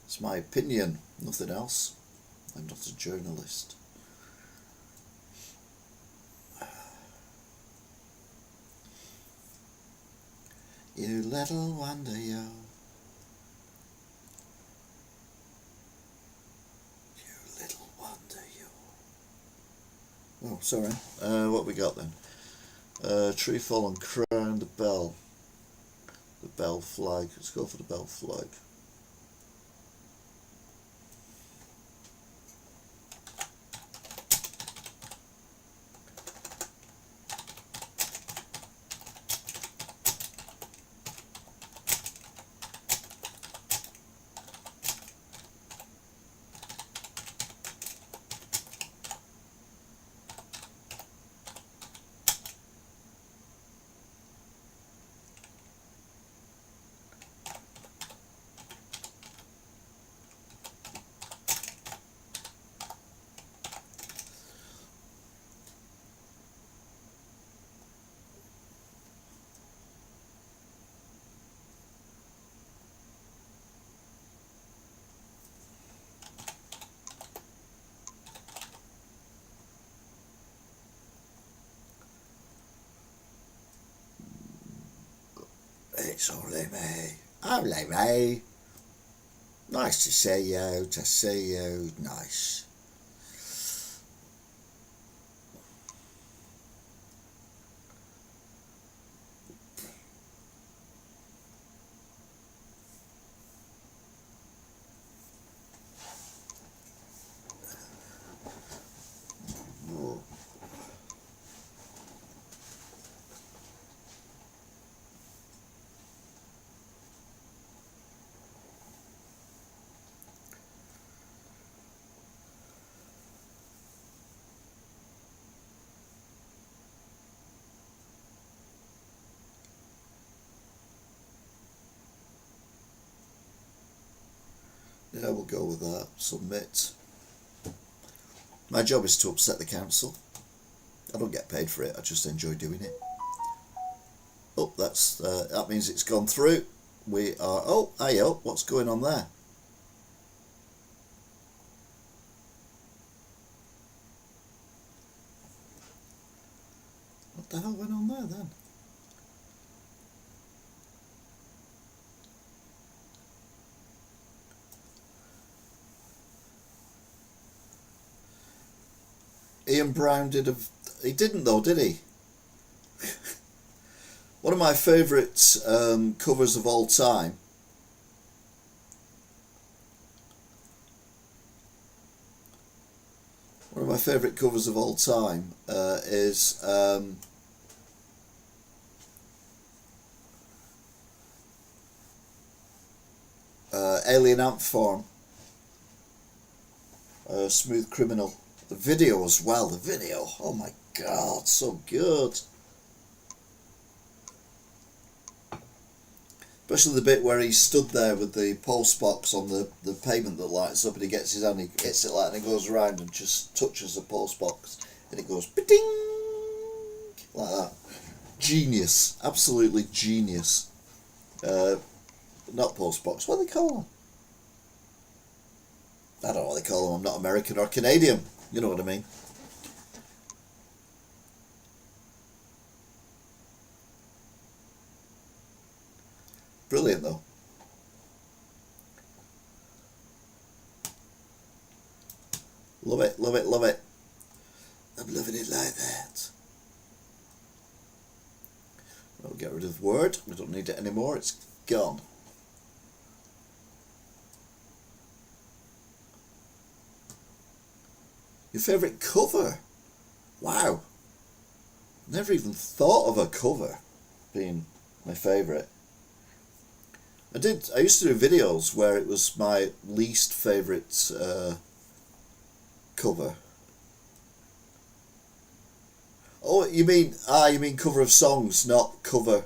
It's my opinion, nothing else. I'm not a journalist. You little wonder, yo. You little wonder, yo. Oh, sorry. What we got then? Tree fallen crown, the bell. The bell flag. Let's go for the bell flag. it's only me. Only me. Nice to see you, nice. Yeah, we'll go with that. Submit. My job is to upset the council. I don't get paid for it, I just enjoy doing it. Oh, that means it's gone through. We are, oh, hiyo, what's going on there? What the hell went on there then? Ian Brown he didn't though, did he? One of my favourite covers of all time. One of my favourite covers of all time is Alien Ant Farm. Smooth Criminal. The video as well, the video, oh my god, so good. Especially the bit where he stood there with the pulse box on the pavement that lights up and he gets his hand, he hits it like and it goes around and just touches the pulse box and it goes ding like that. Genius, absolutely genius. Not pulse box, what do they call them? I don't know what they call them, I'm not American or Canadian. You know what I mean? Brilliant though. Love it, love it, love it. I'm loving it like that. We'll get rid of Word. We don't need it anymore. It's gone. Your favourite cover? Wow. Never even thought of a cover being my favourite. I used to do videos where it was my least favourite cover. Oh, you mean cover of songs, not cover.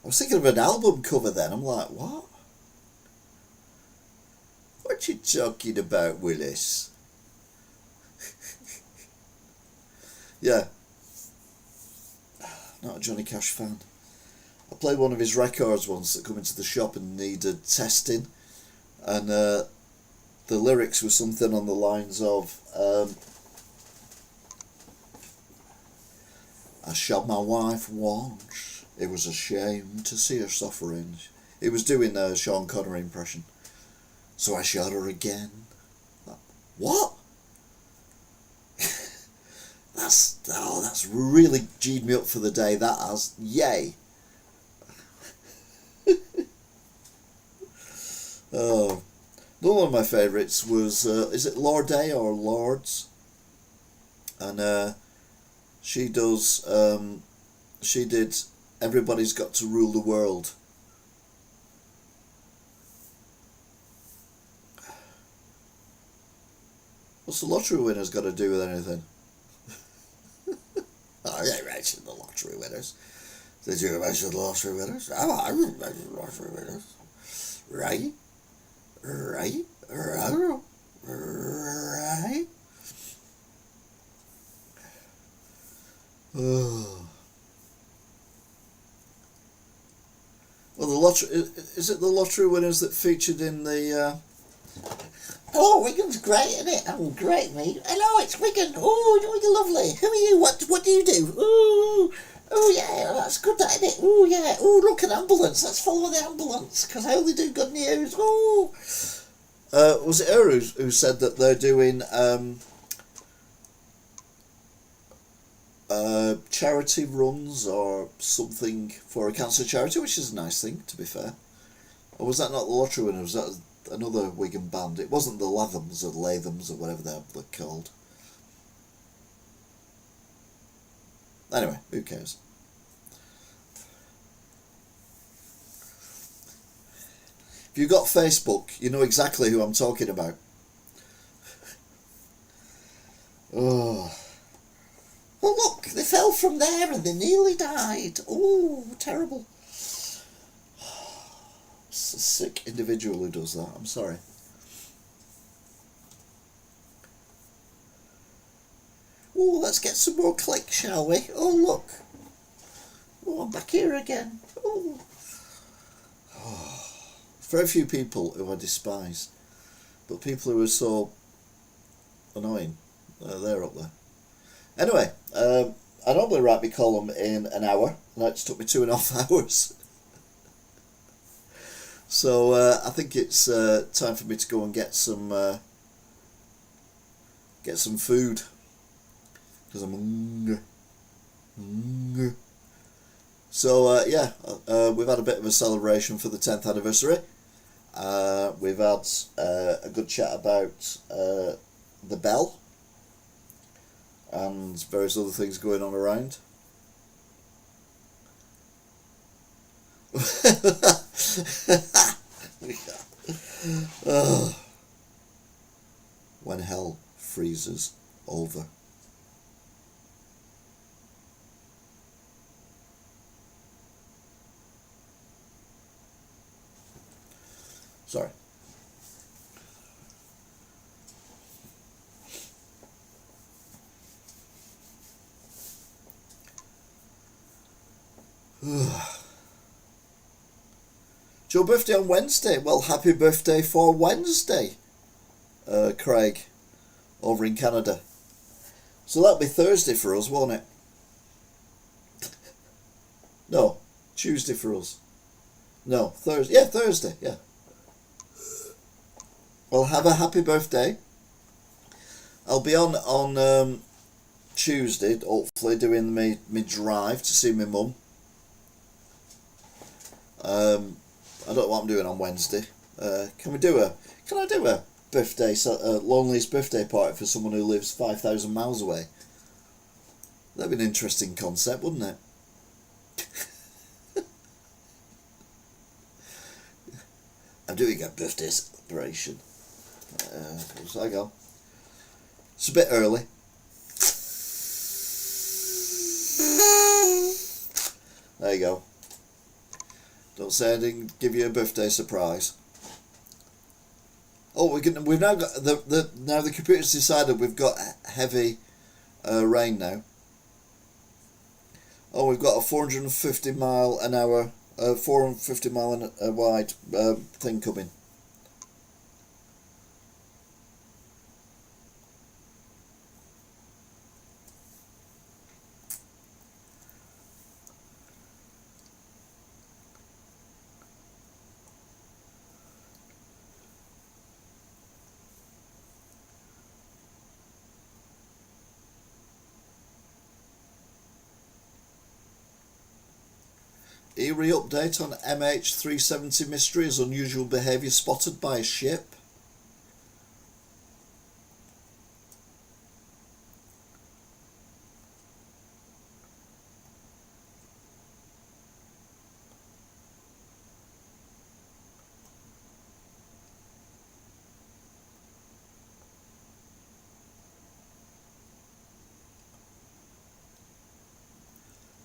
I was thinking of an album cover then. I'm like, what? What you talking about, Willis? Yeah, not a Johnny Cash fan. I played one of his records once that come into the shop and needed testing, and the lyrics were something on the lines of I shot my wife once, it was a shame to see her suffering. He was doing a Sean Connery impression. So I shot her again. What? That's really G'd me up for the day, that has. Yay. Oh, one of my favourites was, is it Lorde or Lords? And she did Everybody's Got to Rule the World. What's the lottery winners got to do with anything? I ain't mentioned the lottery winners. Did you mention the lottery winners? Oh, I didn't mention the lottery winners. Right? Oh. Well, the lottery, is it the lottery winners that featured in the Oh, Wigan's great, isn't it? Oh, great, mate. Hello, it's Wigan. Oh, Wigan lovely. Who are you? What do you do? Ooh, Oh yeah, that's good, that, isn't it? Oh yeah, oh look, an ambulance, let's follow the ambulance, because I only do good news. Oh, was it her who said that they're doing charity runs or something for a cancer charity, which is a nice thing, to be fair. Or was that not the lottery winner? Was that another Wigan band? It wasn't the Lathams or Lathams or whatever they're called. Anyway, who cares? If you've got Facebook, you know exactly who I'm talking about. Oh. Well, look, they fell from there and they nearly died. Oh, terrible. It's a sick individual who does that. I'm sorry. Oh, let's get some more clicks, shall we? Oh, look. Oh, I'm back here again. Oh. Very few people who I despise, but people who are so annoying, they're up there. Anyway, I normally write my column in an hour, and that just took me 2.5 hours. So I think it's time for me to go and get some food, because I'm hungry. So yeah, we've had a bit of a celebration for the 10th anniversary. We've had a good chat about the bell and various other things going on around. When hell freezes over. Sorry. It's your birthday on Wednesday. Well, happy birthday for Wednesday, Craig, over in Canada. So that'll be Thursday for us, won't it? No, Tuesday for us. No, Thursday. Yeah, Thursday, yeah. Well, have a happy birthday. I'll be on Tuesday, hopefully, doing me drive to see my mum. I don't know what I'm doing on Wednesday. Can I do a birthday, Lonely's birthday party for someone who lives 5,000 miles away? That'd be an interesting concept, wouldn't it? I'm doing a birthday celebration. So I go. It's a bit early. There you go. Don't say I didn't give you a birthday surprise. Oh, we've now got the computer's decided we've got heavy rain now. Oh, we've got a 450 mile an hour, 450 mile wide thing coming. Eerie update on MH370 mystery as unusual behaviour spotted by a ship.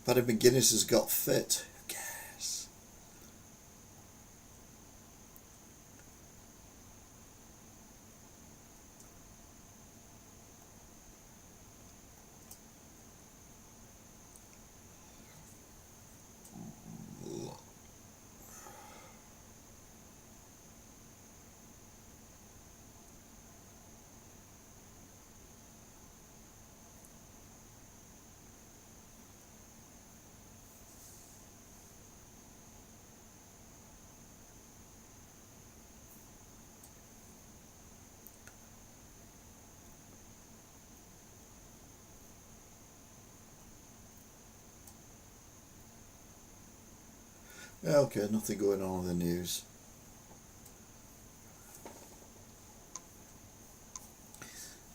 Paddy McGuinness has got fit. Who cares? Yeah, okay, nothing going on in the news.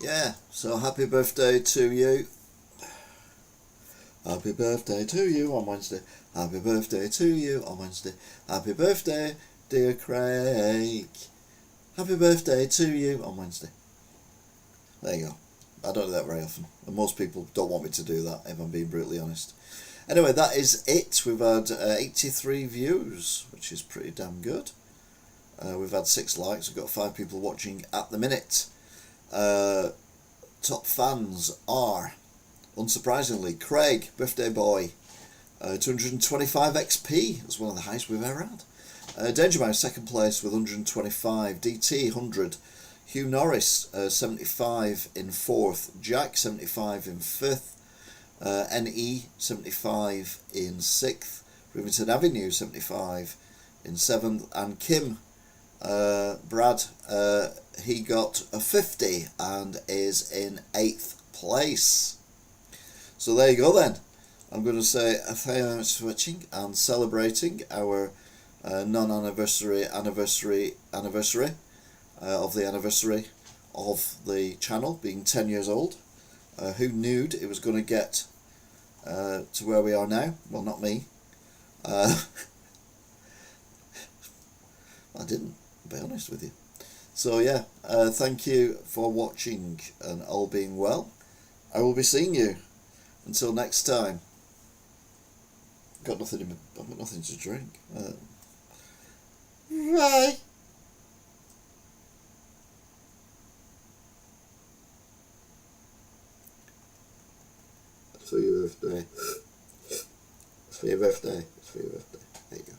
Yeah, so happy birthday to you. Happy birthday to you on Wednesday. Happy birthday to you on Wednesday. Happy birthday, dear Craig. Happy birthday to you on Wednesday. There you go. I don't do that very often. And most people don't want me to do that, if I'm being brutally honest. Anyway, that is it. We've had 83 views, which is pretty damn good. We've had 6 likes. We've got 5 people watching at the minute. Top fans are, unsurprisingly, Craig, birthday boy, 225 XP. That's one of the highest we've ever had. Danger Mouse, second place with 125. DT, 100. Hugh Norris, 75 in 4th. Jack, 75 in 5th. NE, 75 in 6th. Rivington Avenue, 75 in 7th. And Kim, Brad, he got a 50 and is in 8th place. So there you go then. I'm going to say thank you very much for watching and celebrating our non-anniversary anniversary of the anniversary of the channel being 10 years old. Who knew it was going to get to where we are now? Well, not me. I didn't, to be honest with you. So yeah, thank you for watching, and all being well, I will be seeing you. Until next time. I've got nothing to drink. Bye. It's for your birthday. It's for your birthday. It's for your birthday. There you go.